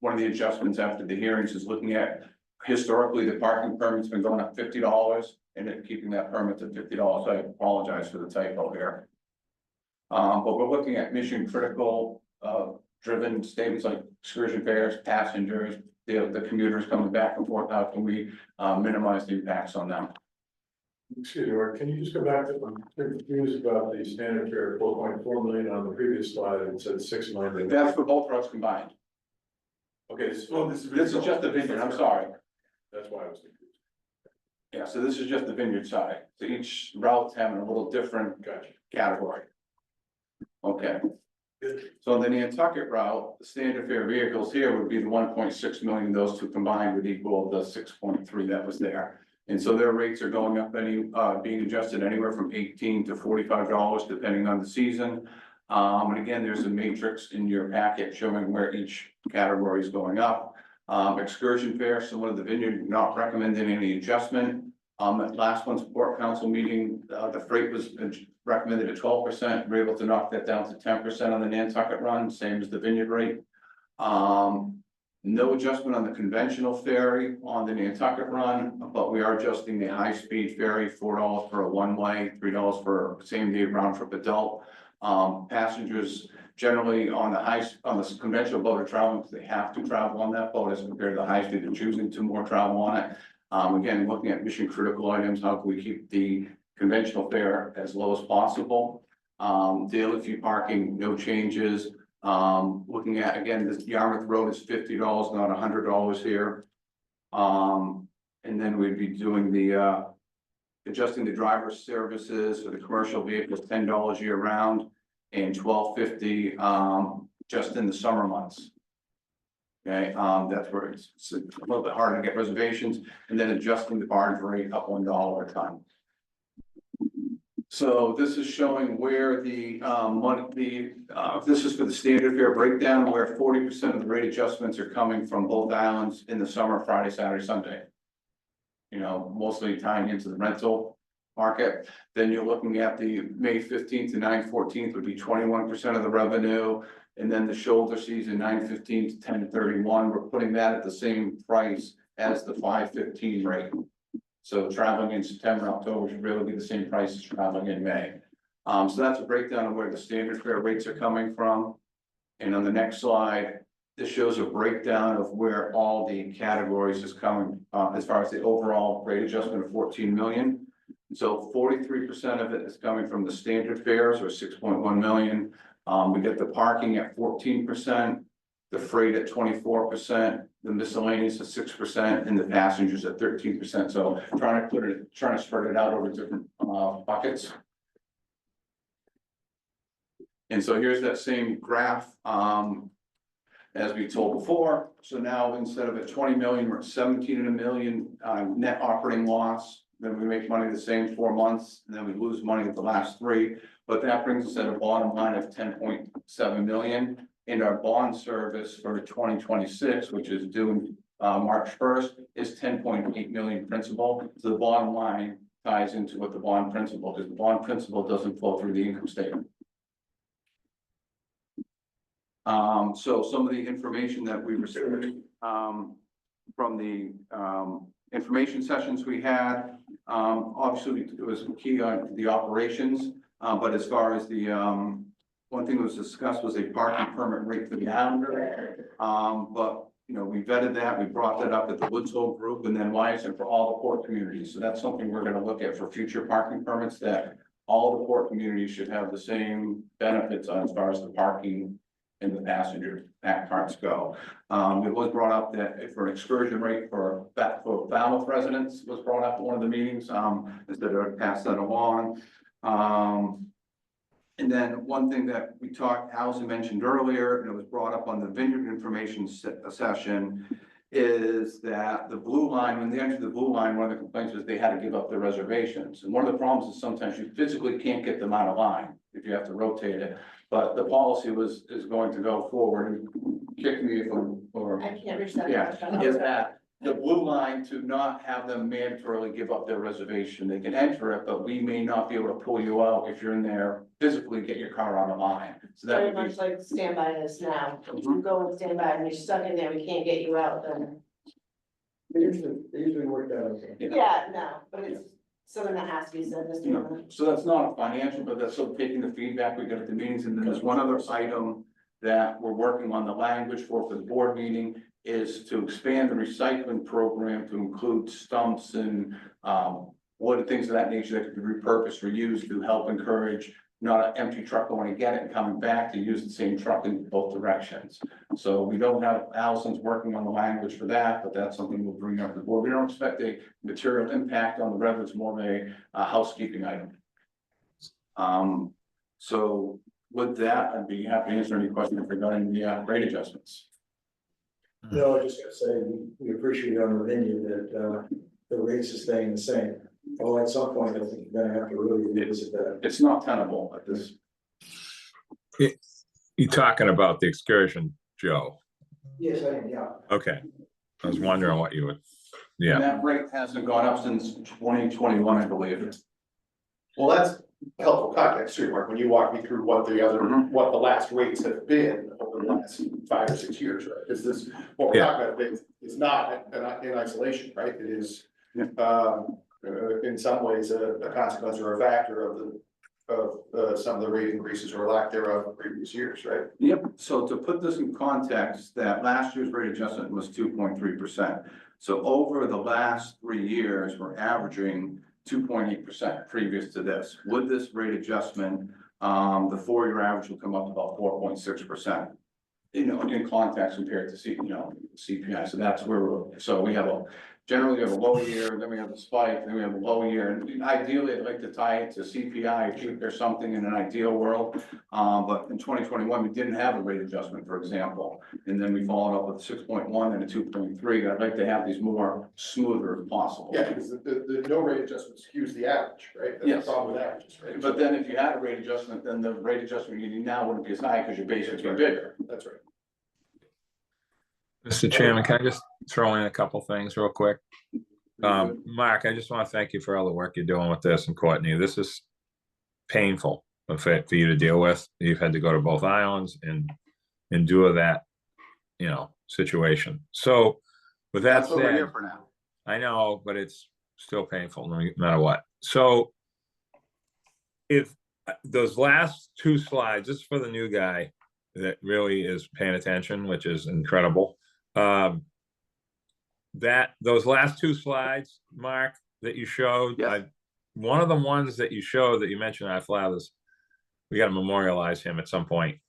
one of the adjustments after the hearings is looking at historically the parking permit's been going up $50 and then keeping that permit to $50. So I apologize for the typo here. But we're looking at mission critical driven statements like excursion fares, passengers, the commuters coming back and forth. How can we minimize the impacts on them? Excuse me, Mark, can you just go back to, I'm confused about the standard fare, 4.4 million on the previous slide, it said 6 million. That's for both routes combined. Okay, this is just the Vineyard, I'm sorry. That's why I was confused. Yeah, so this is just the Vineyard side. So each route's having a little different category. Okay. So the Nantucket route, the standard fare vehicles here would be the 1.6 million, those two combined would equal the 6.3 that was there. And so their rates are going up being adjusted anywhere from $18 to $45, depending on the season. And again, there's a matrix in your packet showing where each category is going up. Excursion fare, similar to the Vineyard, not recommending any adjustment. At last month's Port Council meeting, the freight was recommended at 12%. We're able to knock that down to 10% on the Nantucket run, same as the Vineyard rate. No adjustment on the conventional ferry on the Nantucket run, but we are adjusting the high-speed ferry, $4 for a one-way, $3 for same-day round trip adult. Passengers generally on the conventional boat are traveling because they have to travel on that boat as compared to the high speed, they're choosing to more travel on it. Again, looking at mission critical items, how can we keep the conventional fare as low as possible? Daily fee parking, no changes. Looking at, again, this Yarmouth Road is $50, not $100 here. And then we'd be doing the adjusting the driver services for the commercial vehicles, $10 year round and $12.50 just in the summer months. Okay, that's where it's a little bit harder to get reservations, and then adjusting the barge rate up $1 a ton. So this is showing where the this is for the standard fare breakdown, where 40% of the rate adjustments are coming from both islands in the summer, Friday, Saturday, Sunday. You know, mostly tying into the rental market. Then you're looking at the May 15th to 9/14 would be 21% of the revenue. And then the shoulder season, 9/15 to 10/31, we're putting that at the same price as the 515 rate. So traveling in September, October should really be the same price as traveling in May. So that's a breakdown of where the standard fare rates are coming from. And on the next slide, this shows a breakdown of where all the categories is coming, as far as the overall rate adjustment of 14 million. So 43% of it is coming from the standard fares, or 6.1 million. We get the parking at 14%, the freight at 24%, the miscellaneous at 6%, and the passengers at 13%. So trying to spread it out over different buckets. And so here's that same graph, as we told before. So now instead of at 20 million, we're at 17 million net operating loss. Then we make money the same 4 months, and then we lose money at the last 3. But that brings us at a bottom line of 10.7 million. And our bond service for 2026, which is due March 1st, is 10.8 million principal. So the bottom line ties into what the bond principal, because the bond principal doesn't flow through the income statement. So some of the information that we received from the information sessions we had, obviously it was key on the operations, but as far as the one thing that was discussed was a parking permit rate for the Islander. But you know, we vetted that, we brought that up at the Woods Hole group, and then why is it for all the port communities? So that's something we're going to look at for future parking permits, that all the port communities should have the same benefits as far as the parking and the passenger parts go. It was brought up that for an excursion rate for Falmouth residents was brought up at one of the meetings, instead of pass that along. And then one thing that we talked, Allison mentioned earlier, and it was brought up on the Vineyard information session, is that the blue line, when they entered the blue line, one of the complaints was they had to give up their reservations. And one of the problems is sometimes you physically can't get them out of line if you have to rotate it. But the policy is going to go forward, and kick me if I'm, or, I can't reach that. yeah, is that the blue line to not have them mandatorily give up their reservation. They can enter it, but we may not be able to pull you out if you're in there physically, get your car on the line. So that Very would much like standby is now. If you go with standby and you're stuck in there, we can't get you out, then. They usually work out okay. Yeah, no, but it's something that has to be said, Mr. Chairman. So that's not a financial, but that's sort of taking the feedback we got at the meetings. And then there's one other item that we're working on the language for the board meeting, is to expand the recycling program to include stumps and wood and things of that nature that could be repurposed, reused, to help encourage not an empty truck going to get it and coming back, to use the same truck in both directions. So we don't have, Allison's working on the language for that, but that's something we'll bring up to the board. We don't expect a material impact on the revenue. It's more of a housekeeping item. So with that, I'd be happy to answer any questions regarding the rate adjustments. No, I just gotta say, we appreciate on the venue that the rates are staying the same. Well, at some point, I think you're gonna have to really revisit that. It's not tenable at this. You talking about the excursion, Joe? Yes, I am, yeah. Okay, I was wondering what you would, And yeah, that rate hasn't gone up since 2021, I believe. Well, that's helpful context too, Mark, when you walk me through what the other, what the last rates have been over the last 5 or 6 years, right? Is this, what we're Yeah. talking about, it's not in isolation, right? It is, in some ways, a consequence or a factor of some of the rate increases or lack thereof in previous years, right? Yep, so to put this in context, that last year's rate adjustment was 2.3%. So over the last 3 years, we're averaging 2.8% previous to this. With this rate adjustment, the 4-year average will come up about 4.6%. You know, in context compared to CPI, so that's where we have generally have a low year, then we have a spike, then we have a low year, and ideally I'd like to tie it to CPI or something in an ideal world. But in 2021, we didn't have a rate adjustment, for example, and then we followed up with 6.1 and a 2.3. I'd like to have these more smoother if possible. Yeah, because the no rate adjustment skews the average, right? That's Yes. the problem with averages, right? But then if you had a rate adjustment, then the rate adjustment you need now wouldn't be as high because your base would be bigger. That's right. Mr. Chairman, can I just throw in a couple things real quick? Mark, I just want to thank you for all the work you're doing with this, and Courtney, this is painful for you to deal with. You've had to go to both islands and endure that, situation. So With that That's what we're here said, for now. I know, but it's still painful no matter what. So if those last two slides, just for the new guy that really is paying attention, which is incredible. That those last two slides, Mark, that you showed, Yes. one of the ones that you showed that you mentioned, our Flathers, we got to memorialize him at some point.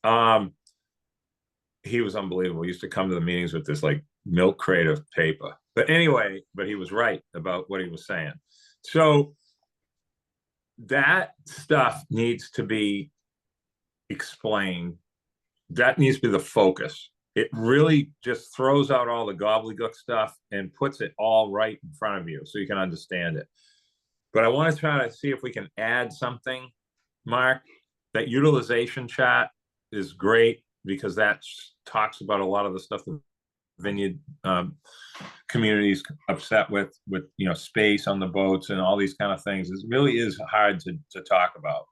He was unbelievable. He used to come to the meetings with this like milk crate of paper. But anyway, but he was right about what he was saying. So that stuff needs to be explained. That needs to be the focus. It really just throws out all the gobbledygook stuff and puts it all right in front of you so you can understand it. But I want to try to see if we can add something, Mark. That utilization chart is great because that talks about a lot of the stuff that vineyard communities upset with space on the boats and all these kind of things. It really is hard to talk about.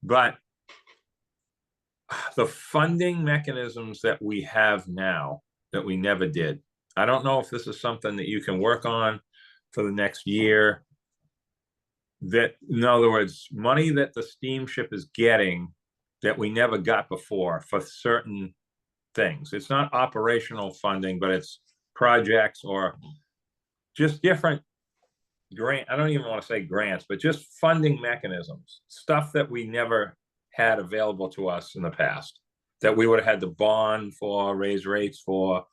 But the funding mechanisms that we have now that we never did, I don't know if this is something that you can work on for the next year. That, in other words, money that the steamship is getting that we never got before for certain things. It's not operational funding, but it's projects or just different grant. I don't even want to say grants, but just funding mechanisms, stuff that we never had available to us in the past, that we would have had to bond for, raise rates for,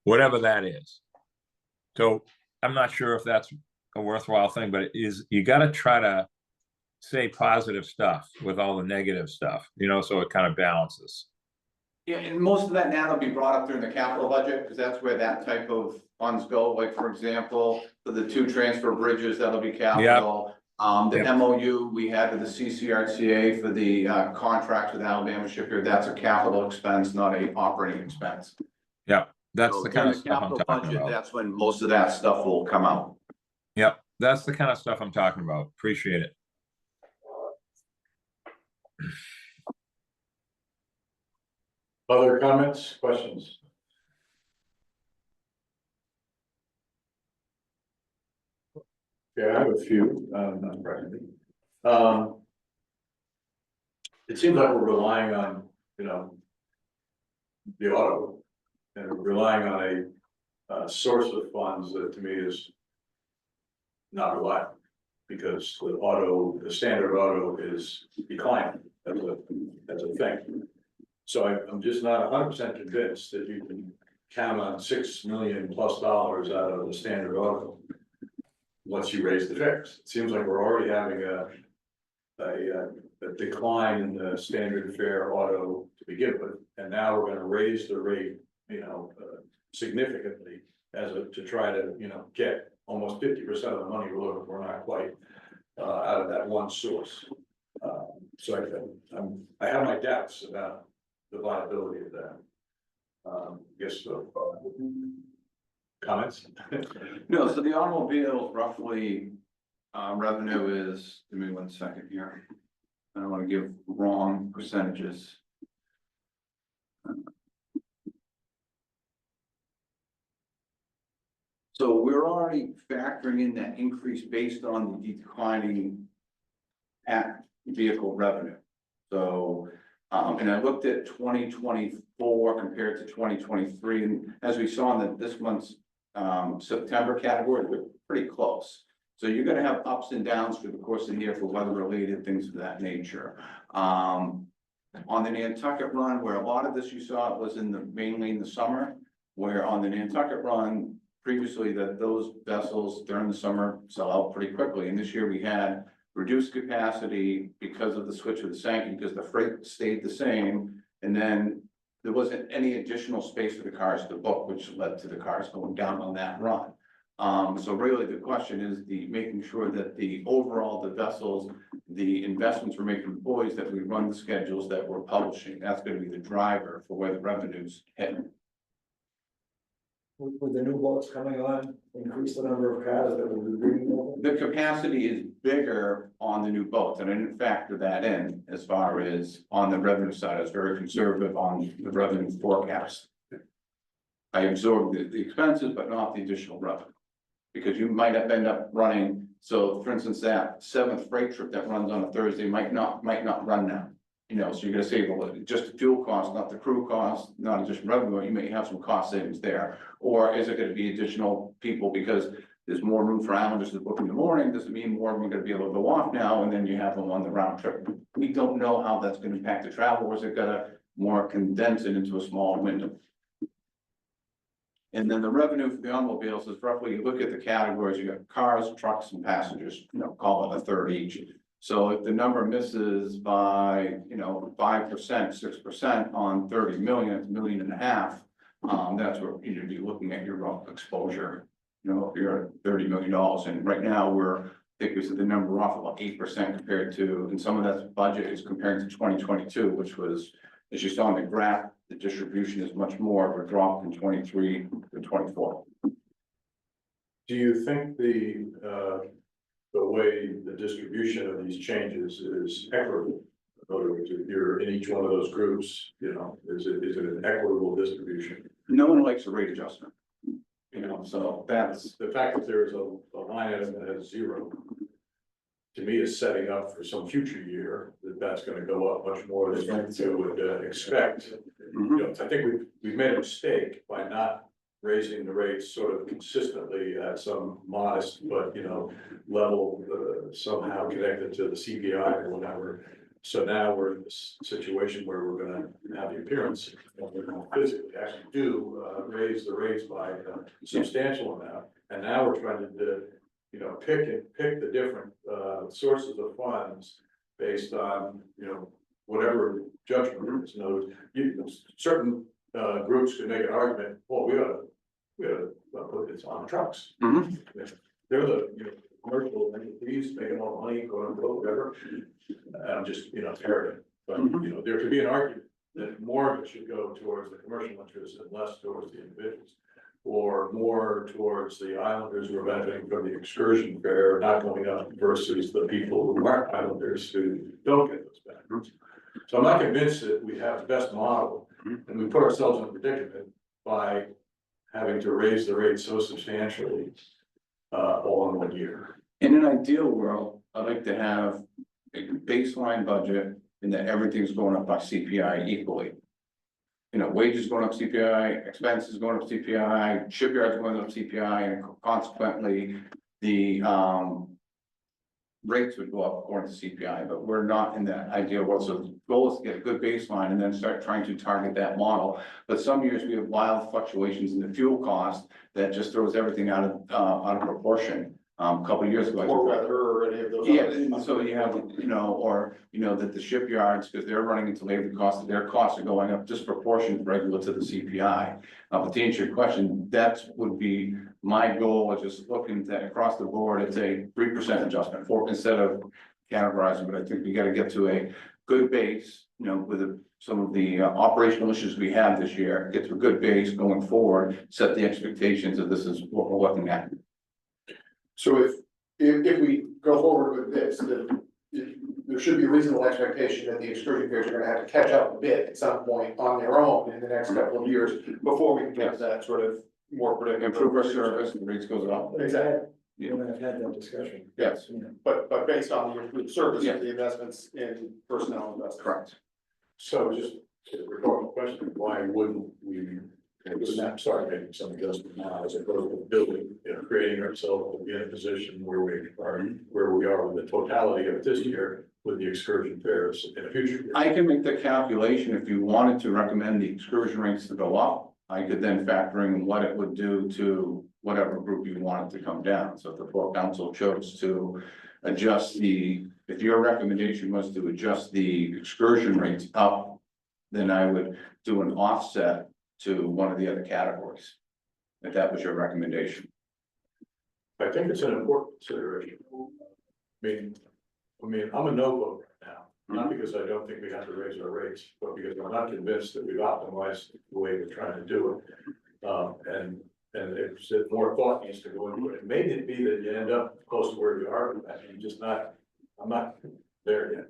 whatever that is. So I'm not sure if that's a worthwhile thing, but it is, you got to try to say positive stuff with all the negative stuff, so it kind of balances. Yeah, and most of that now will be brought up during the capital budget, because that's where that type of funds go. Like, for example, for the 2 transfer bridges, that'll be capital. The MOU we had with the CCRCA for the contract with Alabama Shipyard, that's a capital expense, not a operating expense. Yeah, that's So the kind of during stuff I'm capital talking budget, about. that's when most of that stuff will come out. Yep, that's the kind of stuff I'm talking about. Appreciate it. Other comments, questions? Yeah, I have a few, not practically. It seems like we're relying on, the auto, and we're relying on a source of funds that to me is not reliable, because the standard auto is declining as a thing. So I'm just not 100% convinced that you can count on $6 million+ out of the standard auto once you raise the fares. It seems like we're already having a decline in the standard fare auto to begin with, and now we're going to raise the rate, significantly to try to, get almost 50% of the money we're looking for, not quite, out of that one source. So I have my doubts about the viability of that. Yes, so, comments? No, so the automobile roughly, revenue is, give me 1 second here. I don't want to give wrong percentages. So we're already factoring in that increase based on the declining vehicle revenue. So, and I looked at 2024 compared to 2023, and as we saw in this month's September category, we're pretty close. So you're gonna have ups and downs through the course of the year for weather-related things of that nature. On the Nantucket run, where a lot of this you saw, it was mainly in the summer, where on the Nantucket run, previously those vessels during the summer sell out pretty quickly. And this year we had reduced capacity because of the switch of the sinking, because the freight stayed the same. And then there wasn't any additional space for the cars to book, which led to the cars going down on that run. So really the question is making sure that the vessels, the investments we're making in employees, that we run the schedules that we're publishing. That's going to be the driver for where the revenues hit. With the new boats coming on, increase the number of cars that will be bringing over? The capacity is bigger on the new boats, and I didn't factor that in as far as on the revenue side. I was very conservative on the revenue forecast. I absorb the expenses, but not the additional revenue. Because you might have end up running, so for instance, that 7th freight trip that runs on a Thursday might not run now. You know, so you're gonna save just the fuel cost, not the crew cost, not additional revenue, you may have some cost savings there. Or is it gonna be additional people because there's more room for Islanders to book in the morning, does it mean more of them are gonna be able to go off now, and then you have them on the round trip? We don't know how that's gonna impact the travel, or is it gonna more condense it into a smaller window? And then the revenue for the automobiles is roughly, you look at the categories, you got cars, trucks, and passengers, you know, call it a third each. So if the number misses by, 5%, 6% on 30 million, it's $1.5 million. That's where you'd be looking at your rough exposure. You know, if you're at $30 million, and right now I think we said the number off about 8% compared to, and some of that budget is compared to 2022, which was, as you saw in the graph, the distribution is much more of a drop from 23 to 24. Do you think the way the distribution of these changes is equitable? In other words, if you're in each one of those groups, is it an equitable distribution? No one likes a rate adjustment. So that's the fact that there's a line item that has 0. To me, is setting up for some future year that's going to go up much more than you would expect. I think we've made a mistake by not raising the rates sort of consistently at some modest, but level somehow connected to the CPI or whatever. So now we're in this situation where we're going to have the appearance, we're going to physically actually raise the rates by a substantial amount, and now we're trying to pick the different sources of funds based on whatever judgment is. Certain groups could make an argument, well, we ought to put this on trucks. They're the commercial entities making all the money, quote unquote, whatever. I'm just parroting, but there could be an argument that more of it should go towards the commercial interests and less towards the individuals. Or more towards the Islanders who are benefiting from the excursion fare not going up versus the people who aren't Islanders who don't get those benefits. So I'm not convinced that we have the best model, and we put ourselves in a predicament by having to raise the rate so substantially all in 1 year. in an ideal world. I'd like to have a baseline budget and that everything's going up by CPI equally. Wages going up CPI, expenses going up CPI, shipyards going up CPI, and consequently, the rates would go up according to CPI, but we're not in that ideal world. So the goal is to get a good baseline and then start trying to target that model. But some years we have wild fluctuations in the fuel cost that just throws everything out of proportion. A couple of years ago. Or weather or any of those. Yeah, and so you have, that the shipyards, because they're running into labor costs, their costs are going up disproportionate regular to the CPI. But to answer your question, that would be my goal, is just looking at across the board, it's a 3% adjustment instead of categorizing, but I think we gotta get to a good base, with some of the operational issues we have this year, get to a good base going forward, set the expectations that this is what we're looking at. So if we go forward with this, then there should be a reasonable expectation that the excursion fares are gonna have to catch up a bit at some point on their own in the next couple of years before we can get to that sort of more predictable. Improve our service and the rates goes up. Exactly, You and I've had that discussion. Yes, but based on the improved service Yeah. and the investments in personnel investments. correct. So just a rhetorical question, why wouldn't we, start making some adjustment now as opposed to building, creating ourselves to be in a position where we are with the totality of this year with the excursion fares in the future? I can make the calculation if you wanted to recommend the excursion rates to go up. I could then factor in what it would do to whatever group you wanted to come down. So if the Port Council chose to adjust if your recommendation was to adjust the excursion rates up, then I would do an offset to one of the other categories, if that was your recommendation. I think it's an important consideration. I mean, I'm a no vote right now, not because I don't think we have to raise our rates, but because I'm not convinced that we've optimized the way we're trying to do it. And if more thought needs to go into it, it may be that you end up close to where you are, I'm not there yet.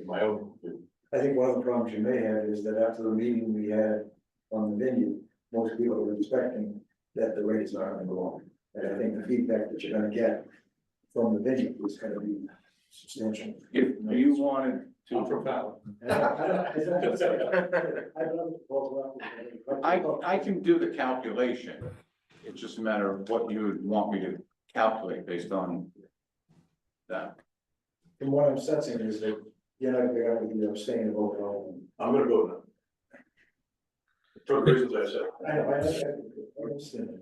In my own view. I think one of the problems you may have is that after the meeting we had on the venue, most people are expecting that the rates are gonna go up. And I think the feedback that you're gonna get from the vineyard is gonna be substantial. If you wanted I'm to, from Falmouth. I can do the calculation. It's just a matter of what you would want me to calculate based on that. From what I'm sensing is that you're not gonna be abstaining overall. I'm gonna vote no. For the reasons I said, I understand.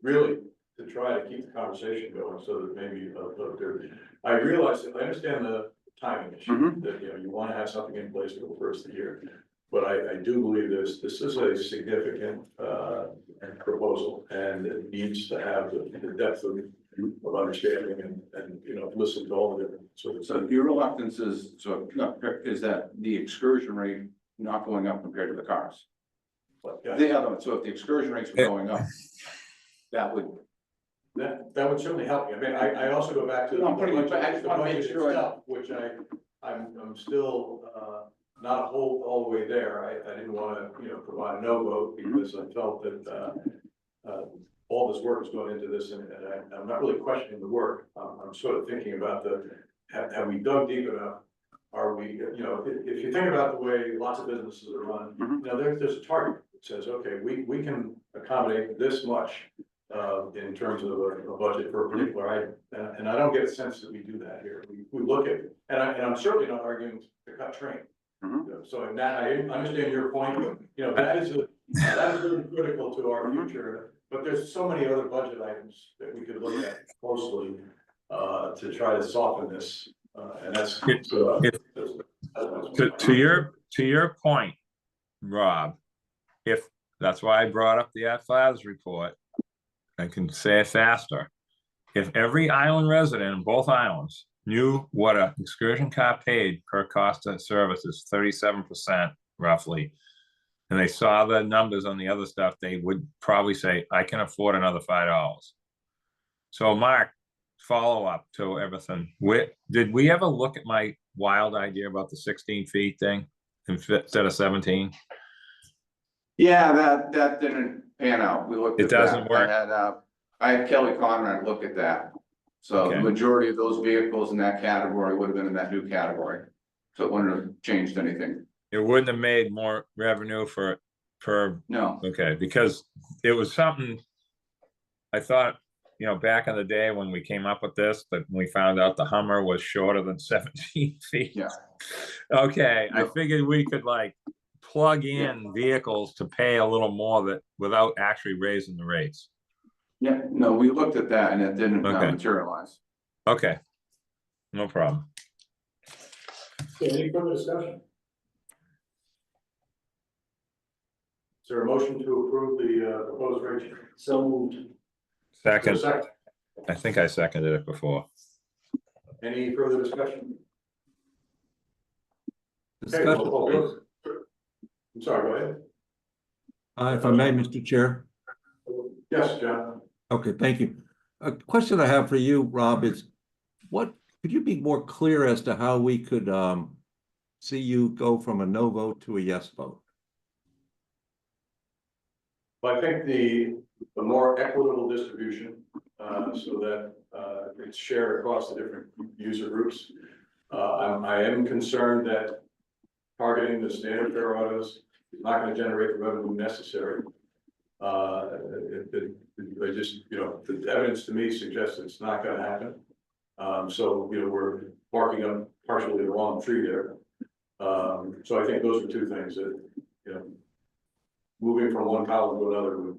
really, to try to keep the conversation going, so that maybe, I realize, I understand the timing issue, Mhm. that, you know, you wanna have something in place for the first of the year. But I do believe this is a significant, proposal, and it needs to have the depth of understanding and, you know, listen to all the different sort of. So your reluctance is, is that the excursion rate not going up compared to the cars? Yeah. The other one, so if the excursion rates were going up, that would. That would certainly help me. I mean, I also go back to. No, I'm pretty much- I just the wanna make budget sure I- itself, which I'm still, not all the way there. I didn't wanna, you know, provide a no vote because I felt that, all this work is going into this, and I'm not really questioning the work. I'm sort of thinking about have we dug deep enough? Are we, you know, if you think about the way lots of businesses are run, Mhm. you know, there's a target that says, okay, we can accommodate this much in terms of a budget for a particular item. And I don't get a sense that we do that here. We look at, and I'm certainly not arguing to cut train. Mhm. You know, so in that, I understand your point, you know, that is really critical to our future. But there's so many other budget items that we could look at closely to try to soften this. And that's. To your point, Rob, if, that's why I brought up the at-FAS report, I can say it faster. If every island resident in both islands knew what an excursion car paid per cost of service is 37% roughly, and they saw the numbers on the other stuff, they would probably say, I can afford another $5. So Mark, follow up to everything. Did we ever look at my wild idea about the 16 feet thing instead of 17? Yeah, that didn't pan out. We looked It at that. doesn't work? I had Kelly Conrad look at that. So the Okay. majority of those vehicles in that category would have been in that new category. So it wouldn't have changed anything. It wouldn't have made more revenue per, No. okay, because it was something I thought, you know, back in the day when we came up with this, that we found out the Hummer was shorter than 17 feet. Yeah. Okay, I Yeah. figured we could like plug in vehicles to pay a little more that without actually raising the rates. Yeah, no, we looked at that and it didn't Okay. materialize. Okay, no problem. Any further discussion? Is there a motion to approve the proposed rate? So moved. Second, Second. I think I seconded it before. Any further discussion? Okay, Discussion, please. I'm sorry, go ahead. If I may, Mr. Chair. Yes, John. Okay, thank you. A question I have for you, Rob, is could you be more clear as to how we could see you go from a no vote to a yes vote? Well, I think the more equitable distribution, so that it's shared across the different user groups. I am concerned that targeting the standard fare autos is not going to generate the revenue necessary. I just, you know, the evidence to me suggests it's not going to happen. So, you know, we're barking up partially the wrong tree there. So I think those are two things that, you know, moving from one column to another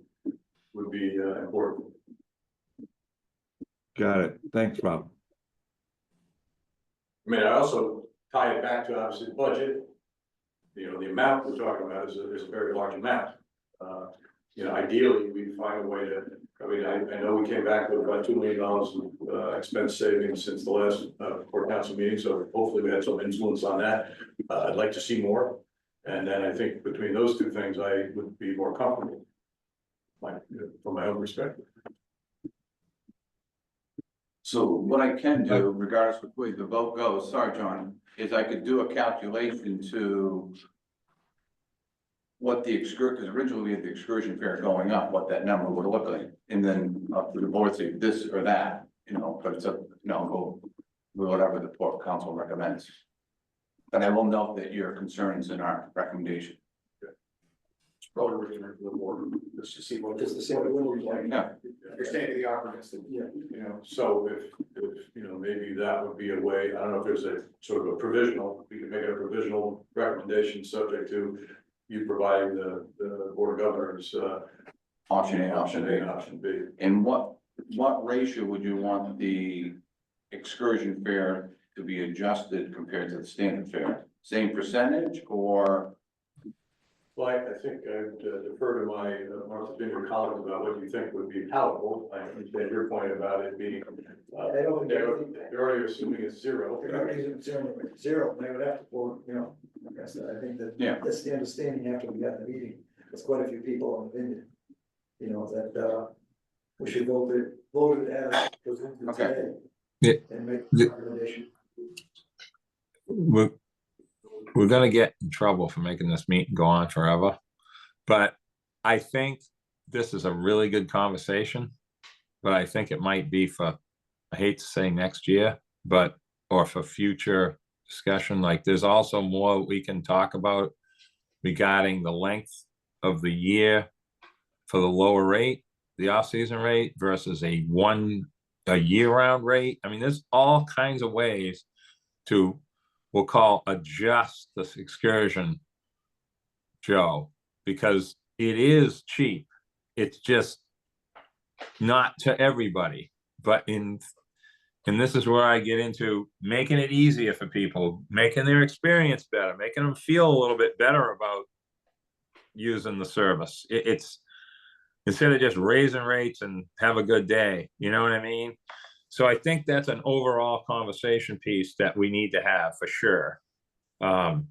would be important. Got it. Thanks, Rob. I mean, I also tie it back to obviously the budget. You know, the amount we're talking about is a very large amount. You know, ideally, we find a way to, I mean, I know we came back with about $2 million of expense savings since the last court council meeting, so hopefully we had some influence on that. I'd like to see more. And then I think between those two things, I would be more comfortable. From my own perspective. So what I can do, regardless of which way the vote goes, sorry, John, is I could do a calculation to what the because originally we had the excursion fare going up, what that number would look like, and then up to the board say this or that, you know, but it's a, go with whatever the port council recommends. But I will note that your concerns in our recommendation. Probably return to the board, just to see what. Just to see what it would look like. Yeah. Understanding the arguments that, Yeah. you know, So if, maybe that would be a way, I don't know if there's a sort of a provisional, we could make it a provisional recommendation subject to you providing the board of governors, Option A, option B. Option B. And what ratio would you want the excursion fare to be adjusted compared to the standard fare? Same percentage or? Well, I think I'd defer to my Martha Vineyard colleagues about what you think would be palatable. I understand your point about it being, I don't think they're already assuming it's zero. Zero, they would have to, like I said, I think that. Yeah. That's the understanding after we had the meeting, there's quite a few people on the vineyard. That, we should vote it as presented Okay. today. Yeah. And make the recommendation. We're gonna get in trouble for making this meeting go on forever. But I think this is a really good conversation. But I think it might be for, I hate to say next year, or for future discussion. Like there's also more we can talk about regarding the length of the year for the lower rate, the off-season rate versus a year-round rate. I mean, there's all kinds of ways to, we'll call, adjust this excursion, Joe, because it is cheap. It's just not to everybody. But and this is where I get into making it easier for people, making their experience better, making them feel a little bit better about using the service. It's instead of just raising rates and have a good day, you know what I mean? So I think that's an overall conversation piece that we need to have for sure,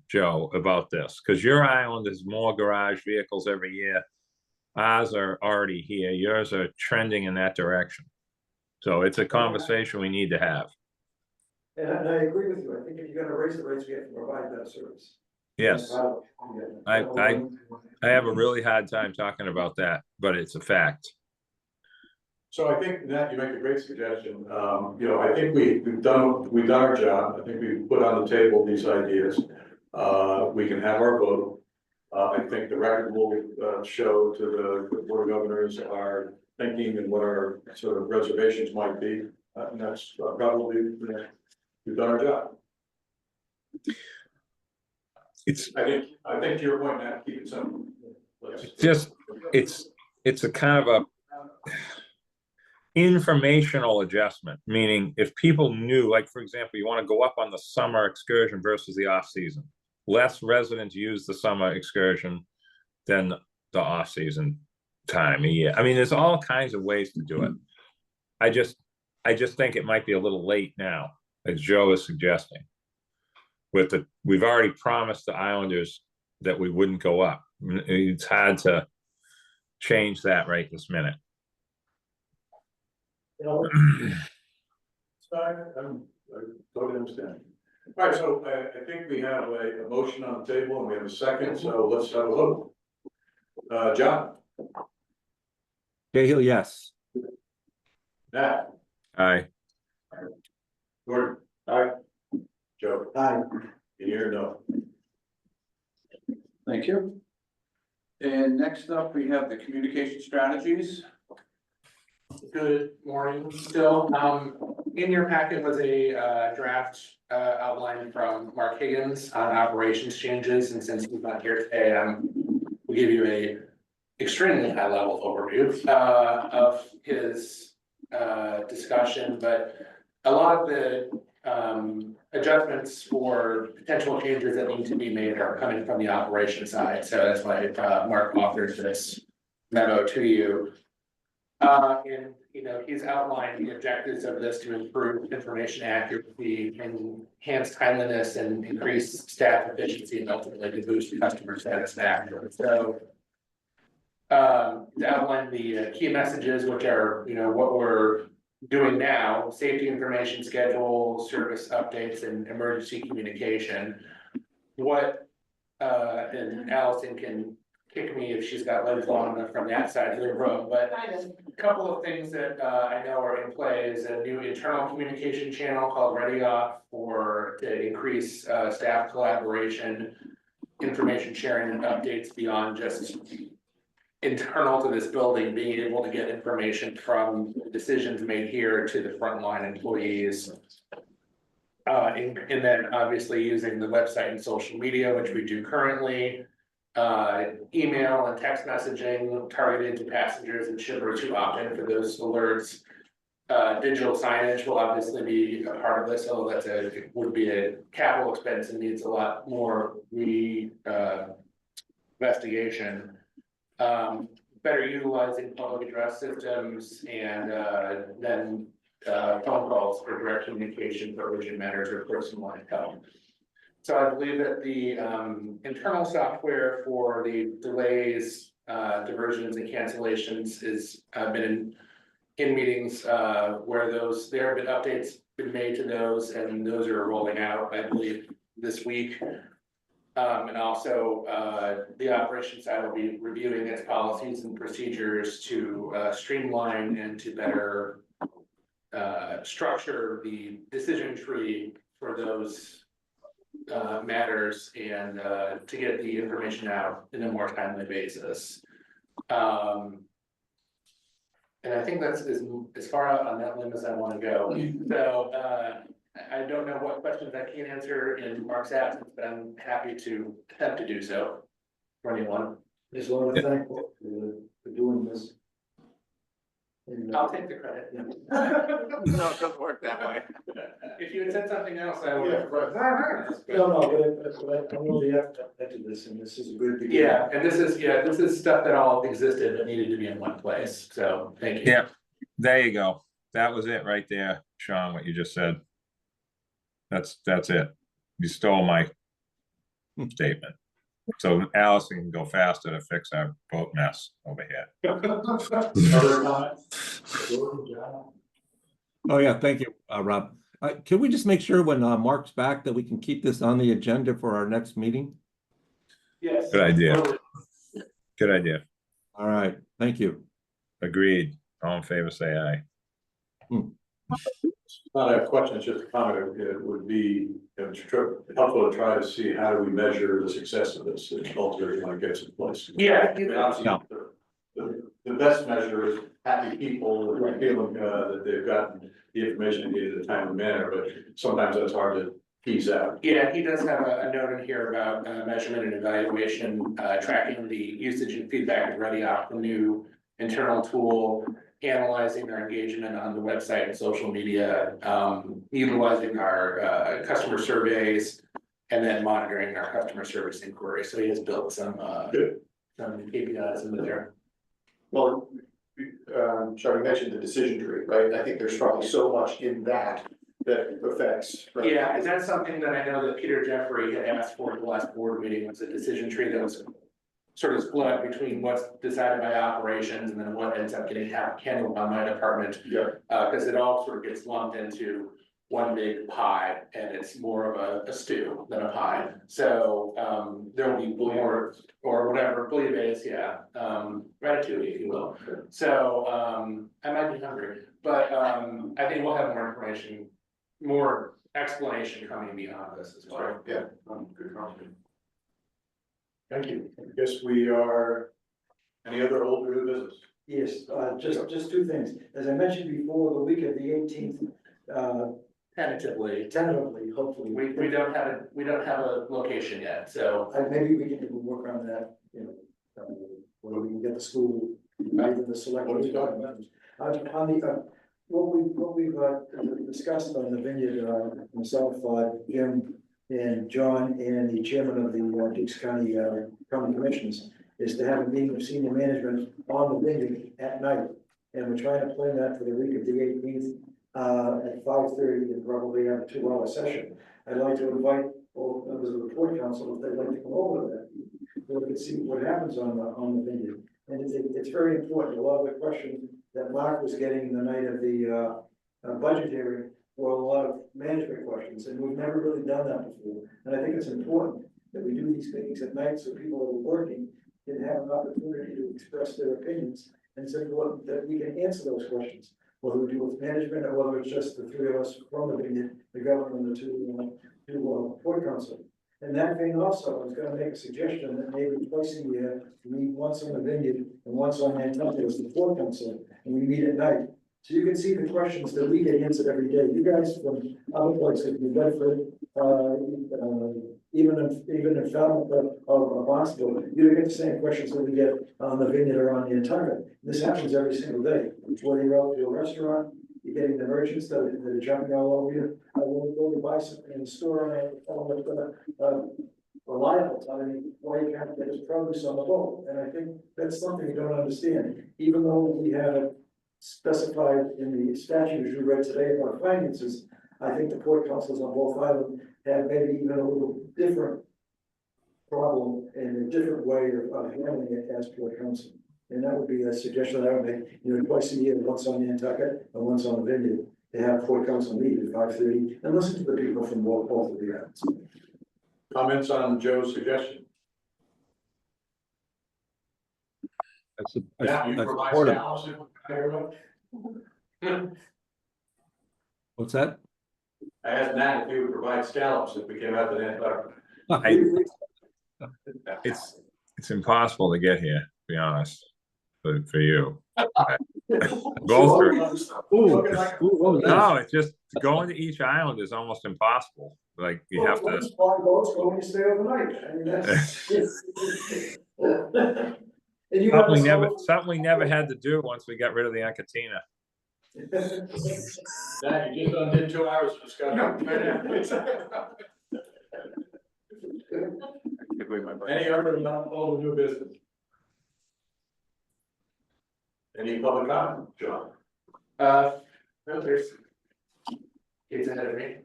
Joe, about this, because your island is more garage vehicles every year. Ours are already here. Yours are trending in that direction. So it's a conversation we need to have. And I agree with you, I think if you're gonna raise the rates, we have to provide better service. Yes, I have a really hard time talking about that, but it's a fact. So I think that you make a great suggestion. I think we've done our job. I think we've put on the table these ideas. We can have our vote. I think the record will show to the board of governors our thinking and what our sort of reservations might be. And that's probably, we've done our job. I think to your point, Matt, keep it simple. It's a kind of a informational adjustment, meaning if people knew, like, for example, you want to go up on the summer excursion versus the off season, less residents use the summer excursion than the off season time of year. I mean, there's all kinds of ways to do it. I just think it might be a little late now, as Joe is suggesting. We've already promised the Islanders that we wouldn't go up. It's hard to change that right this minute. It's fine. I totally understand. All right, so I think we have a motion on the table and we have a second, so let's have a vote. John? Cahill, yes. Matt? Aye. Gordon? Aye. Joe? Aye. Here, no. Thank you. And next up, we have the communication strategies. Good morning still. In your packet was a draft outline from Mark Higgins on operations changes, and since he's not here today, we'll give you a extremely high level overview of his discussion, but a lot of the adjustments for potential changes that need to be made are coming from the operation side, so that's why Mark authored this memo to you. And he's outlined the objectives of this to improve information accuracy, enhance timeliness, and increase staff efficiency, and ultimately to boost customer satisfaction. So to outline the key messages, which are what we're doing now: safety information schedule, service updates, and emergency communication. What and Allison can kick me if she's got legs long enough from that side of the room, but Kind of. a couple of things that I know are in play is a new internal communication channel called Ready Off to increase staff collaboration, information sharing and updates beyond just internal to this building, being able to get information from decisions made here to the frontline employees. And then obviously using the website and social media, which we do currently. Email and text messaging targeted to passengers and shippers who opt in for those alerts. Digital signage will obviously be a part of this, although would be a capital expense and needs a lot more investigation. Better utilizing public address systems and then phone calls for direct communication for urgent matters or personalized help. So I believe that the internal software for the delays, diversions and cancellations is been in meetings where there have been updates been made to those, and those are rolling out, I believe, this week. And also the operations side will be reviewing its policies and procedures to streamline and to better structure the decision tree for those matters and to get the information out in a more timely basis. And I think that's as far out on that limb as I want to go. So I don't know what questions I can answer in Mark's absence, but I'm happy to attempt to do so for anyone. Just want to thank you for doing this. And, I'll take the credit. yeah. No, it doesn't work that way. If you had said something else, I would have. No, but I know the effort into this, and this is a good beginning. Yeah, and this is stuff that all existed that needed to be in one place, so thank you. Yeah, there you go. That was it right there, Sean, what you just said. That's it. You stole my statement. So Allison can go faster to fix our boat mess over here. Other comments? Oh, yeah, thank you, Rob. Can we just make sure when Mark's back that we can keep this on the agenda for our next meeting? Yes. Good idea. Good idea. All right, thank you. Agreed. All in favor, say aye. Not a question, it's just a comment. It would be helpful to try to see how do we measure the success of this ultimately when it gets in place. Yeah. Obviously, the best measure is happy people who are feeling that they've gotten the information they need in a timely manner, but sometimes that's hard to tease out. Yeah, he does have a note in here about measurement and evaluation, tracking the usage and feedback of Ready Off, the new internal tool, analyzing their engagement on the website and social media, utilizing our customer surveys, and then monitoring our customer service inquiries. So he has built some KPIs into there. Well, Charlie mentioned the decision tree, right? I think there's probably so much in that affects. Right? Yeah, and that's something that I know that Peter Jeffrey had asked for at the last board meeting, was a decision tree that was sort of split between what's decided by operations and then what ends up getting handled by my department. Yeah. Because it all sort of gets lumped into one big pie, and it's more of a stew than a pie. So there will be more or whatever, bouillabaisse, yeah, ratatouille, if you will. So I might be hungry, but I think we'll have more information, more explanation coming beyond this as well. Yeah, good comment. Thank you. I guess we are, any other old or new business? Yes, just two things. As I mentioned before, the week of the 18th, Tentatively, hopefully. we don't have a location yet, so. Maybe we can work on that, whether we can get the school, either the select. What are we talking about? On the, what we've discussed on the vineyard, myself, Jim and John and the chairman of the Dukes County Commissioners, is to have a meeting of senior management on the vineyard at night. And we're trying to plan that for the week of the 18th. At 5:30 and probably have a 2-hour session. I'd like to invite all members of the report council if they'd like to come over to that. So we can see what happens on the vineyard. And it's very important. A lot of the questions that Mark was getting the night of the budget hearing were a lot of management questions, and we've never really done that before. And I think it's important that we do these meetings at night so people who are working can have an opportunity to express their opinions and say, well, that we can answer those questions. Whether we do with management or whether it's just the three of us from the vineyard, the government, the two port council. And that thing also, I was gonna make a suggestion that maybe twice a year, we meet once on the vineyard and once on Nantucket as the port council, and we meet at night. So you can see the questions that we get answered every day. You guys from other places, New Bedford, even in Falmouth or Barnstable, you get the same questions that we get on the vineyard or on the Nantucket. This happens every single day. Whether you're out to a restaurant, you're getting the merchants that are jumping all over you. I will go to buy something in the store and reliable, telling me why you can't get his produce on the boat. And I think that's something you don't understand, even though we have it specified in the statute as you read today about finances. I think the port councils on both islands have maybe even a little different problem and a different way of handling it as port council. And that would be a suggestion that I would make, twice a year, once on Nantucket and once on the vineyard, to have port council meet at 5:30 and listen to the people from both of the islands. Comments on Joe's suggestion? Yeah, you provide support it. scallops if What's that? I asked Nat if he would provide scallops if we came out to Nantucket. It's impossible to get here, to be honest, for you. Both are, no, it's just going to each island is almost impossible. Like you have to. Boats going to stay overnight. I mean, that's. Something we never had to do once we got rid of the Aquinnah. That you just undid 2 hours of discussion. Any other non-old new business? Any public comment, John? No, there's kids ahead of me.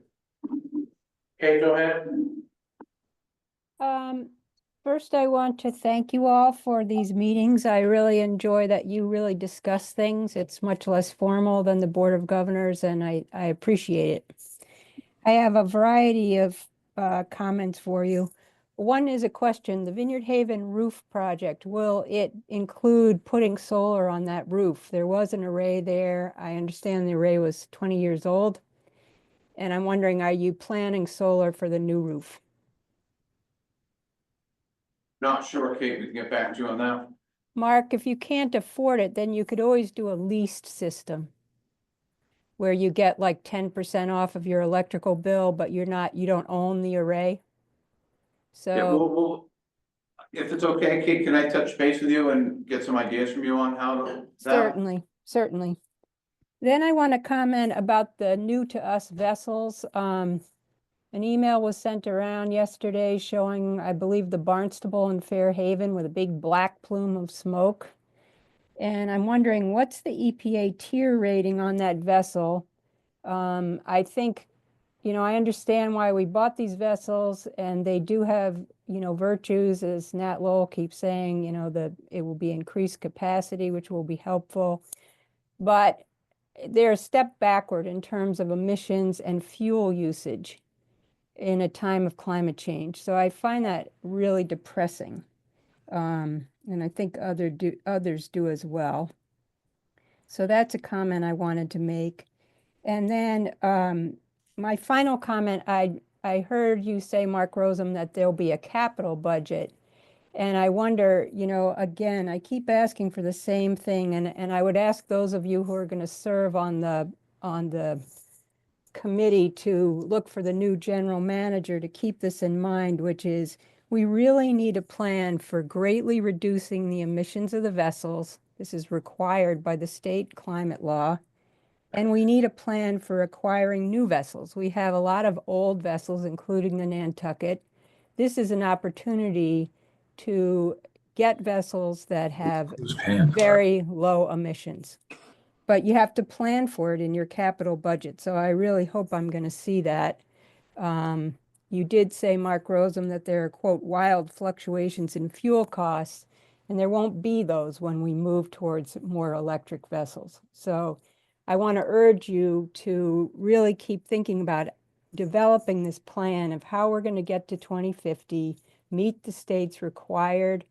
Okay, go ahead. First, I want to thank you all for these meetings. I really enjoy that you really discuss things. It's much less formal than the Board of Governors, and I appreciate it. I have a variety of comments for you. One is a question. The Vineyard Haven roof project, will it include putting solar on that roof? There was an array there. I understand the array was 20 years old. And I'm wondering, are you planning solar for the new roof? Not sure, Kate, we can get back to you on that. Mark, if you can't afford it, then you could always do a leased system where you get like 10% off of your electrical bill, but you don't own the array. So Yeah, we'll, if it's okay, Kate, can I touch base with you and get some ideas from you on how to? certainly. Then I want to comment about the new to us vessels. An email was sent around yesterday showing, I believe, the Barnstable in Fairhaven with a big black plume of smoke. And I'm wondering, what's the EPA tier rating on that vessel? I think, I understand why we bought these vessels, and they do have, virtues, as Nat Lowell keeps saying, that it will be increased capacity, which will be helpful. But they're a step backward in terms of emissions and fuel usage in a time of climate change. So I find that really depressing. And I think others do as well. So that's a comment I wanted to make. And then my final comment, I heard you say, Mark Rosem, that there'll be a capital budget. And I wonder, again, I keep asking for the same thing. And I would ask those of you who are going to serve on the committee to look for the new general manager to keep this in mind, which is we really need a plan for greatly reducing the emissions of the vessels. This is required by the state climate law. And we need a plan for acquiring new vessels. We have a lot of old vessels, including the Nantucket. This is an opportunity to get vessels that have very low emissions. But you have to plan for it in your capital budget. So I really hope I'm going to see that. You did say, Mark Rosem, that there are, quote, wild fluctuations in fuel costs, and there won't be those when we move towards more electric vessels. So I want to urge you to really keep thinking about developing this plan of how we're going to get to 2050, meet the state's required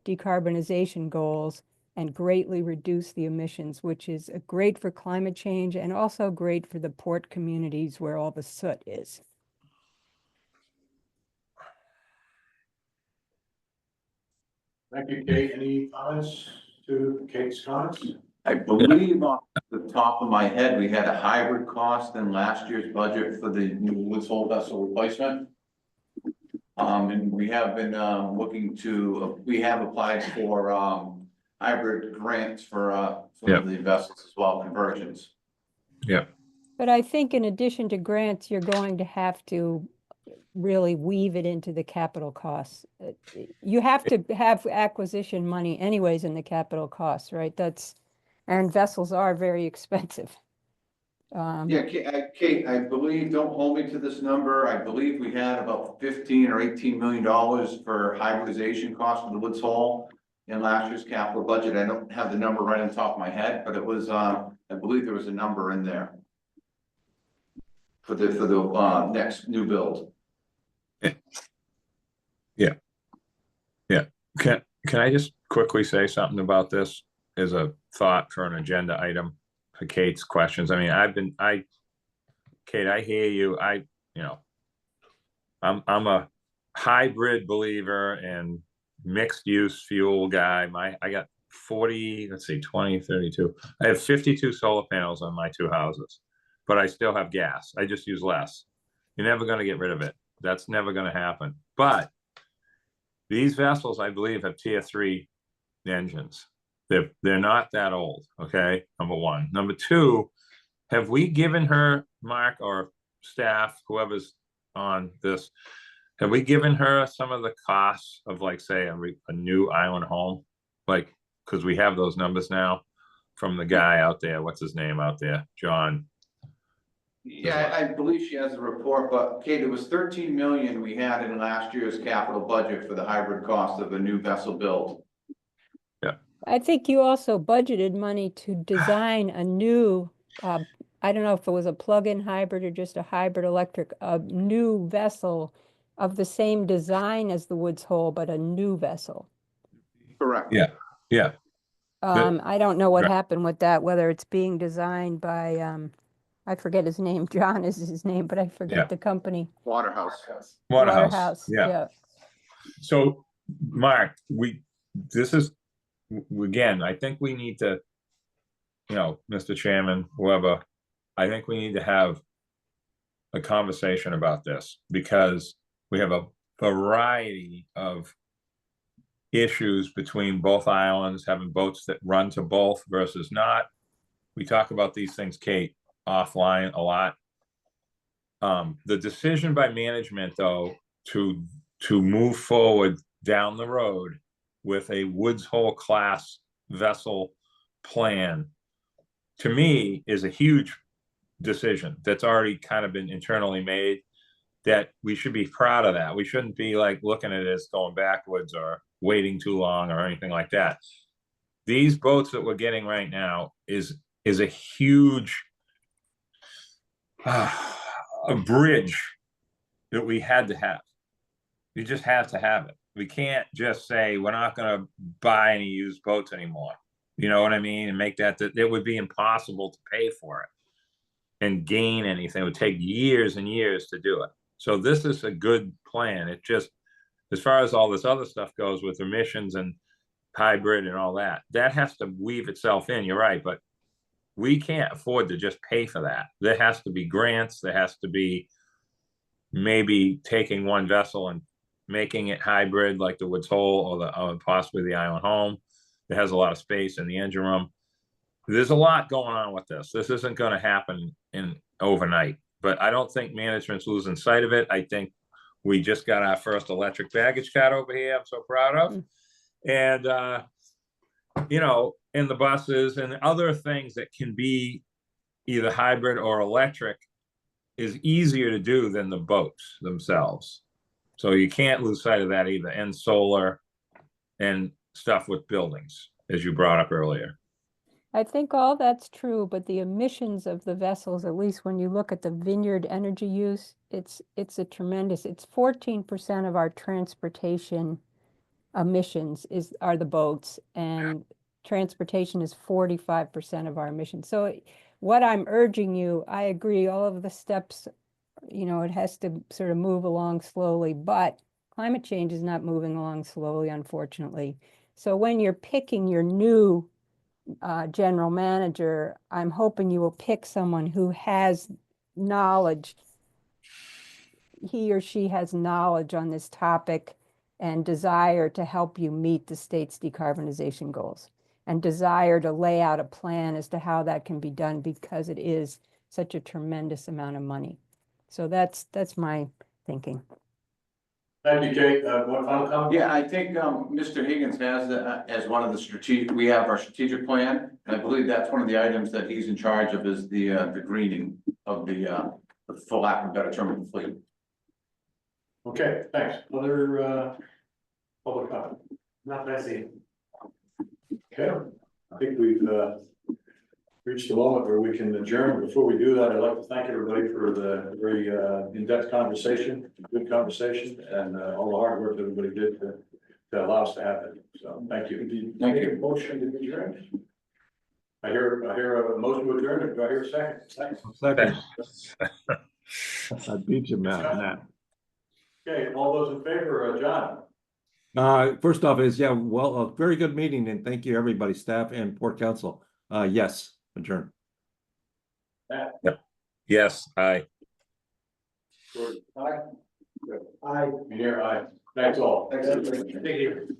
decarbonization goals and greatly reduce the emissions, which is great for climate change and also great for the port communities where all the soot is. Thank you, Kate. Any comments to Kate's comments? I believe off the top of my head, we had a hybrid cost in last year's budget for the new Woods Hole vessel replacement. And we have been, looking to, we have applied for, hybrid grants for Yep. the vessels as well, conversions. Yeah, But I think in addition to grants, you're going to have to really weave it into the capital costs. You have to have acquisition money anyways in the capital costs, right? And vessels are very expensive. Yeah, Kate, I believe, don't hold me to this number, I believe we had about 15 or 18 million dollars for hybridization costs for the Woods Hole in last year's capital budget. I don't have the number right on the top of my head, but it was, I believe there was a number in there for the next new build. yeah. Can I just quickly say something about this as a thought for an agenda item for Kate's questions? I mean, Kate, I hear you. I'm a hybrid believer and mixed use fuel guy. I got 40, let's see, 20, 32. I have 52 solar panels on my 2 houses, but I still have gas. I just use less. You're never going to get rid of it. That's never going to happen. But these vessels, I believe, have tier 3 engines. They're not that old. Okay. Number one. Number two, have we given her, Mark, or staff, whoever's on this, have we given her some of the costs of, like, say, a new island home? Like, because we have those numbers now from the guy out there. What's his name out there? John. Yeah, I believe she has a report, but Kate, it was 13 million we had in last year's capital budget for the hybrid cost of a new vessel build. Yeah. I think you also budgeted money to design a new, I don't know if it was a plug-in hybrid or just a hybrid electric, a new vessel of the same design as the Woods Hole, but a new vessel. Correct. Yeah. Yeah. I don't know what Right. happened with that, whether it's being designed by, I forget his name, John is his name, but I forget Yeah. the company. Waterhouse. Waterhouse. Yeah. Yeah. So, Mark, again, I think we need to, Mr. Chairman, whoever, I think we need to have a conversation about this, because we have a variety of issues between both islands, having boats that run to both versus not. We talk about these things, Kate, offline a lot. The decision by management, though, to move forward down the road with a Woods Hole class vessel plan, to me, is a huge decision that's already kind of been internally made, that we should be proud of that. We shouldn't be like looking at it as going backwards or waiting too long or anything like that. These boats that we're getting right now is a huge a bridge that we had to have. You just have to have it. We can't just say we're not going to buy any used boats anymore. You know what I mean? And make that it would be impossible to pay for it and gain anything. It would take years and years to do it. So this is a good plan. It just, as far as all this other stuff goes with emissions and hybrid and all that, that has to weave itself in. You're right, but we can't afford to just pay for that. There has to be grants. There has to be maybe taking one vessel and making it hybrid, like the Woods Hole or possibly the Island Home. It has a lot of space in the engine room. There's a lot going on with this. This isn't going to happen in overnight, but I don't think management's losing sight of it. I think we just got our first electric baggage car over here. I'm so proud of. And, in the buses and other things that can be either hybrid or electric is easier to do than the boats themselves. So you can't lose sight of that either. And solar and stuff with buildings, as you brought up earlier. I think all that's true, but the emissions of the vessels, at least when you look at the vineyard energy use, it's a tremendous, it's 14% of our transportation emissions are the boats, and transportation is 45% of our emissions. So what I'm urging you, I agree, all of the steps, it has to sort of move along slowly, but climate change is not moving along slowly, unfortunately. So when you're picking your new general manager, I'm hoping you will pick someone who has knowledge. He or she has knowledge on this topic and desire to help you meet the state's decarbonization goals, and desire to lay out a plan as to how that can be done, because it is such a tremendous amount of money. So that's my thinking. Thank you, Kate. One final comment? Yeah, I think, Mr. Higgins has, as one of the strategic, we have our strategic plan. And I believe that's one of the items that he's in charge of is the greening of for lack of a better term, of the fleet. Okay, thanks. Other, public comment? Not that I see. Okay, I think we've, reached the moment where we can adjourn. Before we do that, I'd like to thank everybody for the very, in-depth conversation, good conversation, and, all the hard work that everybody did to allow us to have it. So, thank you. Thank you. Motion to adjourn. I hear a motion to adjourn. Do I hear a second? Second. I beat you, Matt. Okay, all those in favor, John? First off is, a very good meeting, and thank you, everybody, staff and port council. Yes, adjourn. Matt? Yes, aye. George? Aye. I Here, aye. Thanks all. Thank you.